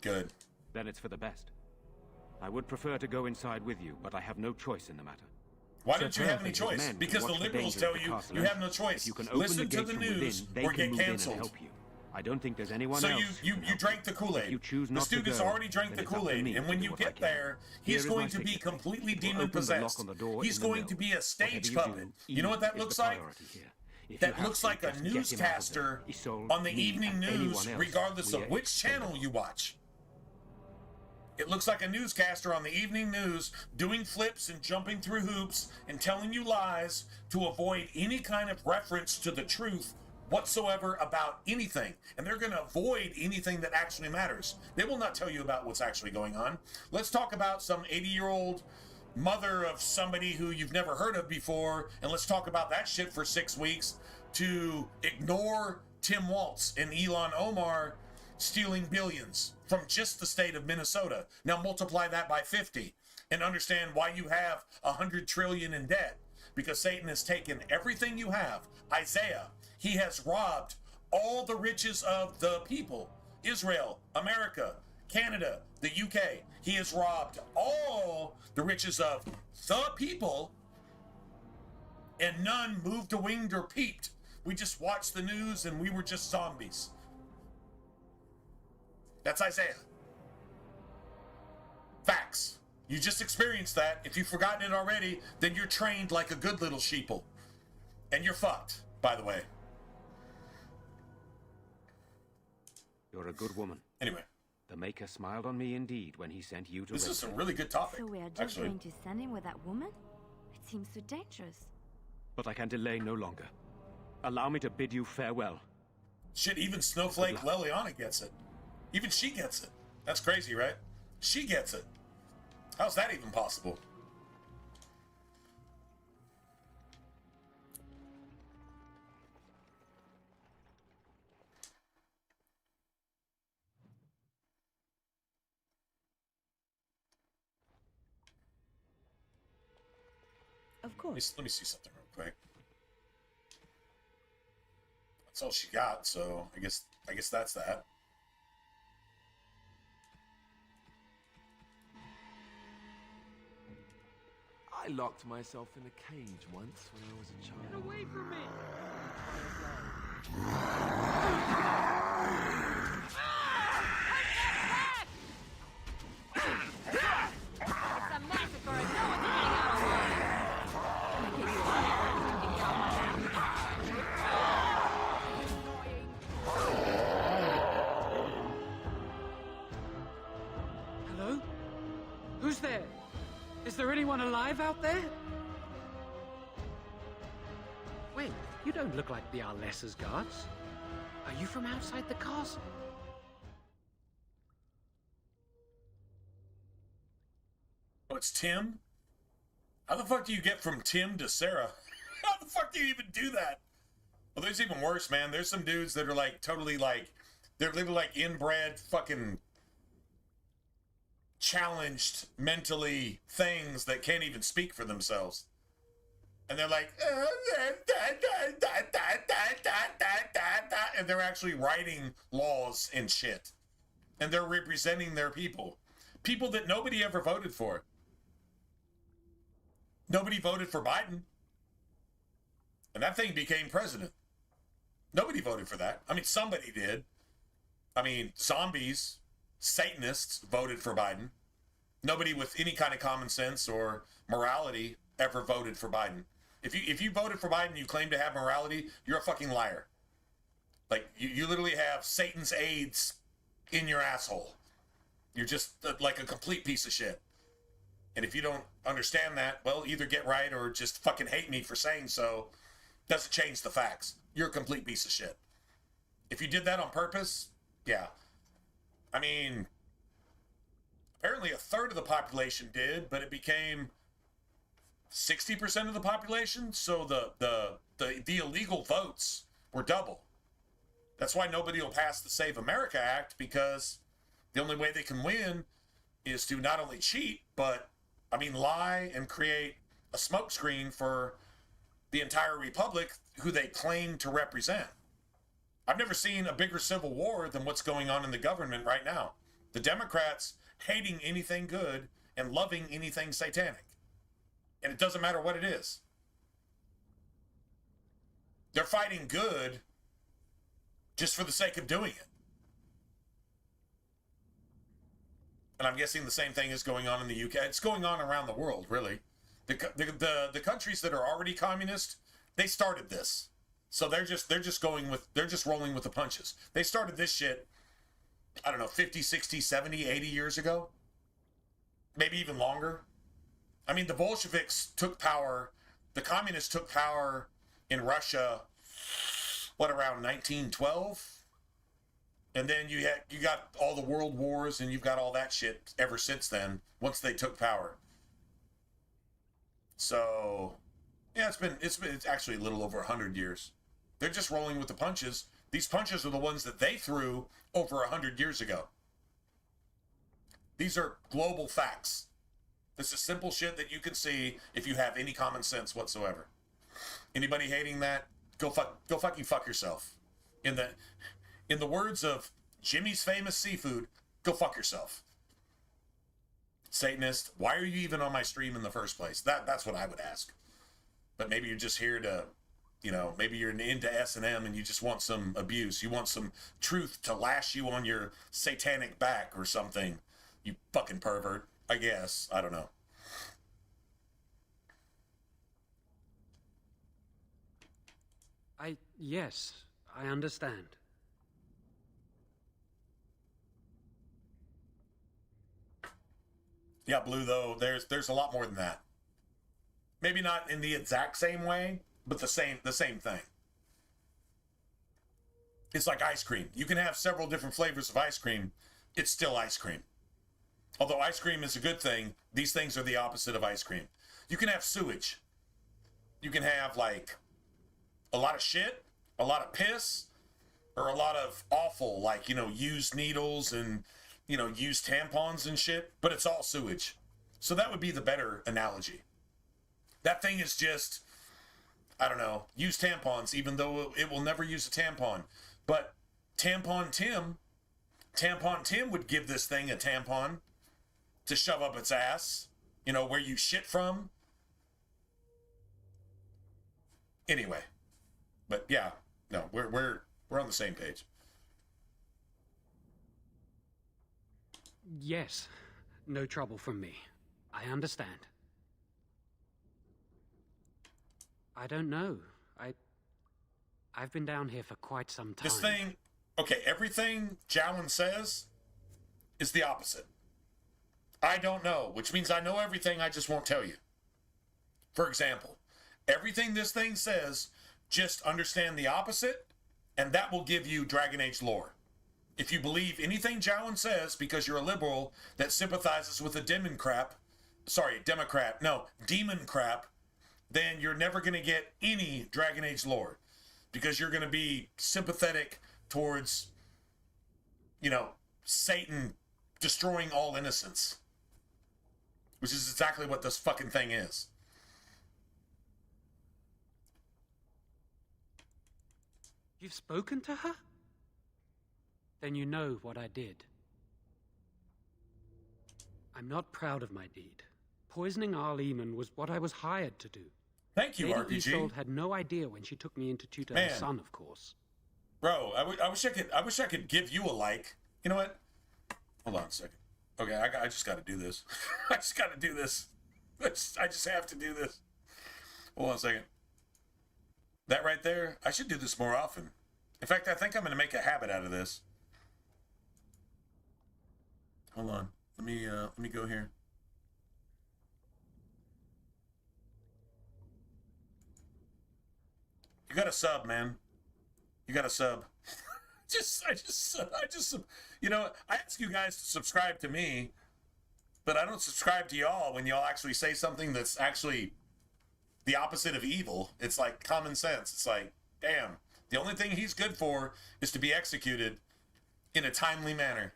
Good. Then it's for the best. I would prefer to go inside with you, but I have no choice in the matter. Why Sir don't you have any Turf and his choice? men Because can the watch liberals danger tell of the you castle, you and have no choice. If you can open Listen the to gates the from within, news they or can get move in canceled. and help you. I don't think there's anyone So else. you who can help drank the If Kool-Aid. you choose This not to dude has go, already drank then the it's up to Kool-Aid, me and to when do you what I get can. there, Here he's is going my to be signature. completely You will open the lock demon-possessed. on the door He's in the going mill. to be a stage Whatever you puppet. do, You know what that Eve looks is the like? priority here. If you That have looks to, like a just get him out of there. newscaster Isolde, on the me, evening and anyone news, else, regardless we of are which expendable. channel you watch. It looks like a newscaster on the evening news doing flips and jumping through hoops and telling you lies to avoid any kind of reference to the truth whatsoever about anything. And they're going to avoid anything that actually matters. They will not tell you about what's actually going on. Let's talk about some 80-year-old mother of somebody who you've never heard of before, and let's talk about that shit for 6 weeks to ignore Tim Waltz and Elon Omar stealing billions from just the state of Minnesota. Now multiply that by 50 and understand why you have 100 trillion in debt, because Satan has taken everything you have. Isaiah, he has robbed all the riches of the people. Israel, America, Canada, the UK. He has robbed all the riches of the people, and none moved a wing or peeped. We just watched the news and we were just zombies. That's Isaiah. Facts. You just experienced that. If you've forgotten it already, then you're trained like a good little sheeple. And you're fucked, by the way. You're a good woman. Anyway. The Maker smiled on me indeed when he sent you to This is a Redford. really good topic, So we are just actually. going to send him with that woman? It seems so dangerous. But I can delay no longer. Allow me to bid you farewell. Shit, even Snowflake Leliana gets it. Even she gets it. That's crazy, right? She gets it. How's that even possible? Of course. Let me see something real quick. That's all she got, so I guess that's that. I locked myself in a cage once when I was a child. Get away from me! It's a massacre and no one's getting out alive. I give you a hand to get Hello? Who's there? Is there anyone alive out there? Wait, you don't look like the Arlessa's guards. Are you from outside the castle? Oh, it's Tim? How the fuck do you get from Tim to Sarah? How the fuck do you even do that? Well, there's even worse, man. There's some dudes that are like totally like, they're literally like inbred fucking challenged mentally things that can't even speak for themselves. And they're like, and they're actually writing laws and shit. And they're representing their people. People that nobody ever voted for. Nobody voted for Biden. And that thing became president. Nobody voted for that. I mean, somebody did. I mean, zombies, Satanists voted for Biden. Nobody with any kind of common sense or morality ever voted for Biden. If you voted for Biden, you claim to have morality, you're a fucking liar. Like, you literally have Satan's AIDS in your asshole. You're just like a complete piece of shit. And if you don't understand that, well, either get right or just fucking hate me for saying so. Doesn't change the facts. You're a complete piece of shit. If you did that on purpose, yeah. I mean, apparently a third of the population did, but it became 60% of the population. So the illegal votes were double. That's why nobody will pass the Save America Act, because the only way they can win is to not only cheat, but, I mean, lie and create a smokescreen for the entire republic who they claim to represent. I've never seen a bigger civil war than what's going on in the government right now. The Democrats hating anything good and loving anything satanic. And it doesn't matter what it is. They're fighting good just for the sake of doing it. And I'm guessing the same thing is going on in the UK. It's going on around the world, really. The countries that are already communist, they started this. So they're just rolling with the punches. They started this shit, I don't know, 50, 60, 70, 80 years ago. Maybe even longer. I mean, the Bolsheviks took power, the communists took power in Russia, around 1912? And then you got all the world wars, and you've got all that shit ever since then, once they took power. So, yeah, it's actually a little over 100 years. They're just rolling with the punches. These punches are the ones that they threw over 100 years ago. These are global facts. This is simple shit that you can see if you have any common sense whatsoever. Anybody hating that, go fucking fuck yourself. In the words of Jimmy's Famous Seafood, go fuck yourself. Satanist, why are you even on my stream in the first place? That's what I would ask. But maybe you're just here to, maybe you're into S&M and you just want some abuse. You want some truth to lash you on your satanic back or something. You fucking pervert. I guess. I don't know. Yes, I understand. Yeah, Blue, though, there's a lot more than that. Maybe not in the exact same way, but the same thing. It's like ice cream. You can have several different flavors of ice cream. It's still ice cream. Although ice cream is a good thing, these things are the opposite of ice cream. You can have sewage. You can have, like, a lot of shit, a lot of piss, or a lot of awful, like, used needles and, used tampons and shit, but it's all sewage. So that would be the better analogy. That thing is just, I don't know, used tampons, even though it will never use a tampon. But Tampon Tim would give this thing a tampon to shove up its ass, where you shit from. Anyway, but yeah, no, we're on the same page. Yes, no trouble from me. I understand. I don't know. I've been down here for quite some time. This thing, okay, everything Jowan says is the opposite. I don't know, which means I know everything, I just won't tell you. For example, everything this thing says, just understand the opposite, and that will give you Dragon Age lore. If you believe anything Jowan says because you're a liberal that sympathizes with the demon crap, then you're never going to get any Dragon Age lore. Because you're going to be sympathetic towards, Satan destroying all innocence. Which is exactly what this fucking thing is. You've spoken to her? Then you know what I did. I'm not proud of my deed. Poisoning Arleman was what I was hired to do. Thank you, Lady RPG. Isolde had no idea when she took me in to tutor Man. her son, of course. Bro, I wish I could give you a like. You know what? Hold on a second. Okay, I just got to do this. I just got to do this. I just have to do this. Hold on a second. That right there, I should do this more often. In fact, I think I'm going to make a habit out of this. Hold on. Let me go here. You got a sub, man. You got a sub. I just, you know, I ask you guys to subscribe to me, but I don't subscribe to y'all when y'all actually say something that's actually the opposite of evil. It's like common sense. It's like, damn, the only thing he's good for is to be executed in a timely manner.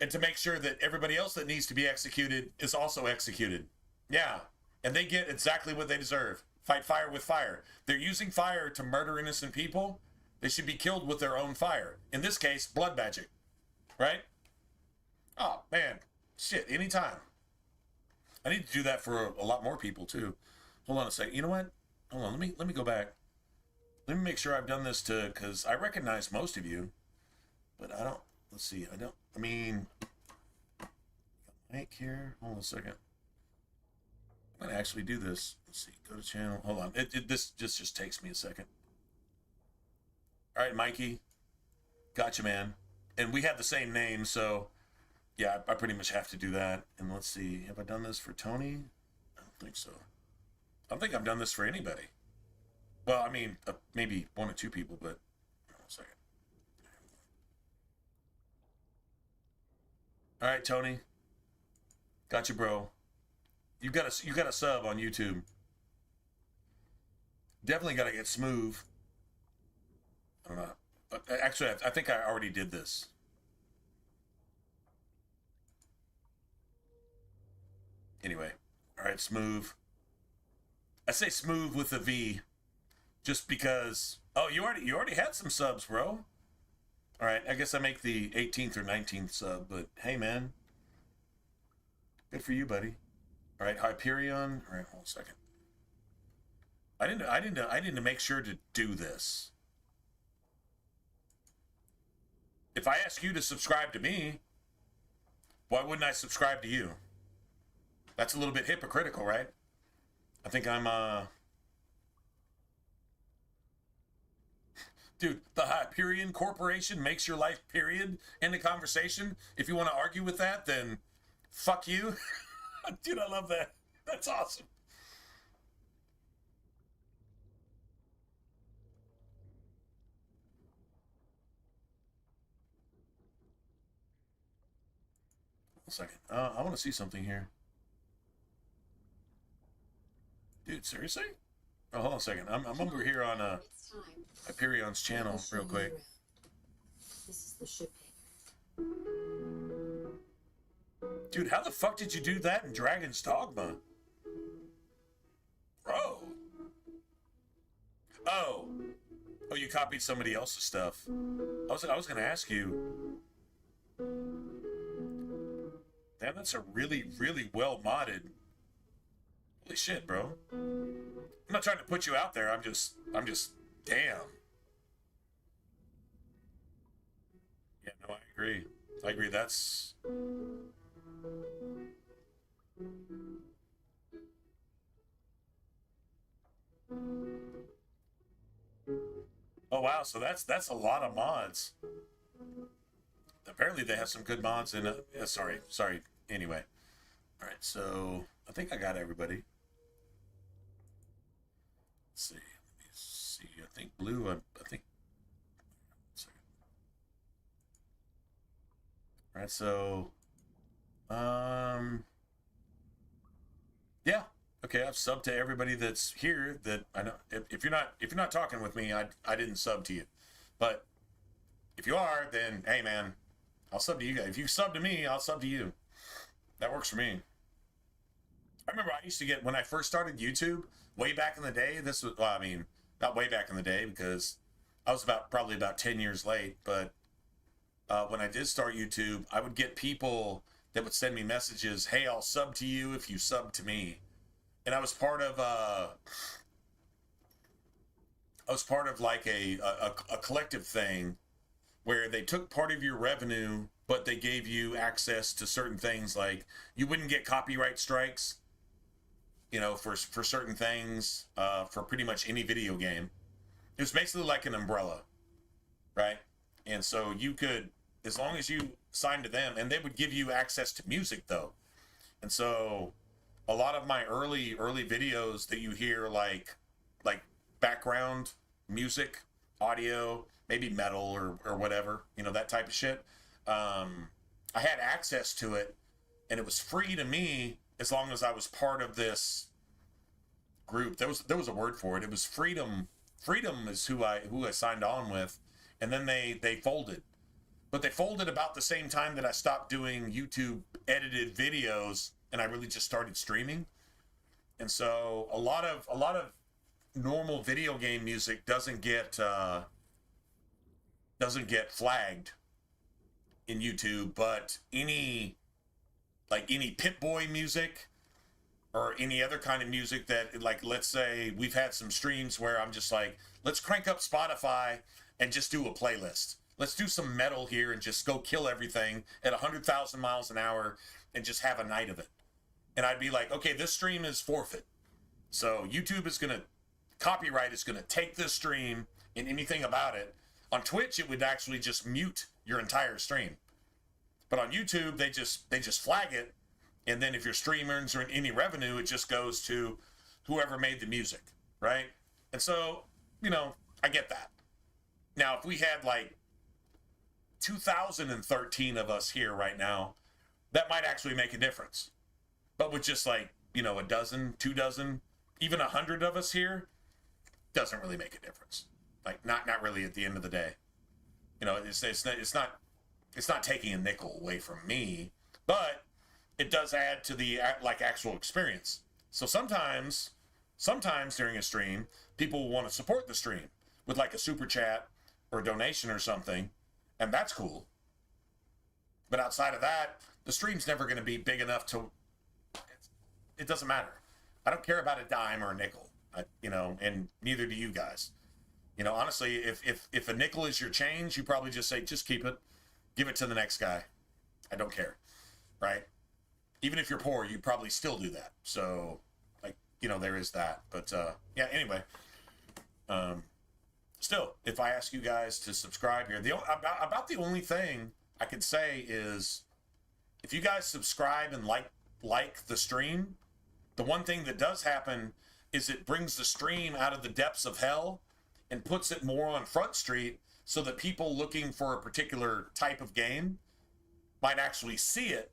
And to make sure that everybody else that needs to be executed is also executed. Yeah, and they get exactly what they deserve. Fight fire with fire. They're using fire to murder innocent people. They should be killed with their own fire. In this case, blood magic. Right? Oh, man. Shit, anytime. I need to do that for a lot more people, too. Hold on a second. You know what? Hold on. Let me go back. Let me make sure I've done this to... Because I recognize most of you. But I don't... Let's see. I mean... Mic here. Hold on a second. I'm going to actually do this. Let's see. Go to channel. Hold on. This just takes me a second. All right, Mikey. Gotcha, man. And we have the same name, so yeah, I pretty much have to do that. And let's see. Have I done this for Tony? I don't think so. I don't think I've done this for anybody. Well, I mean, maybe one or two people, but hold on a second. All right, Tony. Gotcha, bro. You got a sub on YouTube. Definitely got to get smooth. I don't know. Actually, I think I already did this. Anyway, all right, smooth. I say smooth with a V, just because. Oh, you already had some subs, bro. All right, I guess I make the 18th or 19th sub, but hey, man, good for you, buddy. All right, Hyperion. All right, hold on a second. I didn't make sure to do this. If I ask you to subscribe to me, why wouldn't I subscribe to you? That's a little bit hypocritical, right? I think I'm, Dude, the Hyperion Corporation makes your life, period. End of conversation. If you want to argue with that, then fuck you. Dude, I love that. That's awesome. A second. I want to see something here. Dude, seriously? Oh, hold on a second. I'm over here on Hyperion's channel real quick. This is the shipping. Dude, how the fuck did you do that in Dragon's Dogma? Bro. Oh, you copied somebody else's stuff. I was gonna ask you. Damn, that's a really, really well modded. Holy shit, bro. I'm not trying to put you out there. I'm just, damn. Yeah, no, I agree. That's... Oh, wow, so that's a lot of mods. Apparently they have some good mods in it. Yeah, sorry. Anyway. All right, so I think I got everybody. Let's see. Let me see. I think blue, I think. All right, so yeah. Okay, I've subbed to everybody that's here that I know. If you're not talking with me, I didn't sub to you. But if you are, then hey man, I'll sub to you guys. If you sub to me, I'll sub to you. That works for me. I remember I used to get, when I first started YouTube, way back in the day, this was, well, I mean, not way back in the day because I was probably about 10 years late, but when I did start YouTube, I would get people that would send me messages, hey, I'll sub to you if you sub to me. And I was part of like a collective thing where they took part of your revenue, but they gave you access to certain things. Like you wouldn't get copyright strikes, you know, for certain things, for pretty much any video game. It was basically like an umbrella, right? And so you could, as long as you signed to them, and they would give you access to music though. And so a lot of my early videos that you hear, like background music, audio, maybe metal or whatever, you know, that type of shit. I had access to it, and it was free to me as long as I was part of this group. There was a word for it. It was freedom. Freedom is who I signed on with, and then they folded. But they folded about the same time that I stopped doing YouTube edited videos, and I really just started streaming. And so a lot of normal video game music doesn't get flagged in YouTube, but any Pip-Boy music or any other kind of music that, like, let's say we've had some streams where I'm just like, let's crank up Spotify and just do a playlist. Let's do some metal here and just go kill everything at 100,000 miles an hour and just have a night of it. And I'd be like, okay, this stream is forfeit. So YouTube is copyright is going to take this stream and anything about it. On Twitch, it would actually just mute your entire stream. But on YouTube, they just flag it. And then if your stream earns any revenue, it just goes to whoever made the music, right? And so, you know, I get that. Now, if we had like 2013 of us here right now, that might actually make a difference. But with just like, you know, a dozen, 2 dozen, even 100 of us here, doesn't really make a difference. Like not really at the end of the day. You know, it's not taking a nickel away from me, but it does add to the like actual experience. So sometimes during a stream, people will want to support the stream with like a super chat or a donation or something, and that's cool. But outside of that, the stream's never going to be big enough to. It doesn't matter. I don't care about a dime or a nickel, you know, and neither do you guys. You know, honestly, if a nickel is your change, you probably just say, just keep it, give it to the next guy. I don't care, right? Even if you're poor, you probably still do that. So, like, you know, there is that. But yeah, anyway, still, if I ask you guys to subscribe here, about the only thing I could say is, if you guys subscribe and like the stream, the one thing that does happen is it brings the stream out of the depths of hell and puts it more on Front Street so that people looking for a particular type of game might actually see it.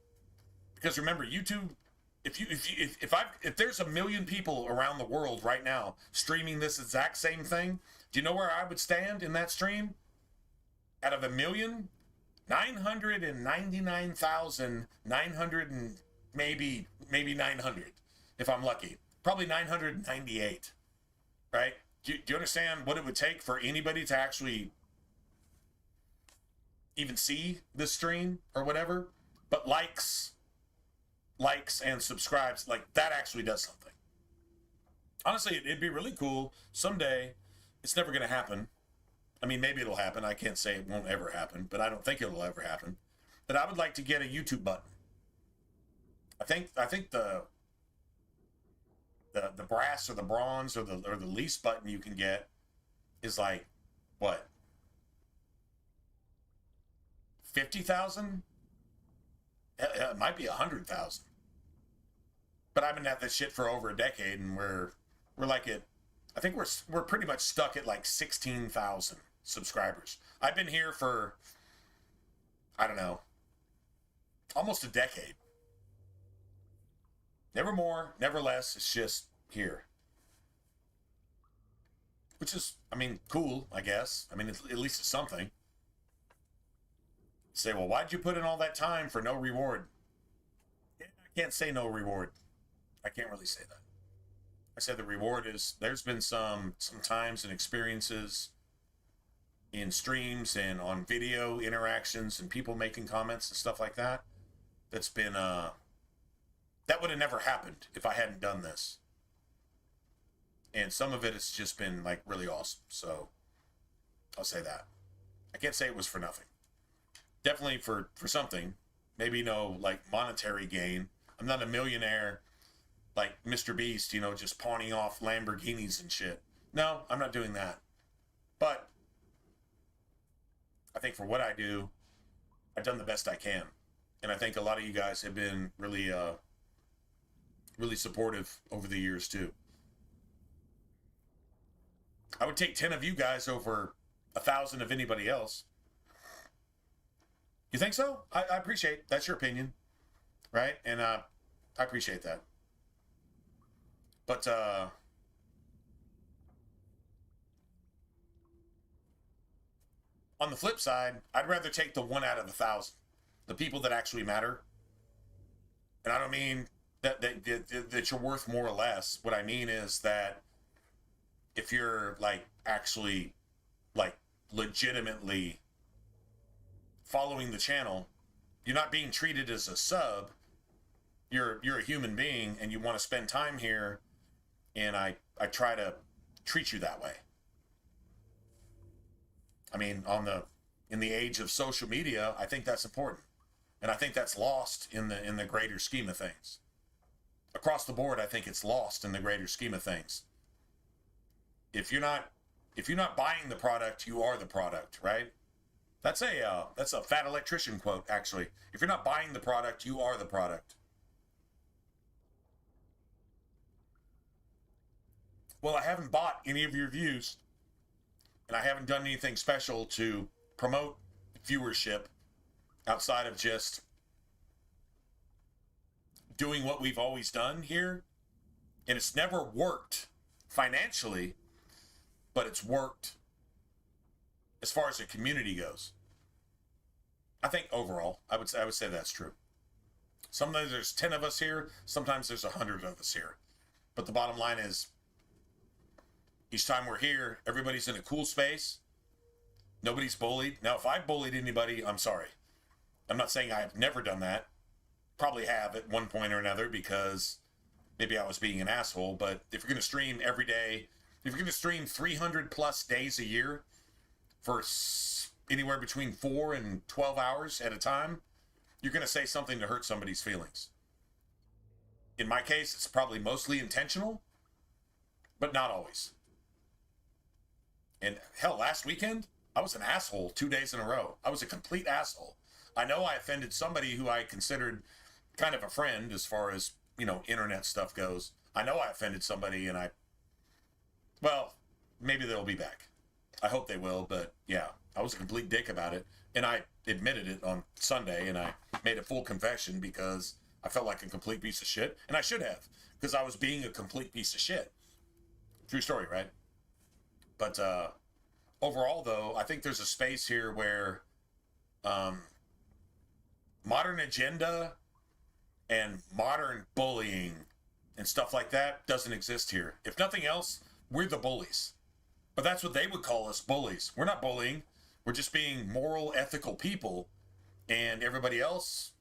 Because remember, YouTube, if there's 1 million people around the world right now streaming this exact same thing, do you know where I would stand in that stream? Out of 1 million, 999,900 and maybe 900, if I'm lucky. Probably 998, right? Do you understand what it would take for anybody to actually even see this stream or whatever? But likes and subscribes, like, that actually does something. Honestly, it'd be really cool someday. It's never going to happen. I mean, maybe it'll happen. I can't say it won't ever happen, but I don't think it'll ever happen. But I would like to get a YouTube button. I think the brass or the bronze or the least button you can get is like, what, 50,000? It might be 100,000. But I've been at this shit for over a decade, and we're like at, I think we're pretty much stuck at like 16,000 subscribers. I've been here for, I don't know, almost a decade. Never more, never less. It's just here. Which is, I mean, cool, I guess. I mean, at least it's something. Say, well, why'd you put in all that time for no reward? I can't say no reward. I can't really say that. I said the reward is, there's been some times and experiences in streams and on video interactions and people making comments and stuff like that that's been that would have never happened if I hadn't done this. And some of it has just been like really awesome. So I'll say that. I can't say it was for nothing. Definitely for something. Maybe no like monetary gain. I'm not a millionaire like Mr. Beast, you know, just pawning off Lamborghinis and shit. No, I'm not doing that. But I think for what I do, I've done the best I can. And I think a lot of you guys have been really, really supportive over the years too. I would take 10 of you guys over 1,000 of anybody else. You think so? I appreciate that's your opinion, right? And I appreciate that. But on the flip side, I'd rather take the 1 out of 1,000, the people that actually matter. And I don't mean that you're worth more or less. What I mean is that if you're like actually like legitimately following the channel, you're not being treated as a sub. You're a human being and you want to spend time here, and I try to treat you that way. I mean, in the age of social media, I think that's important. And I think that's lost in the greater scheme of things. Across the board, I think it's lost in the greater scheme of things. If you're not buying the product, you are the product, right? That's a fat electrician quote, actually. If you're not buying the product, you are the product. Well, I haven't bought any of your views, and I haven't done anything special to promote viewership outside of just doing what we've always done here. And it's never worked financially, but it's worked as far as the community goes. I think overall, I would say that's true. Sometimes there's 10 of us here, sometimes there's 100 of us here. But the bottom line is, each time we're here, everybody's in a cool space. Nobody's bullied. Now, if I bullied anybody, I'm sorry. I'm not saying I've never done that. Probably have at one point or another because maybe I was being an asshole. But if you're going to stream every day, if you're going to stream 300 plus days a year for anywhere between 4 and 12 hours at a time, you're going to say something to hurt somebody's feelings. In my case, it's probably mostly intentional, but not always. And hell, last weekend, I was an asshole 2 days in a row. I was a complete asshole. I know I offended somebody who I considered kind of a friend as far as, you know, internet stuff goes. I know I offended somebody, and well, maybe they'll be back. I hope they will, but yeah, I was a complete dick about it. And I admitted it on Sunday, and I made a full confession because I felt like a complete piece of shit. And I should have, because I was being a complete piece of shit. True story, right? But overall, though, I think there's a space here where modern agenda and modern bullying and stuff like that doesn't exist here. If nothing else, we're the bullies. But that's what they would call us, bullies. We're not bullying. We're just being moral, ethical people. And everybody else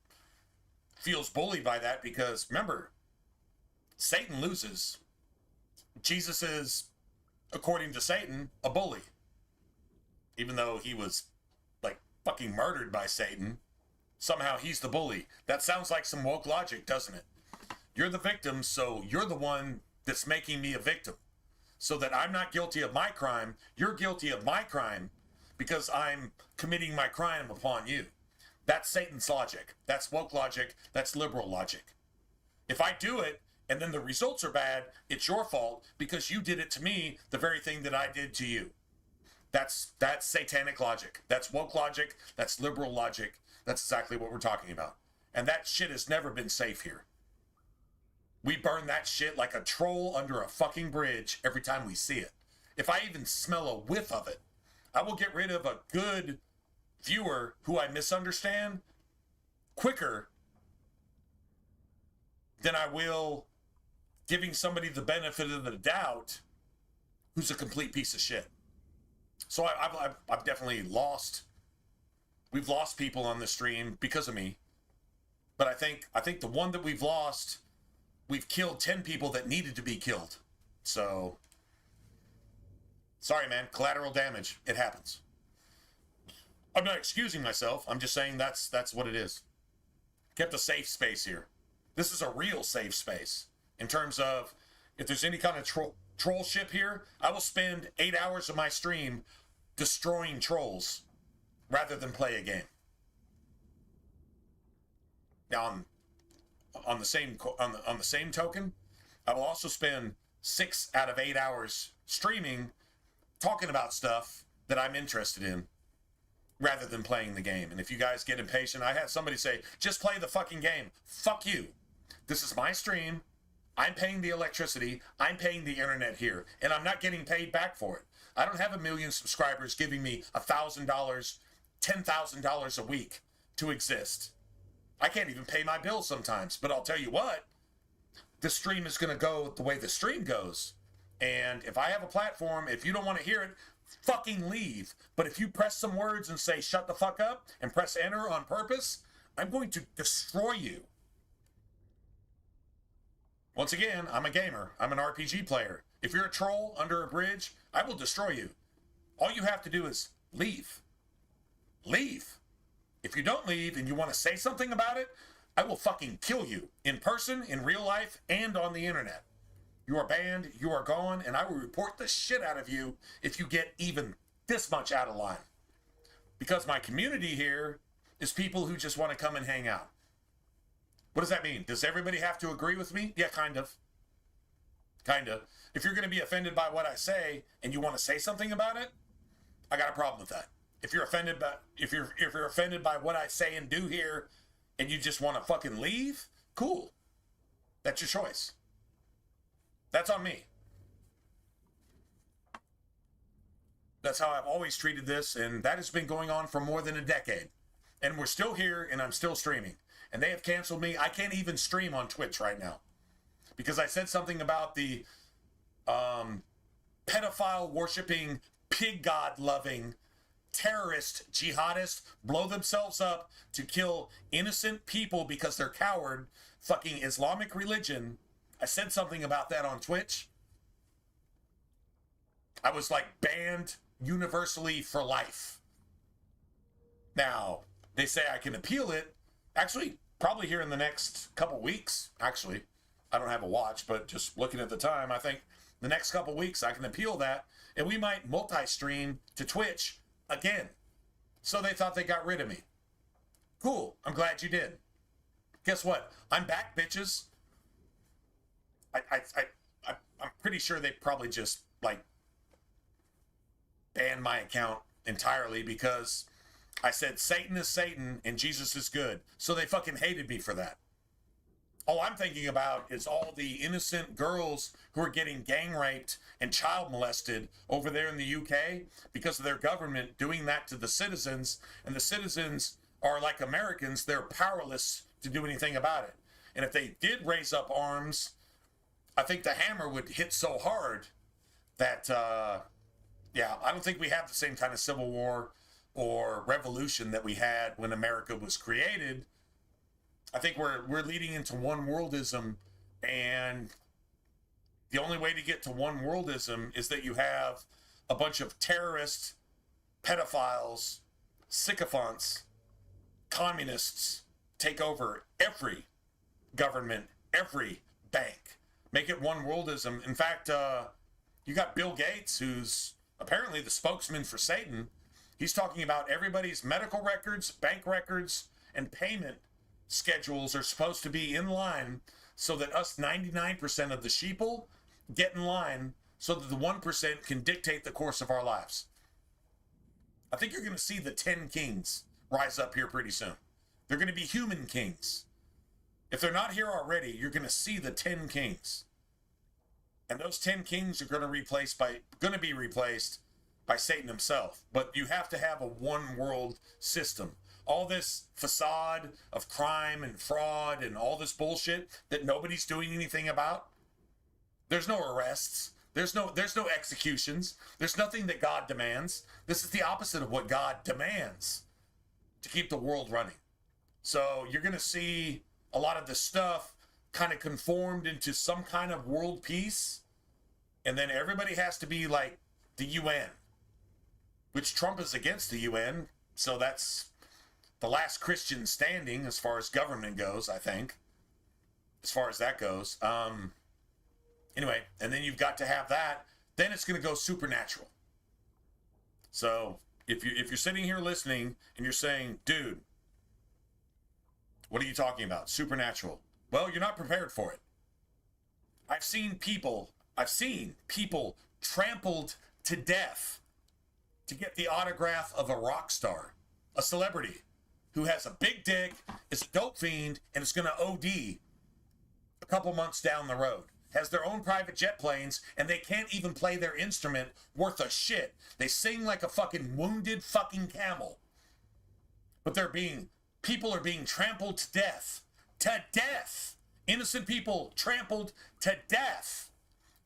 feels bullied by that because, remember, Satan loses. Jesus is, according to Satan, a bully. Even though he was, like, fucking murdered by Satan, somehow he's the bully. That sounds like some woke logic, doesn't it? You're the victim, so you're the one that's making me a victim. So that I'm not guilty of my crime, you're guilty of my crime because I'm committing my crime upon you. That's Satan's logic. That's woke logic. That's liberal logic. If I do it and then the results are bad, it's your fault because you did it to me, the very thing that I did to you. That's satanic logic. That's woke logic. That's liberal logic. That's exactly what we're talking about. And that shit has never been safe here. We burn that shit like a troll under a fucking bridge every time we see it. If I even smell a whiff of it, I will get rid of a good viewer who I misunderstand quicker than I will giving somebody the benefit of the doubt who's a complete piece of shit. So I've definitely lost. We've lost people on the stream because of me. But I think the one that we've lost, we've killed 10 people that needed to be killed. So, sorry, man. Collateral damage. It happens. I'm not excusing myself. I'm just saying that's what it is. Kept a safe space here. This is a real safe space. In terms of, if there's any kind of troll ship here, I will spend 8 hours of my stream destroying trolls rather than play a game. Now, on the same token, I will also spend 6 out of 8 hours streaming talking about stuff that I'm interested in rather than playing the game. And if you guys get impatient, I had somebody say, just play the fucking game. Fuck you. This is my stream. I'm paying the electricity. I'm paying the internet here. And I'm not getting paid back for it. I don't have 1 million subscribers giving me $1,000, $10,000 a week to exist. I can't even pay my bills sometimes. But I'll tell you what, the stream is going to go the way the stream goes. And if I have a platform, if you don't want to hear it, fucking leave. But if you press some words and say, shut the fuck up, and press enter on purpose, I'm going to destroy you. Once again, I'm a gamer. I'm an RPG player. If you're a troll under a bridge, I will destroy you. All you have to do is leave. Leave. If you don't leave and you want to say something about it, I will fucking kill you in person, in real life, and on the internet. You are banned, you are gone, and I will report the shit out of you if you get even this much out of line. Because my community here is people who just want to come and hang out. What does that mean? Does everybody have to agree with me? Yeah, kind of. Kind of. If you're going to be offended by what I say and you want to say something about it, I got a problem with that. If you're offended by what I say and do here and you just want to fucking leave, cool. That's your choice. That's on me. That's how I've always treated this, and that has been going on for more than a decade. And we're still here, and I'm still streaming. And they have canceled me. I can't even stream on Twitch right now. Because I said something about the pedophile-worshipping, pig god-loving, terrorist, jihadist, blow themselves up to kill innocent people because they're coward, fucking Islamic religion. I said something about that on Twitch. I was like banned universally for life. Now, they say I can appeal it. Actually, probably here in the next couple weeks. Actually, I don't have a watch, but just looking at the time, I think the next couple weeks I can appeal that. And we might multi-stream to Twitch again. So they thought they got rid of me. Cool. I'm glad you did. Guess what? I'm back, bitches. I'm pretty sure they probably just, like, banned my account entirely because I said Satan is Satan and Jesus is good. So they fucking hated me for that. All I'm thinking about is all the innocent girls who are getting gang raped and child molested over there in the UK because of their government doing that to the citizens. And the citizens are like Americans. They're powerless to do anything about it. And if they did raise up arms, I think the hammer would hit so hard that, yeah, I don't think we have the same kind of civil war or revolution that we had when America was created. I think we're leading into one worldism, and the only way to get to one worldism is that you have a bunch of terrorists, pedophiles, sycophants, communists take over every government, every bank. Make it one worldism. In fact, you got Bill Gates, who's apparently the spokesman for Satan. He's talking about everybody's medical records, bank records, and payment schedules are supposed to be in line so that us 99% of the sheeple get in line so that the 1% can dictate the course of our lives. I think you're going to see the 10 kings rise up here pretty soon. They're going to be human kings. If they're not here already, you're going to see the 10 kings. And those 10 kings are going to be replaced by Satan himself. But you have to have a one world system. All this facade of crime and fraud and all this bullshit that nobody's doing anything about. There's no arrests. There's no executions. There's nothing that God demands. This is the opposite of what God demands to keep the world running. So you're going to see a lot of the stuff kind of conformed into some kind of world peace, and then everybody has to be like the UN, which Trump is against the UN, so that's the last Christian standing as far as government goes, I think, as far as that goes. Anyway, and then you've got to have that, then it's going to go supernatural. So if you're sitting here listening and you're saying, dude, what are you talking about? Supernatural. Well, you're not prepared for it. I've seen people trampled to death to get the autograph of a rock star, a celebrity who has a big dick, is a dope fiend, and is going to OD a couple months down the road. Has their own private jet planes, and they can't even play their instrument worth a shit. They sing like a fucking wounded fucking camel. But people are being trampled to death. To death! Innocent people trampled to death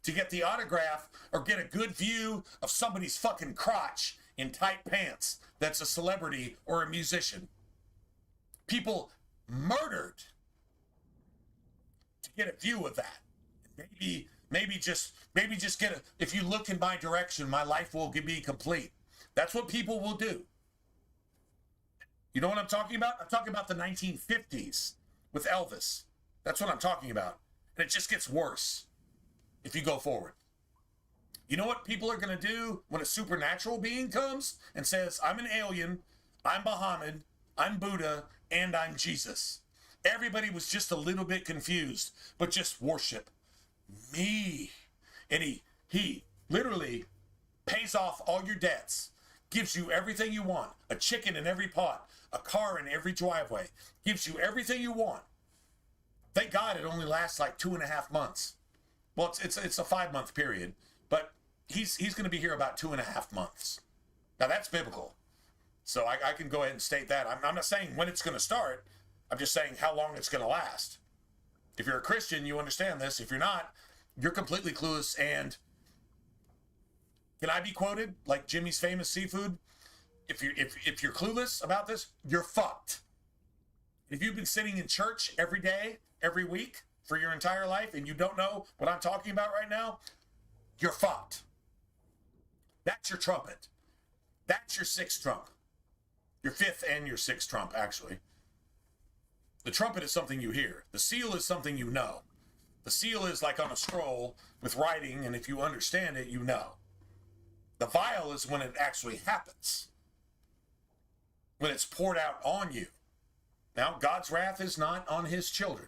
to get the autograph or get a good view of somebody's fucking crotch in tight pants that's a celebrity or a musician. People murdered to get a view of that. Maybe just get a, if you look in my direction, my life will be complete. That's what people will do. You know what I'm talking about? I'm talking about the 1950s with Elvis. That's what I'm talking about. And it just gets worse if you go forward. You know what people are going to do when a supernatural being comes and says, I'm an alien, I'm Muhammad, I'm Buddha, and I'm Jesus? Everybody was just a little bit confused, but just worship me. And he literally pays off all your debts, gives you everything you want, a chicken in every pot, a car in every driveway, gives you everything you want. Thank God it only lasts like 2.5 months. Well, it's a 5-month period, but he's going to be here about 2.5 months. Now that's biblical. So I can go ahead and state that. I'm not saying when it's going to start. I'm just saying how long it's going to last. If you're a Christian, you understand this. If you're not, you're completely clueless. And can I be quoted like Jimmy's Famous Seafood? If you're clueless about this, you're fucked. If you've been sitting in church every day, every week for your entire life, and you don't know what I'm talking about right now, you're fucked. That's your trumpet. That's your 6th trump. Your 5th and your 6th trump, actually. The trumpet is something you hear. The seal is something you know. The seal is like on a scroll with writing, and if you understand it, you know. The vial is when it actually happens. When it's poured out on you. Now, God's wrath is not on his children.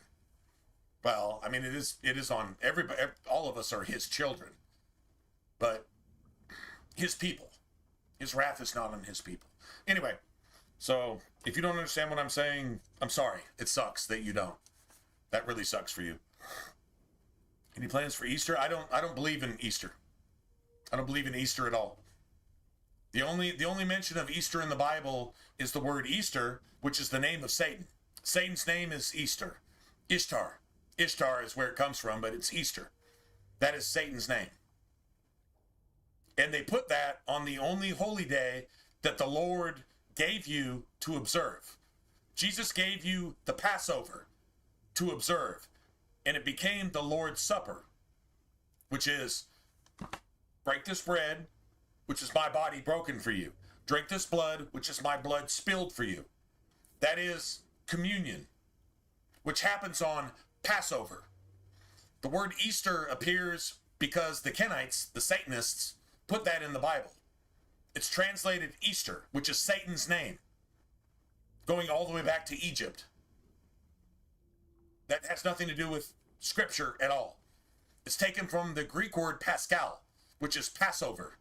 Well, I mean, it is on everybody. All of us are his children. But his people. His wrath is not on his people. Anyway, so if you don't understand what I'm saying, I'm sorry. It sucks that you don't. That really sucks for you. Any plans for Easter? I don't believe in Easter. I don't believe in Easter at all. The only mention of Easter in the Bible is the word Easter, which is the name of Satan. Satan's name is Easter. Ishtar. Ishtar is where it comes from, but it's Easter. That is Satan's name. And they put that on the only holy day that the Lord gave you to observe. Jesus gave you the Passover to observe, and it became the Lord's Supper, which is break this bread, which is my body broken for you. Drink this blood, which is my blood spilled for you. That is communion, which happens on Passover. The word Easter appears because the Kenites, the Satanists, put that in the Bible. It's translated Easter, which is Satan's name, going all the way back to Egypt. That has nothing to do with Scripture at all. It's taken from the Greek word Pascal, which is Passover.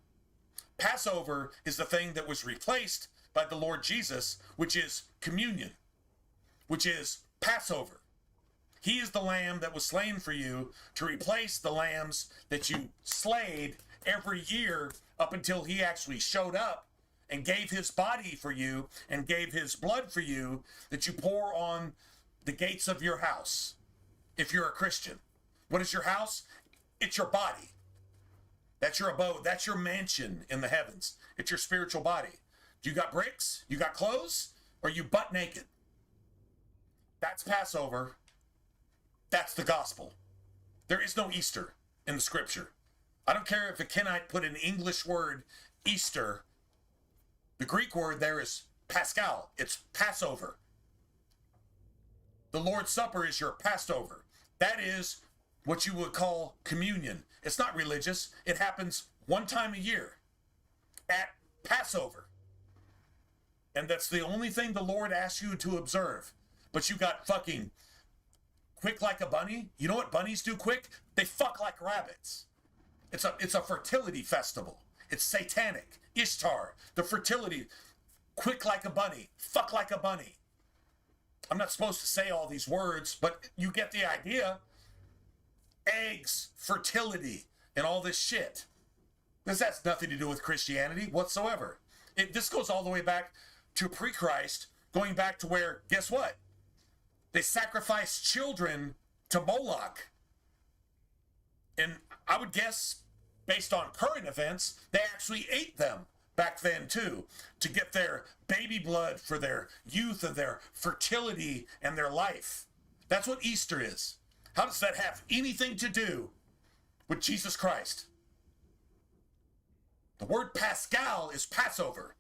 Passover is the thing that was replaced by the Lord Jesus, which is communion, which is Passover. He is the lamb that was slain for you to replace the lambs that you slayed every year up until he actually showed up and gave his body for you and gave his blood for you that you pour on the gates of your house. If you're a Christian, what is your house? It's your body. That's your abode. That's your mansion in the heavens. It's your spiritual body. Do you got bricks? You got clothes? Or are you butt naked? That's Passover. That's the gospel. There is no Easter in the scripture. I don't care if a Kenite put an English word, Easter. The Greek word there is Pascal. It's Passover. The Lord's Supper is your Passover. That is what you would call communion. It's not religious. It happens one time a year at Passover. And that's the only thing the Lord asks you to observe. But you got fucking quick like a bunny. You know what bunnies do quick? They fuck like rabbits. It's a fertility festival. It's satanic. Ishtar, the fertility, quick like a bunny, fuck like a bunny. I'm not supposed to say all these words, but you get the idea. Eggs, fertility, and all this shit. This has nothing to do with Christianity whatsoever. This goes all the way back to pre-Christ, going back to where, guess what? They sacrificed children to Moloch. And I would guess, based on current events, they actually ate them back then too, to get their baby blood for their youth and their fertility and their life. That's what Easter is. How does that have anything to do with Jesus Christ? The word Pascal is Passover.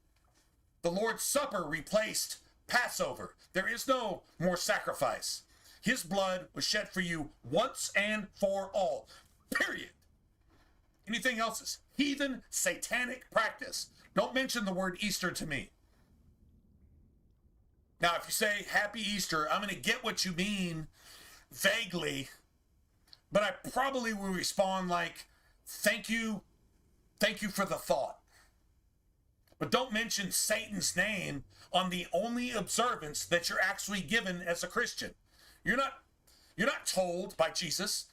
The Lord's Supper replaced Passover. There is no more sacrifice. His blood was shed for you once and for all. Period. Anything else is heathen, satanic practice. Don't mention the word Easter to me. Now, if you say Happy Easter, I'm going to get what you mean vaguely, but I probably will respond like, thank you for the thought. But don't mention Satan's name on the only observance that you're actually given as a Christian. You're not told by Jesus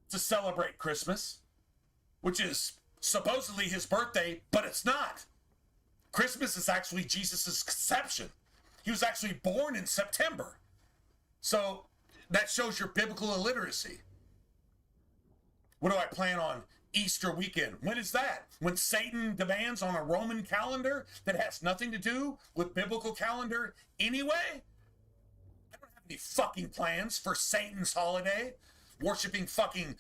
to celebrate Christmas, which is supposedly his birthday, but it's not. Christmas is actually Jesus' conception. He was actually born in September. So that shows your biblical illiteracy. What do I plan on Easter weekend? When is that? When Satan demands on a Roman calendar that has nothing to do with biblical calendar anyway? I don't have any fucking plans for Satan's holiday. Worshipping fucking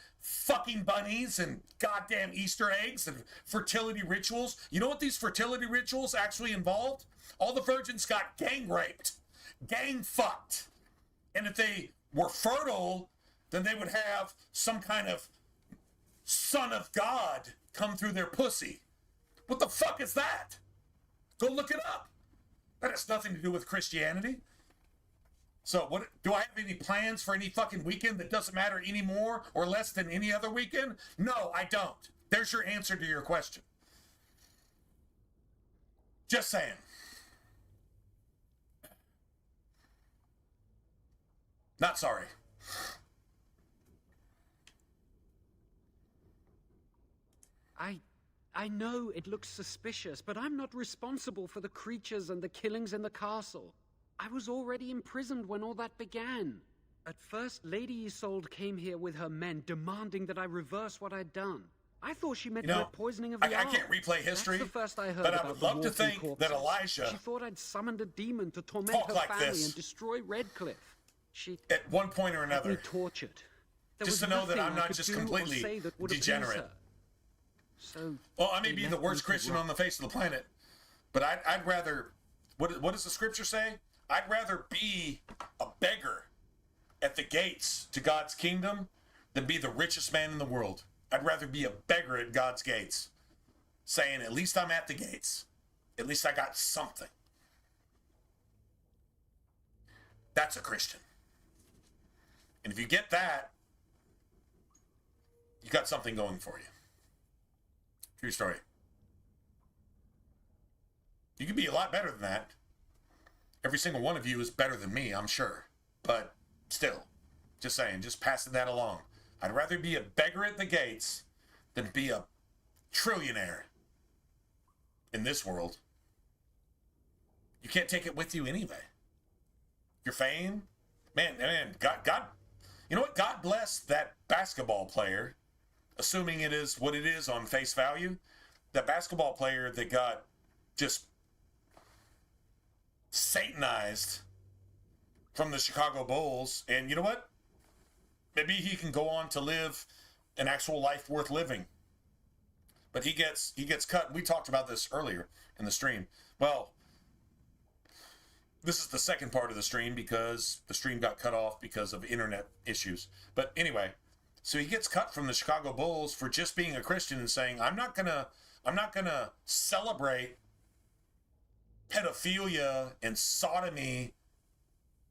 bunnies and goddamn Easter eggs and fertility rituals. You know what these fertility rituals actually involved? All the virgins got gang raped, gang fucked. And if they were fertile, then they would have some kind of son of God come through their pussy. What the fuck is that? Go look it up. That has nothing to do with Christianity. So what do I have any plans for any fucking weekend that doesn't matter any more or less than any other weekend? No, I don't. There's your answer to your question. Just saying. Not sorry. I know it looks suspicious, but I'm not responsible for the creatures and the killings in the castle. I was already imprisoned when all that began. At first, Lady Isolde came here with her men, demanding that I reverse what I'd done. I thought she meant the poisoning of the I can't replay history, That's the first I heard but I about would the love to walking think corpses. that Elijah... She thought I'd summoned a demon to torment her like family this. and destroy Redcliffe. She at one point or had another, me tortured. There just was to know that nothing I'm I not could just do or completely say that would appease degenerate. her. So well, I may they be the left worst me to Christian rot. on the face of the planet, but I'd rather... What does the scripture say? I'd rather be a beggar at the gates to God's kingdom than be the richest man in the world. I'd rather be a beggar at God's gates, saying, at least I'm at the gates. At least I got something. That's a Christian. And if you get that, you got something going for you. True story. You can be a lot better than that. Every single one of you is better than me, I'm sure. But still, just saying, just passing that along. I'd rather be a beggar at the gates than be a trillionaire in this world. You can't take it with you anyway. Your fame, man, God, you know what? God bless that basketball player, assuming it is what it is on face value. That basketball player that got just satanized from the Chicago Bulls. And you know what? Maybe he can go on to live an actual life worth living. But he gets cut. We talked about this earlier in the stream. Well, this is the second part of the stream because the stream got cut off because of internet issues. But anyway, so he gets cut from the Chicago Bulls for just being a Christian and saying, I'm not gonna celebrate pedophilia and sodomy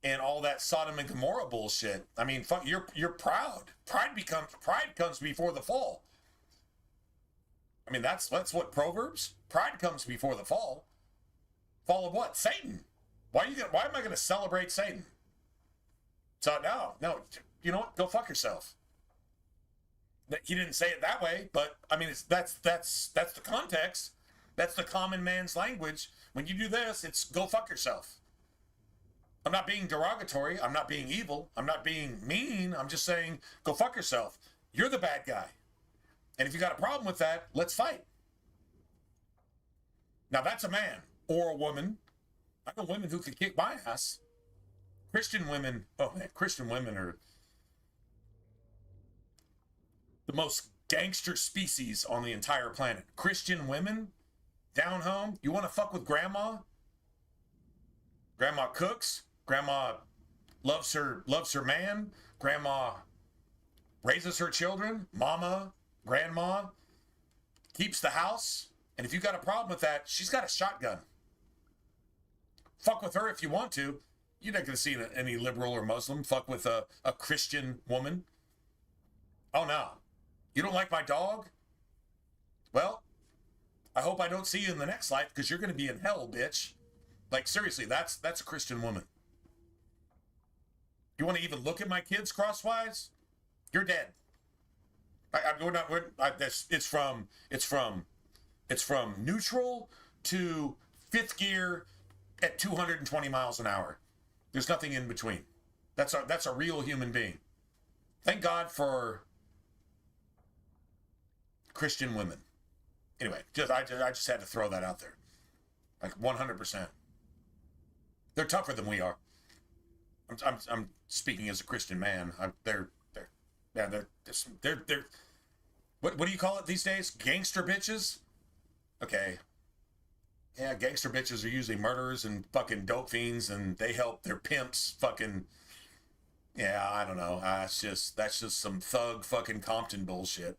and all that Sodom and Gomorrah bullshit. I mean, fuck, you're proud. Pride comes before the fall. I mean, that's what Proverbs. Pride comes before the fall. Fall of what? Satan. Why am I gonna celebrate Satan? So no, you know what? Go fuck yourself. He didn't say it that way, but I mean, that's the context. That's the common man's language. When you do this, it's go fuck yourself. I'm not being derogatory. I'm not being evil. I'm not being mean. I'm just saying, go fuck yourself. You're the bad guy. And if you got a problem with that, let's fight. Now that's a man or a woman. I know women who can kick my ass. Christian women, oh man, Christian women are the most gangster species on the entire planet. Christian women, down home, you want to fuck with grandma? Grandma cooks. Grandma loves her man. Grandma raises her children. Mama, grandma keeps the house. And if you got a problem with that, she's got a shotgun. Fuck with her if you want to. You're not going to see any liberal or Muslim fuck with a Christian woman. Oh, no. You don't like my dog? Well, I hope I don't see you in the next life because you're going to be in hell, bitch. Like, seriously, that's a Christian woman. You want to even look at my kids crosswise? You're dead. It's from neutral to fifth gear at 220 miles an hour. There's nothing in between. That's a real human being. Thank God for Christian women. Anyway, I just had to throw that out there. Like 100%. They're tougher than we are. I'm speaking as a Christian man. They're what do you call it these days? Gangster bitches? Okay. Yeah, gangster bitches are usually murderers and fucking dope fiends, and they help their pimps fucking. Yeah, I don't know. That's just some thug fucking Compton bullshit.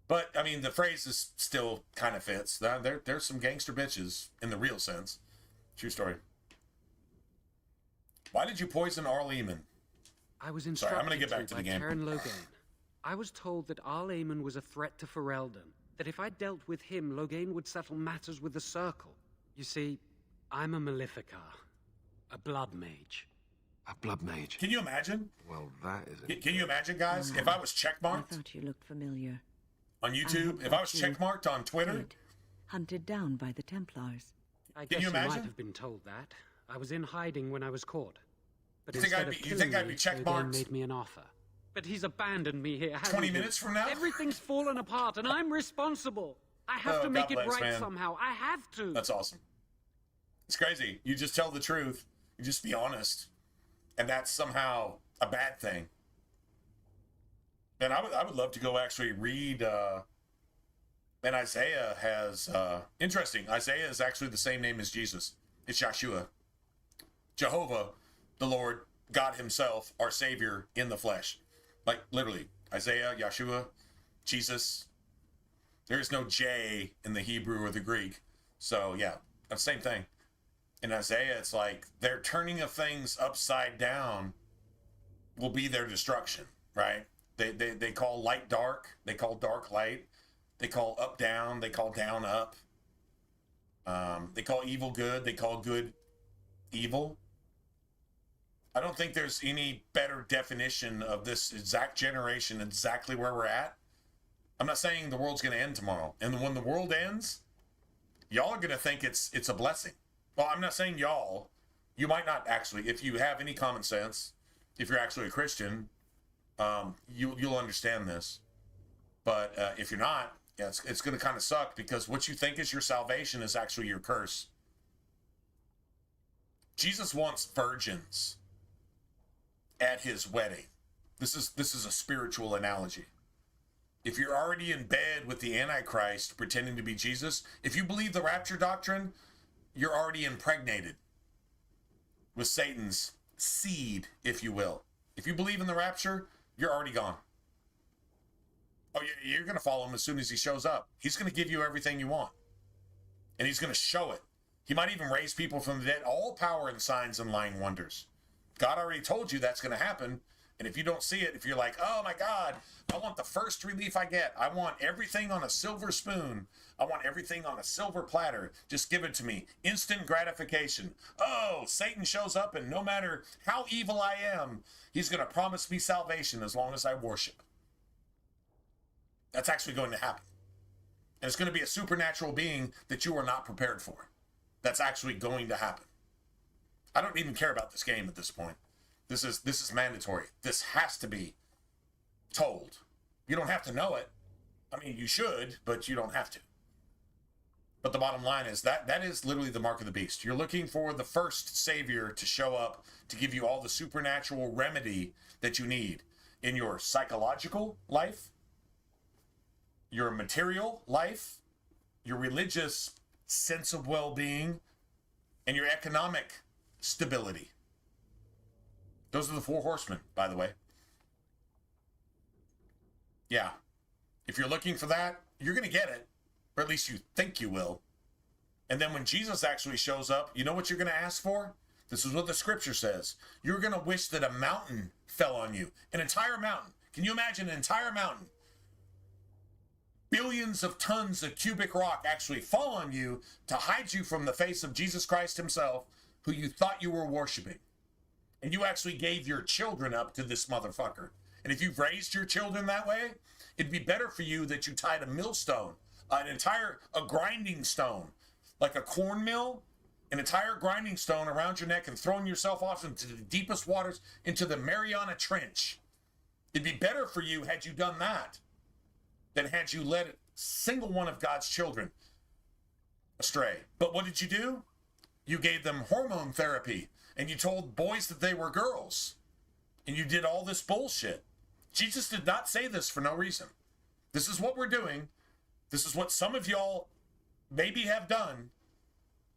But I mean, the phrase is still kind of fits. There's some gangster bitches in the real sense. True story. Why did you poison Arl Eamon? I was instructed I'm going to get back to the game. Karen Logain. I was told that Arl Eamon was a threat to Ferelden. That if I dealt with him, Logain would settle matters with the Circle. You see, I'm a Maleficar. A blood mage. A blood mage? Can you imagine? Well, that isn't... Can you imagine, guys? If I was checkmarked... I thought you looked familiar. On YouTube? If I was checkmarked on Twitter... Dead, hunted down by the Templars. I guess you might have been told that. I was in hiding when I was caught. But you think I'd be checkmarked? Made me an offer. But he's abandoned me here. 20 minutes from now? Everything's fallen apart, and I'm responsible. I have to make it right somehow. I have to. That's awesome. It's crazy. You just tell the truth. You just be honest. And that's somehow a bad thing. And I would love to go actually read... and Isaiah has... interesting. Isaiah is actually the same name as Jesus. It's Yeshua. Jehovah, the Lord, God himself, our Savior in the flesh. Like, literally. Isaiah, Yeshua, Jesus. There is no J in the Hebrew or the Greek. So, yeah, same thing. In Isaiah, it's like their turning of things upside down will be their destruction, right? They call light dark. They call dark light. They call up down. They call down up. They call evil good. They call good evil. I don't think there's any better definition of this exact generation, exactly where we're at. I'm not saying the world's going to end tomorrow. And when the world ends, y'all are going to think it's a blessing. Well, I'm not saying y'all. You might not actually. If you have any common sense, if you're actually a Christian, you'll understand this. But if you're not, yeah, it's going to kind of suck because what you think is your salvation is actually your curse. Jesus wants virgins at his wedding. This is a spiritual analogy. If you're already in bed with the Antichrist pretending to be Jesus, if you believe the rapture doctrine, you're already impregnated with Satan's seed, if you will. If you believe in the rapture, you're already gone. Oh, you're going to follow him as soon as he shows up. He's going to give you everything you want. And he's going to show it. He might even raise people from the dead. All power and signs and lying wonders. God already told you that's going to happen. And if you don't see it, if you're like, oh my God, I want the first relief I get. I want everything on a silver spoon. I want everything on a silver platter. Just give it to me. Instant gratification. Oh, Satan shows up, and no matter how evil I am, he's going to promise me salvation as long as I worship. That's actually going to happen. And it's going to be a supernatural being that you are not prepared for. That's actually going to happen. I don't even care about this game at this point. This is mandatory. This has to be told. You don't have to know it. I mean, you should, but you don't have to. But the bottom line is that is literally the mark of the beast. You're looking for the first savior to show up to give you all the supernatural remedy that you need in your psychological life, your material life, your religious sense of well-being, and your economic stability. Those are the 4 horsemen, by the way. Yeah. If you're looking for that, you're going to get it. Or at least you think you will. And then when Jesus actually shows up, you know what you're going to ask for? This is what the scripture says. You're going to wish that a mountain fell on you. An entire mountain. Can you imagine an entire mountain? Billions of tons of cubic rock actually fall on you to hide you from the face of Jesus Christ himself, who you thought you were worshiping. And you actually gave your children up to this motherfucker. And if you've raised your children that way, it'd be better for you that you tied a millstone, a grinding stone, like a corn mill, an entire grinding stone around your neck and thrown yourself off into the deepest waters, into the Mariana Trench. It'd be better for you had you done that than had you led a single one of God's children astray. But what did you do? You gave them hormone therapy. And you told boys that they were girls. And you did all this bullshit. Jesus did not say this for no reason. This is what we're doing. This is what some of y'all maybe have done.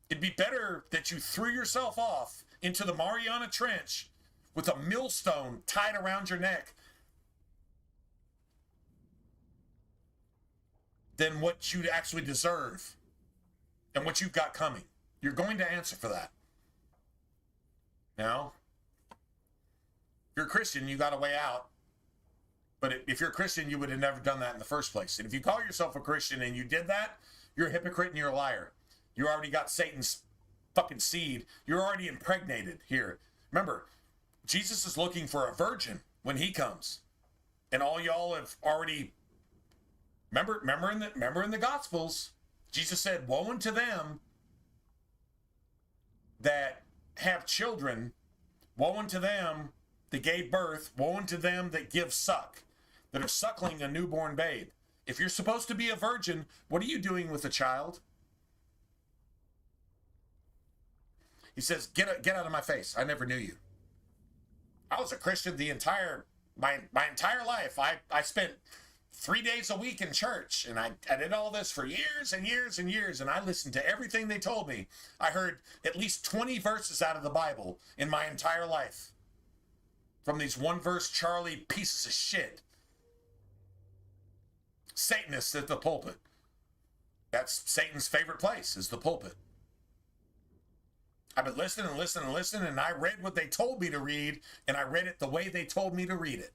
It'd be better that you threw yourself off into the Mariana Trench with a millstone tied around your neck than what you actually deserve and what you've got coming. You're going to answer for that. Now, if you're a Christian, you got a way out. But if you're a Christian, you would have never done that in the first place. And if you call yourself a Christian and you did that, you're a hypocrite and you're a liar. You already got Satan's fucking seed. You're already impregnated here. Remember, Jesus is looking for a virgin when he comes. And all y'all have already... Remember in the Gospels, Jesus said, woe unto them that have children, woe unto them that gave birth, woe unto them that give suck, that are suckling a newborn babe. If you're supposed to be a virgin, what are you doing with a child? He says, get out of my face. I never knew you. I was a Christian my entire life. I spent 3 days a week in church, and I did all this for years and years and years, and I listened to everything they told me. I heard at least 20 verses out of the Bible in my entire life from these one-verse Charlie pieces of shit. Satanists at the pulpit. That's Satan's favorite place, is the pulpit. I've been listening and listening and listening, and I read what they told me to read, and I read it the way they told me to read it.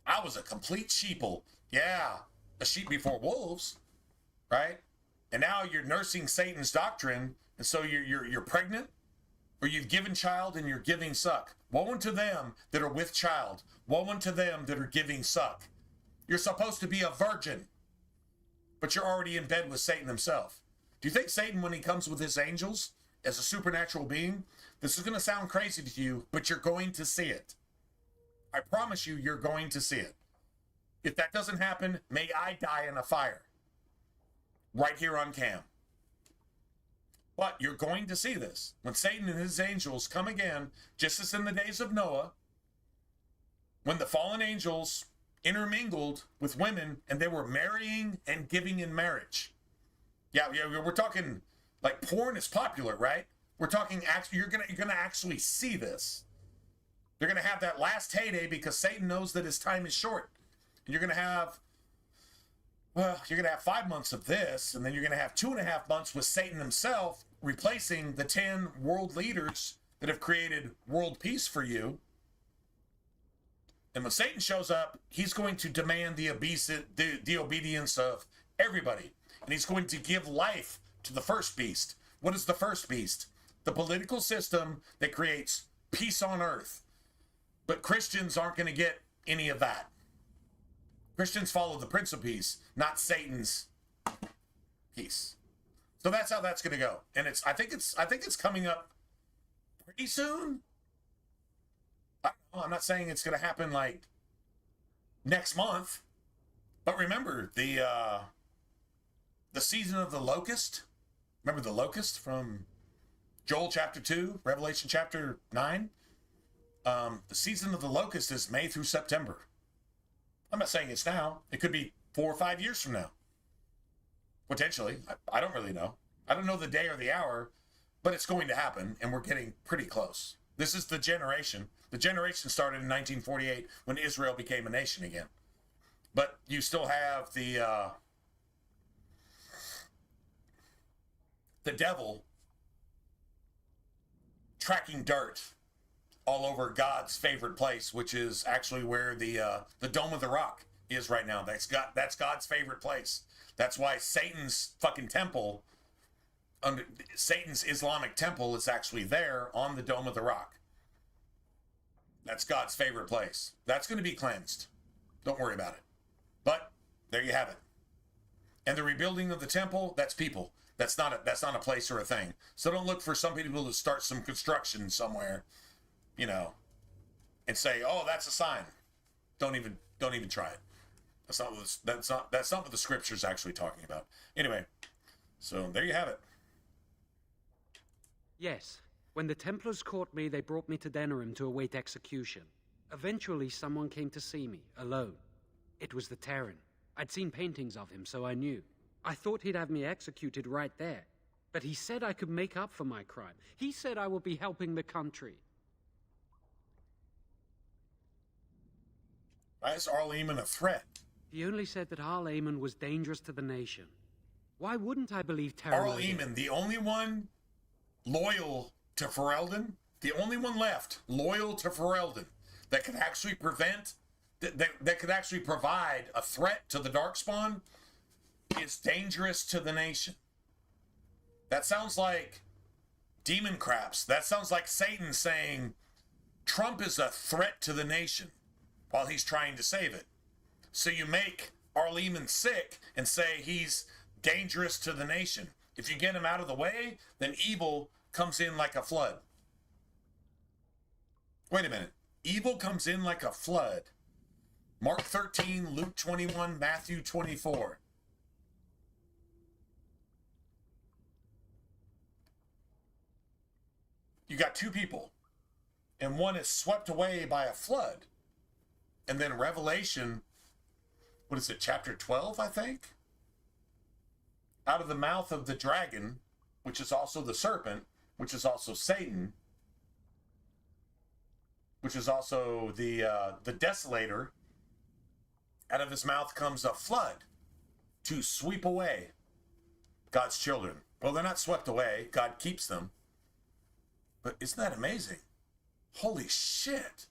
I was a complete sheeple. Yeah, a sheep before wolves, right? And now you're nursing Satan's doctrine, and so you're pregnant, or you've given child and you're giving suck. Woe unto them that are with child. Woe unto them that are giving suck. You're supposed to be a virgin, but you're already in bed with Satan himself. Do you think Satan, when he comes with his angels as a supernatural being, this is going to sound crazy to you, but you're going to see it. I promise you, you're going to see it. If that doesn't happen, may I die in a fire. Right here on cam. But you're going to see this. When Satan and his angels come again, just as in the days of Noah, when the fallen angels intermingled with women and they were marrying and giving in marriage. Yeah, we're talking like porn is popular, right? We're talking you're gonna actually see this. You're gonna have that last heyday because Satan knows that his time is short, and you're gonna have 5 months of this, and then you're gonna have 2.5 months with Satan himself replacing the 10 world leaders that have created world peace for you. And when Satan shows up, he's going to demand the obedience of everybody. And he's going to give life to the first beast. What is the first beast? The political system that creates peace on earth. But Christians aren't going to get any of that. Christians follow the Prince of Peace, not Satan's peace. So that's how that's going to go. And I think it's coming up pretty soon. I'm not saying it's going to happen like next month, but remember the season of the locust. Remember the locust from Joel chapter 2, Revelation chapter 9? The season of the locust is May through September. I'm not saying it's now. It could be 4 or 5 years from now. Potentially. I don't really know. I don't know the day or the hour, but it's going to happen, and we're getting pretty close. This is the generation. The generation started in 1948 when Israel became a nation again. But you still have the devil tracking dirt all over God's favorite place, which is actually where the Dome of the Rock is right now. That's God's favorite place. That's why Satan's fucking temple, Satan's Islamic temple, is actually there on the Dome of the Rock. That's God's favorite place. That's going to be cleansed. Don't worry about it. But there you have it. And the rebuilding of the temple, that's people. That's not a place or a thing. So don't look for some people to start some construction somewhere, and say, "Oh, that's a sign." Don't even try it. That's not what the scripture's actually talking about. Anyway, so there you have it. Yes. When the Templars caught me, they brought me to Denerim to await execution. Eventually, someone came to see me, alone. It was the Terran. I'd seen paintings of him, so I knew. I thought he'd have me executed right there. But he said I could make up for my crime. He said I would be helping the country. Why is Arl Eamon a threat? He only said that Arl Eamon was dangerous to the nation. Why wouldn't I believe Terran? Arl Eamon, the only one loyal to Ferelden, the only one left loyal to Ferelden that could actually that could actually provide a threat to the Darkspawn, is dangerous to the nation. That sounds like demon craps. That sounds like Satan saying Trump is a threat to the nation while he's trying to save it. So you make Arl Eamon sick and say he's dangerous to the nation. If you get him out of the way, then evil comes in like a flood. Wait a minute. Evil comes in like a flood. Mark 13, Luke 21, Matthew 24. You got two people, and one is swept away by a flood. And then Revelation, what is it, chapter 12, I think? Out of the mouth of the dragon, which is also the serpent, which is also Satan, which is also the desolator, out of his mouth comes a flood to sweep away God's children. Well, they're not swept away. God keeps them. But isn't that amazing? Holy shit.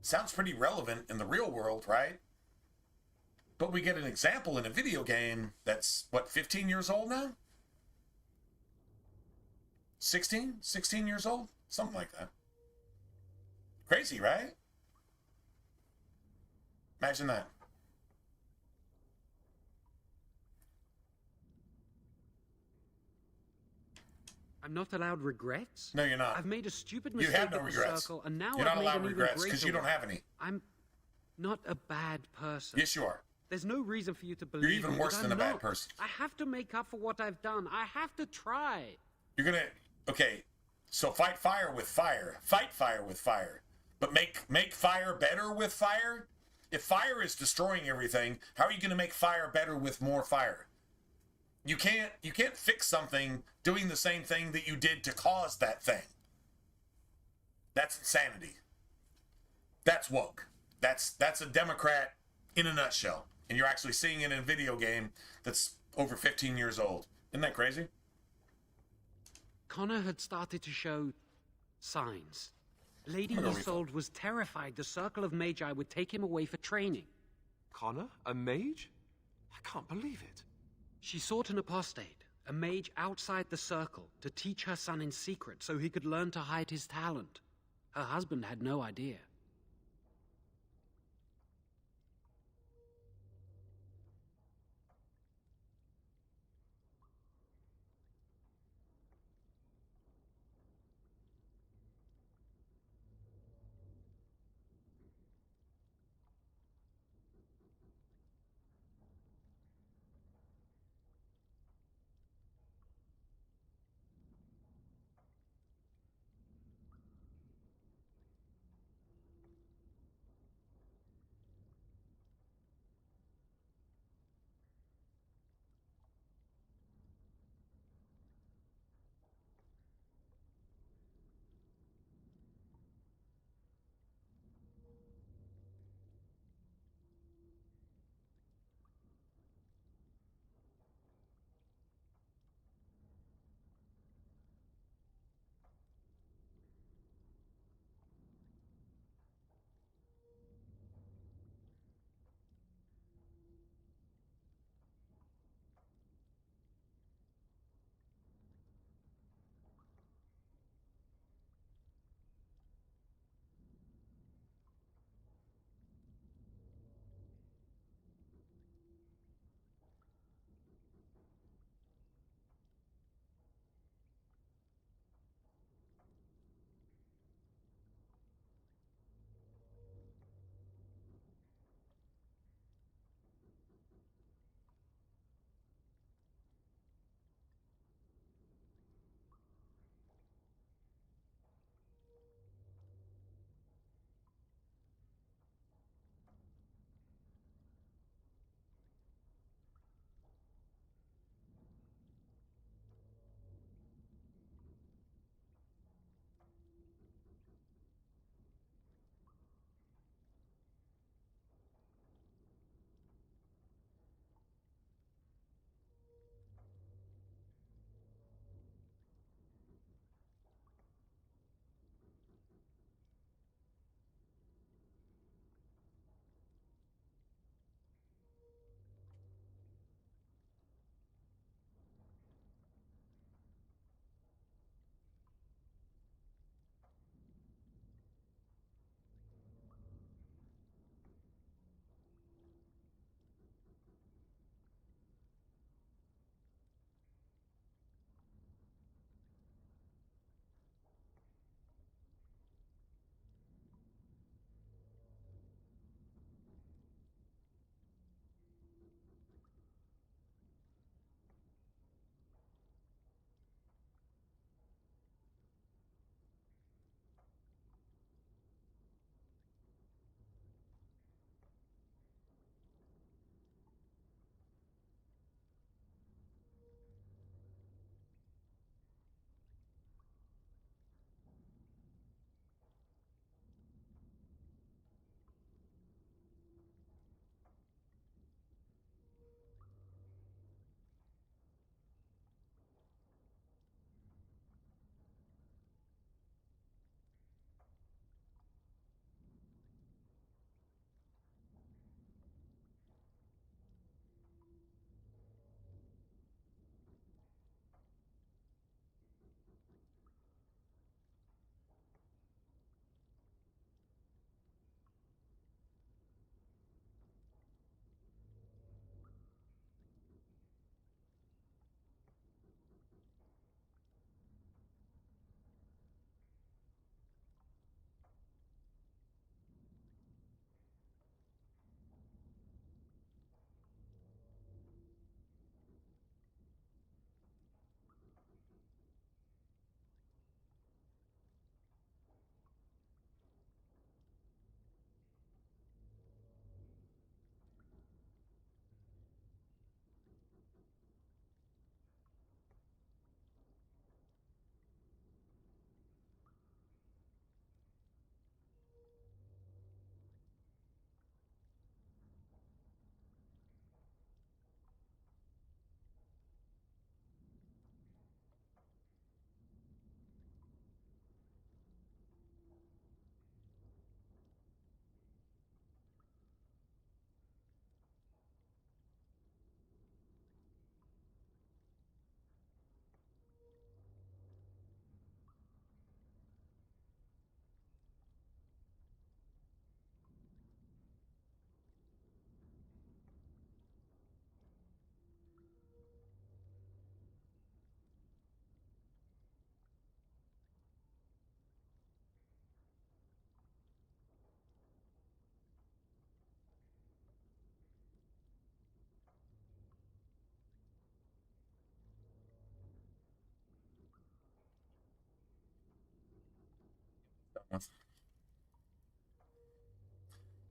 Sounds pretty relevant in the real world, right? But we get an example in a video game that's, 15 years old now? 16? 16 years old? Something like that. Crazy, right? Imagine that. I'm not allowed regrets? No, you're not. I've made a stupid mistake you have no at the regrets. circle, and now you're not I've allowed made an regrets even because you greater don't have one. any. I'm not a bad person. Yes, you are. There's no reason for you to believe You're even me, worse but than I'm a bad not. person. I have to make up for what I've done. I have to try. You're gonna, okay, So fight fire with fire. Fight fire with fire. But make fire better with fire? If fire is destroying everything, how are you going to make fire better with more fire? You can't fix something doing the same thing that you did to cause that thing. That's insanity. That's woke. That's a Democrat in a nutshell. And you're actually seeing it in a video game that's over 15 years old. Isn't that crazy? Connor had started to show signs. Lady I'm gonna Isolde was terrified the Circle of Magi would take him away for training. Connor? A mage? I can't believe it. She sought an apostate, a mage outside the Circle, to teach her son in secret so he could learn to hide his talent. Her husband had no idea.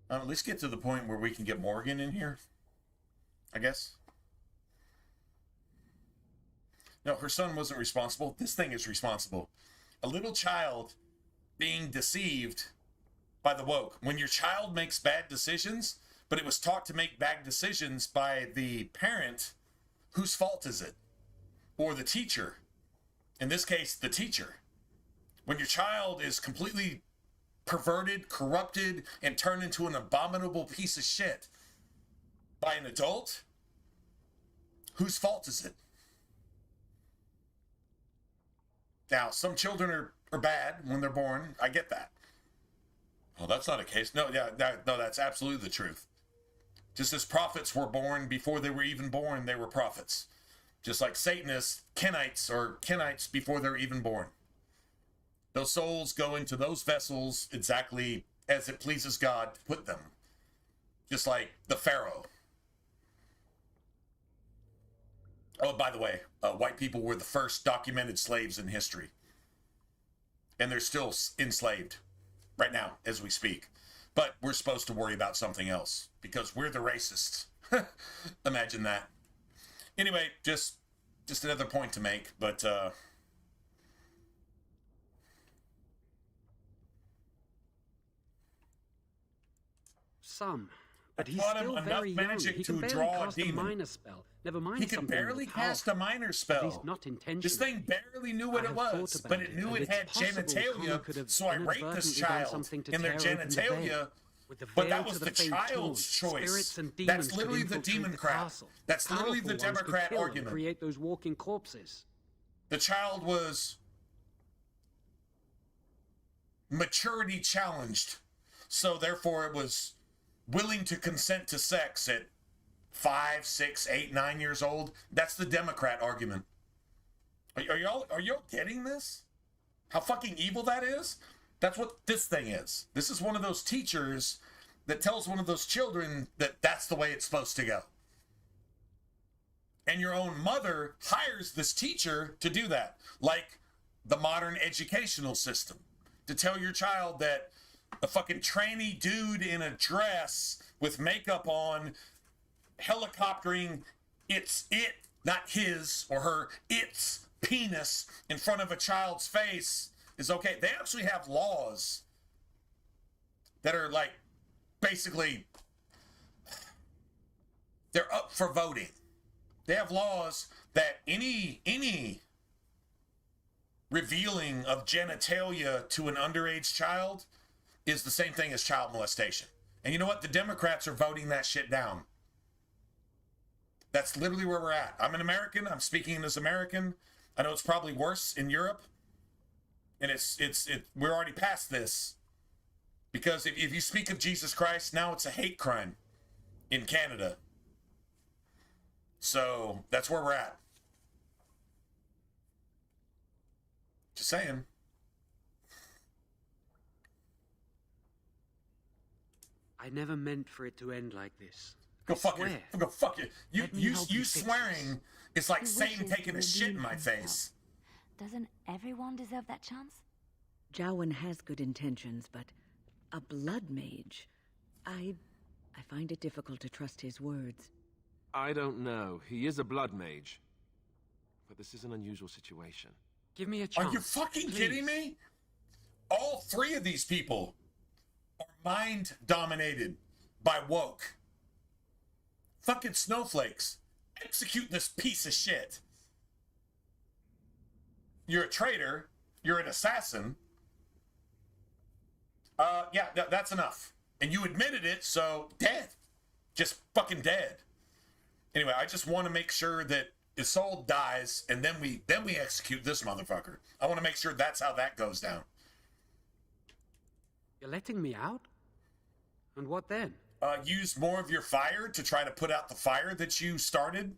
At least get to the point where we can get Morgan in here, I guess. No, her son wasn't responsible. This thing is responsible. A little child being deceived by the woke. When your child makes bad decisions, but it was taught to make bad decisions by the parent, whose fault is it? Or the teacher? In this case, the teacher. When your child is completely perverted, corrupted, and turned into an abominable piece of shit by an adult, whose fault is it? Now, some children are bad when they're born. I get that. Well, that's not a case. No, yeah, no, that's absolutely the truth. Just as prophets were born before they were even born, they were prophets. Just like Satanists, Kenites are Kenites before they're even born. Those souls go into those vessels exactly as it pleases God to put them. Just like the Pharaoh. Oh, by the way, white people were the first documented slaves in history. And they're still enslaved right now as we speak. But we're supposed to worry about something else because we're the racists. Imagine that. Anyway, just another point to make, but some. But he's taught him still enough very young. magic He to can barely draw a cast demon. a minor spell. Never mind he could something barely more cast a powerful. minor spell. At least not intentionally. This thing barely knew what I it have was, thought but about it knew and it had it's possible Connor genitalia, could have so I raped this inadvertently done child something to in their tear open the veil. genitalia. With the But veil that was to the the faint child's tools, choice. spirits and demons That's could literally the infiltrate demon the crap. castle. That's literally the Powerful ones could Democrat kill and argument. create those walking corpses. The child was maturity challenged, so therefore it was willing to consent to sex at 5, 6, 8, 9 years old. That's the Democrat argument. Are y'all getting this? How fucking evil that is? That's what this thing is. This is one of those teachers that tells one of those children that that's the way it's supposed to go. And your own mother hires this teacher to do that, like the modern educational system, to tell your child that a fucking tranny dude in a dress with makeup on, helicoptering not his or her, its penis in front of a child's face is okay. They actually have laws that are like, basically, they're up for voting. They have laws that any revealing of genitalia to an underage child is the same thing as child molestation. And you know what? The Democrats are voting that shit down. That's literally where we're at. I'm an American. I'm speaking as American. I know it's probably worse in Europe. And we're already past this. Because if you speak of Jesus Christ, now it's a hate crime in Canada. So that's where we're at. Just saying. I never meant for it to end like this. Go fuck you. You swearing is like He Satan wishes taking to a shit in redeem my himself. face. Doesn't everyone deserve that chance? Jowen has good intentions, but a blood mage. I find it difficult to trust his words. I don't know. He is a blood mage. But this is an unusual situation. Give me a chance. Are you fucking please. kidding me? All three of these people are mind dominated by woke. Fucking snowflakes. Execute this piece of shit. You're a traitor. You're an assassin. Yeah, that's enough. And you admitted it, so dead. Just fucking dead. Anyway, I just want to make sure that Isolde dies, and then we execute this motherfucker. I want to make sure that's how that goes down. You're letting me out? And what then? Use more of your fire to try to put out the fire that you started.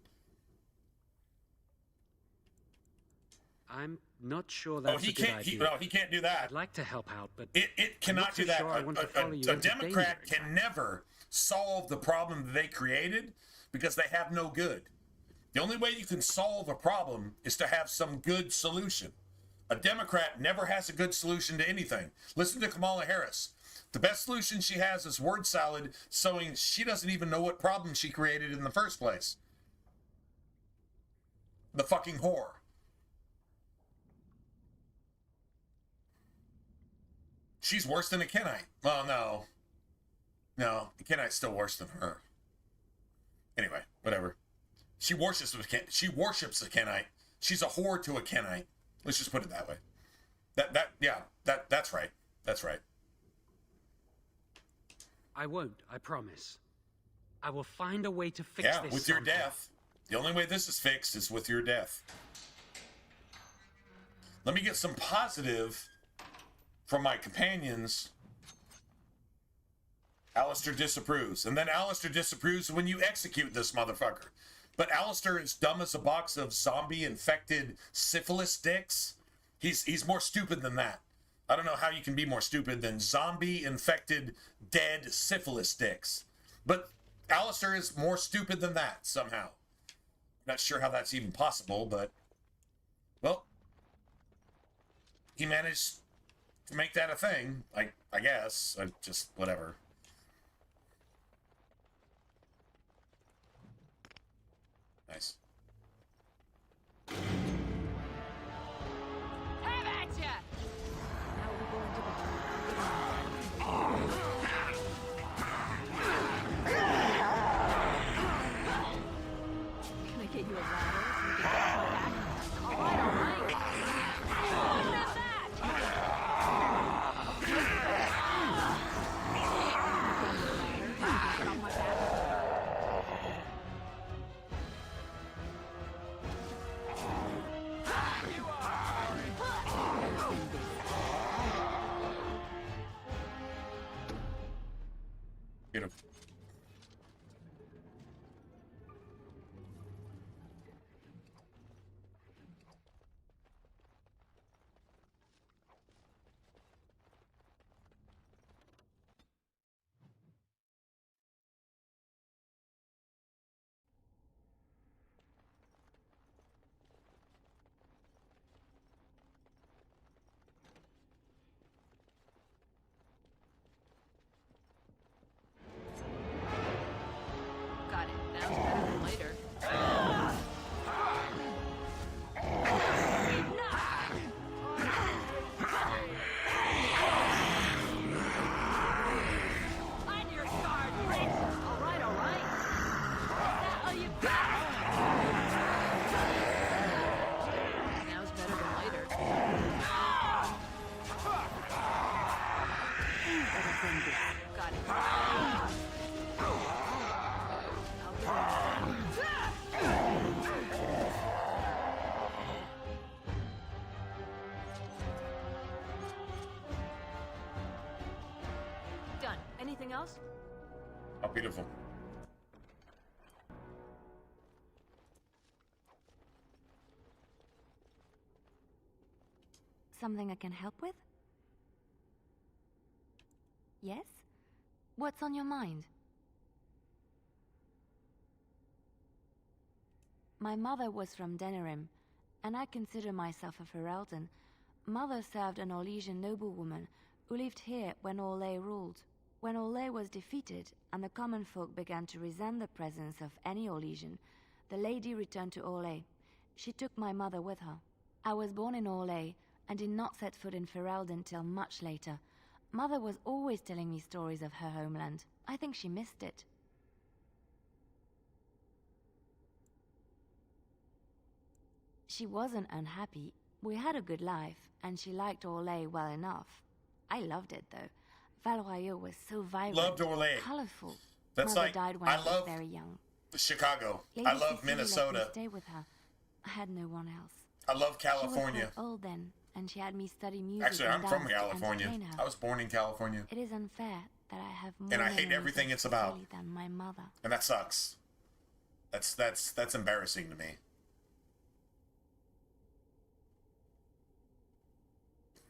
I'm not sure that's he a good can't. idea. He can't do that. I'd like to help out, but It cannot not do so that. sure I want to follow you A into Democrat danger. can never solve the problem that they created because they have no good. The only way you can solve a problem is to have some good solution. A Democrat never has a good solution to anything. Listen to Kamala Harris. The best solution she has is word salad, showing she doesn't even know what problem she created in the first place. The fucking whore. She's worse than a Kenite. Well, no. No, a Kenite's still worse than her. Anyway, whatever. She worships a Kenite. She's a whore to a Kenite. Let's just put it that way. That's right. That's right. I won't, I promise. I will find a way to fix this. Yeah, with your someday. death. The only way this is fixed is with your death. Let me get some positive from my companions. Alistair disapproves. And then Alistair disapproves when you execute this motherfucker. But Alistair is dumb as a box of zombie-infected syphilis dicks. He's more stupid than that. I don't know how you can be more stupid than zombie-infected, dead syphilis dicks. But Alistair is more stupid than that, somehow. Not sure how that's even possible, but... Well... He managed to make that a thing, I guess. Just, whatever. Nice. Have at ya! Now we go into Can I get you a ladder so you can get off my back? All right, all right. Look at that! Get off my back. Beautiful. Got it. Now's better than later. Find your guard, Rick! All right, all right. Is that all you got? Now's better than later. Got it. Done. Anything else? How beautiful. Something I can help with? Yes? What's on your mind? My mother was from Denerim, and I consider myself a Ferelden. Mother served an Orlesian noblewoman who lived here when Orlais ruled. When Orlais was defeated and the common folk began to resent the presence of any Orlesian, the lady returned to Orlais. She took my mother with her. I was born in Orlais and did not set foot in Ferelden till much later. Mother was always telling me stories of her homeland. I think she missed it. She wasn't unhappy. We had a good life, and she liked Orlais well enough. I loved it, though. Valroyaux was so vibrant, Loved Orlais. colorful. That's Mother like, died when I I was love very young. Chicago. Lady I love Cecilie let Minnesota. me stay with her. I had no one else. I love California. She was quite old then, and she had me study music. Actually, and I'm from dance to California. entertain her. I was born in California. It is unfair that I have more And I hate memories everything of it's about. Cecilie than my mother. And that sucks. That's embarrassing to me.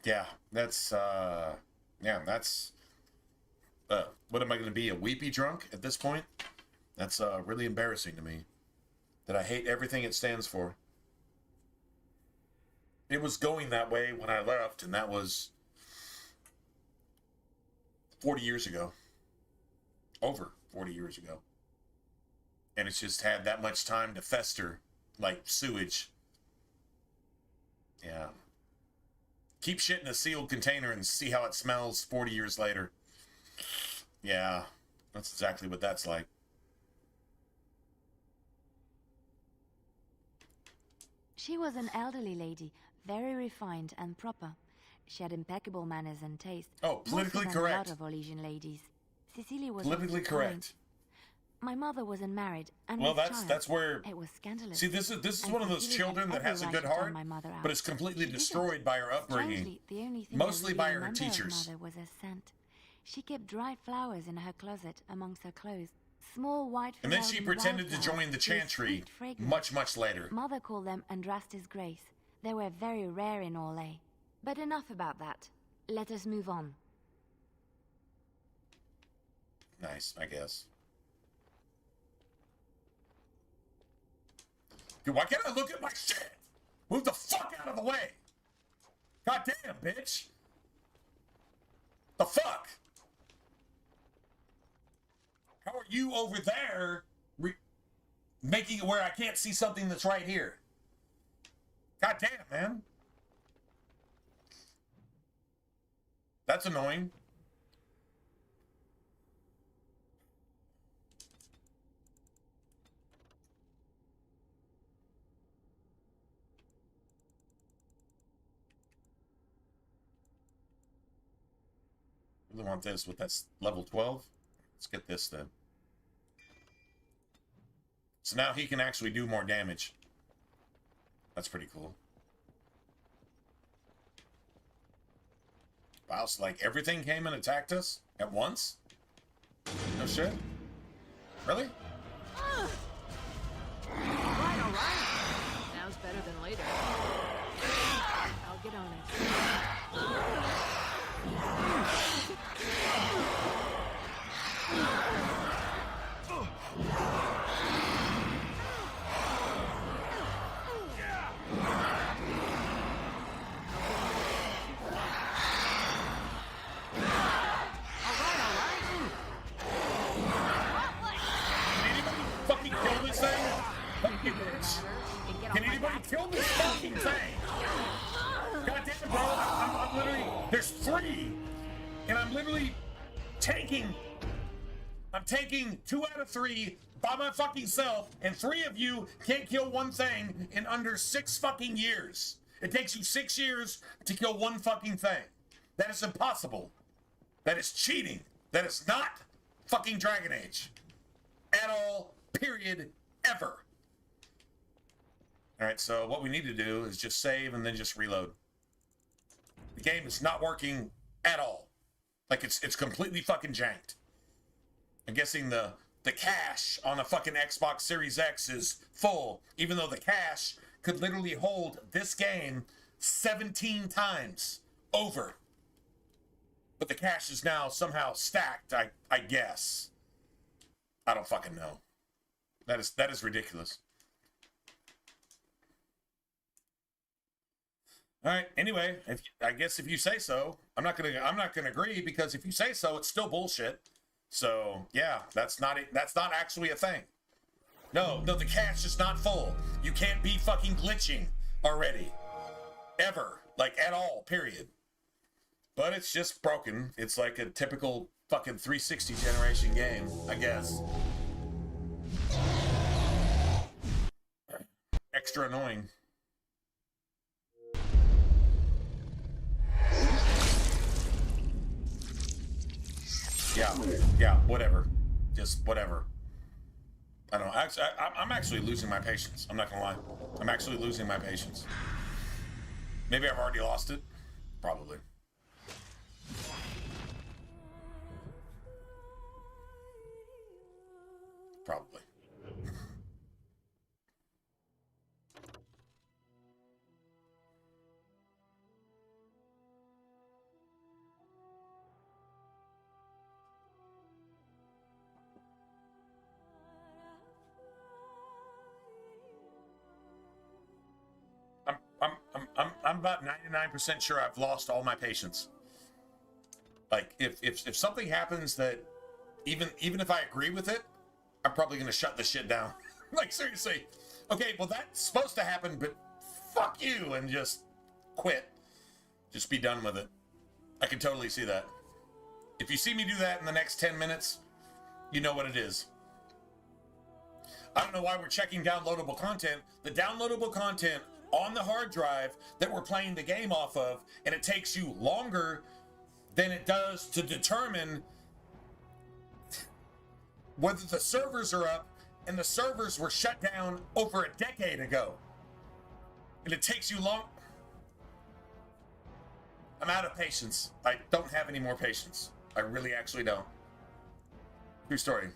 Yeah, that's what am I going to be, a weepy drunk at this point? That's really embarrassing to me. That I hate everything it stands for. It was going that way when I left, and that was 40 years ago. Over 40 years ago. And it's just had that much time to fester like sewage. Yeah. Keep shit in a sealed container and see how it smells 40 years later. Yeah, that's exactly what that's like. She was an elderly lady, very refined and proper. She had impeccable manners and taste. Oh, politically more so than correct. A lot of Orlesian ladies. Cecilia was Politically correct. My mother wasn't married, and Well, with child, that's where it was scandalous. See, this is And one of those Cecilia had children that every has a right good to turn heart, my mother out. but it's completely She destroyed didn't. by her upbringing. Strangely, the only thing Mostly I really by her remember teachers. Of mother was her scent. She kept dried flowers in her closet amongst her clothes. Small white And then she Ferelden pretended to wildflowers join the with chantry sweet fragrance. much, much later. Mother called them Andrastis Grace. They were very rare in Orlais. But enough about that. Let us move on. Nice, I guess. Dude, why can't I look at my shit? Move the fuck out of the way. God damn, bitch. The fuck? How are you over there making it where I can't see something that's right here? God damn, man. That's annoying. Really want this with that's level 12. Let's get this then. So now he can actually do more damage. That's pretty cool. Wow, so like everything came and attacked us at once? No shit? Really? Alright, alright. Sounds better than later. I'll get on it. Fucking kill this thing? Fuck you, bitch. Can anybody kill this fucking thing? God damn it, bro. I'm literally... There's 3. And I'm literally taking... I'm taking 2 out of 3 by my fucking self, and 3 of you can't kill one thing in under 6 fucking years. It takes you 6 years to kill one fucking thing. That is impossible. That is cheating. That is not fucking Dragon Age. At all. Period. Ever. Alright, so what we need to do is just save and then just reload. The game is not working at all. Like, it's completely fucking janked. I'm guessing the cache on a fucking Xbox Series X is full, even though the cache could literally hold this game 17 times over. But the cache is now somehow stacked, I guess. I don't fucking know. That is ridiculous. All right. Anyway, I guess if you say so, I'm not gonna agree, because if you say so, it's still bullshit. So yeah, that's not actually a thing. No, the cache is not full. You can't be fucking glitching already, ever, like at all. Period. But it's just broken. It's like a typical fucking 360 generation game, I guess. Extra annoying. Yeah, whatever. Just whatever. I don't know. I'm actually losing my patience. I'm not gonna lie. I'm actually losing my patience. Maybe I've already lost it. Probably. Probably. I'm about 99% sure I've lost all my patience. Like, if something happens that, even if I agree with it, I'm probably gonna shut this shit down. Like, seriously. Okay, well, that's supposed to happen, but fuck you, and just quit. Just be done with it. I can totally see that. If you see me do that in the next 10 minutes, you know what it is. I don't know why we're checking downloadable content. The downloadable content on the hard drive that we're playing the game off of, and it takes you longer than it does to determine whether the servers are up, and the servers were shut down over a decade ago. And it takes you long. I'm out of patience. I don't have any more patience. I really actually don't. True story.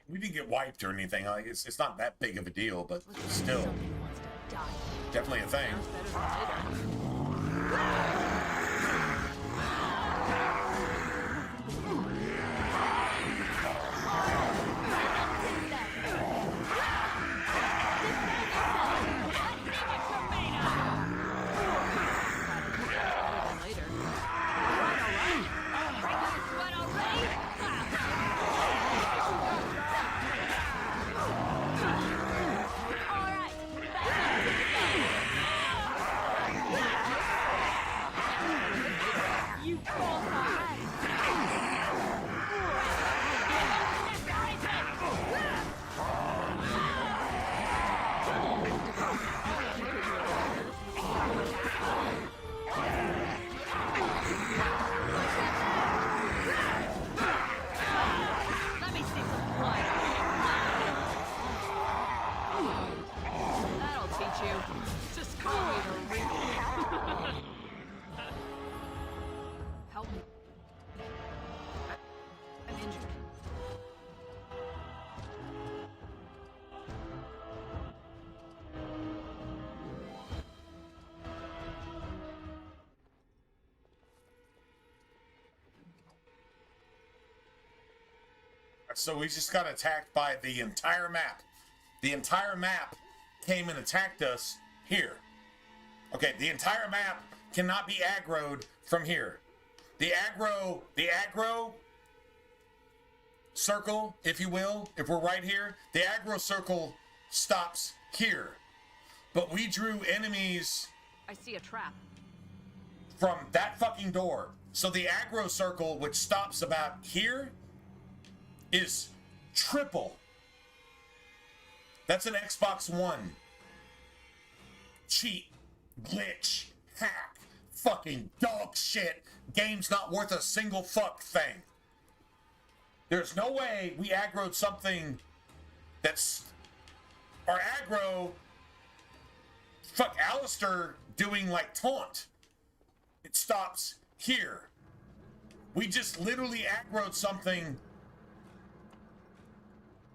We didn't get wiped or anything. Like, it's not that big of a deal, but still, definitely a thing. So we just got attacked by the entire map. The entire map came and attacked us here. Okay, the entire map cannot be aggroed from here. The aggro circle, if you will, if we're right here, the aggro circle stops here. But we drew enemies. I see a trap. From that fucking door. So the aggro circle, which stops about here, is triple. That's an Xbox One. Cheat, glitch, hack, fucking dog shit. Game's not worth a single fuck thing. There's no way we aggroed something that's our aggro. Fuck Alistair doing like taunt. It stops here. We just literally aggroed something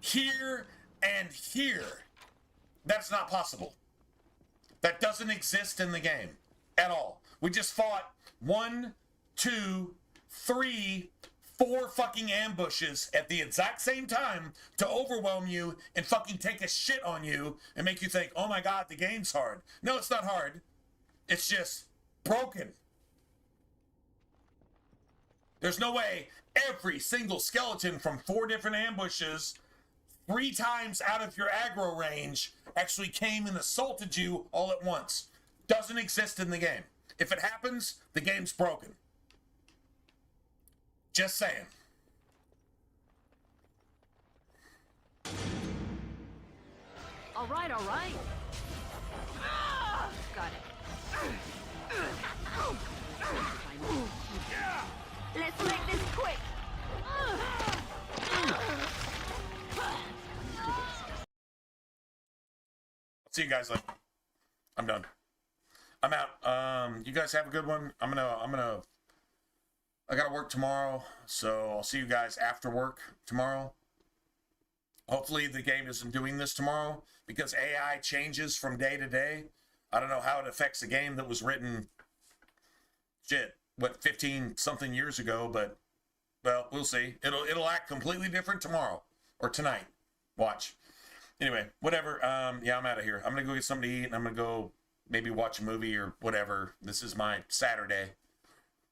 here and here. That's not possible. That doesn't exist in the game at all. We just fought 1, 2, 3, 4 fucking ambushes at the exact same time to overwhelm you and fucking take a shit on you and make you think, oh my god, the game's hard. No, it's not hard. It's just broken. There's no way every single skeleton from 4 different ambushes 3 times out of your aggro range actually came and assaulted you all at once. Doesn't exist in the game. If it happens, the game's broken. Just saying. All right, all right. Got it. Let's make this quick. See you guys later. I'm done. I'm out. You guys have a good one. I gotta work tomorrow, so I'll see you guys after work tomorrow. Hopefully the game isn't doing this tomorrow, because AI changes from day to day. I don't know how it affects a game that was written, 15 something years ago, but, well, we'll see. It'll act completely different tomorrow, or tonight. Watch. Anyway, whatever. Yeah, I'm out of here. I'm gonna go get something to eat, and I'm gonna go maybe watch a movie or whatever. This is my Saturday.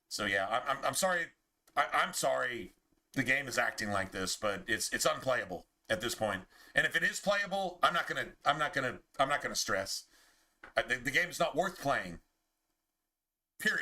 So yeah, I'm sorry. I'm sorry the game is acting like this, but it's unplayable at this point. And if it is playable, I'm not gonna stress. The game is not worth playing. Period.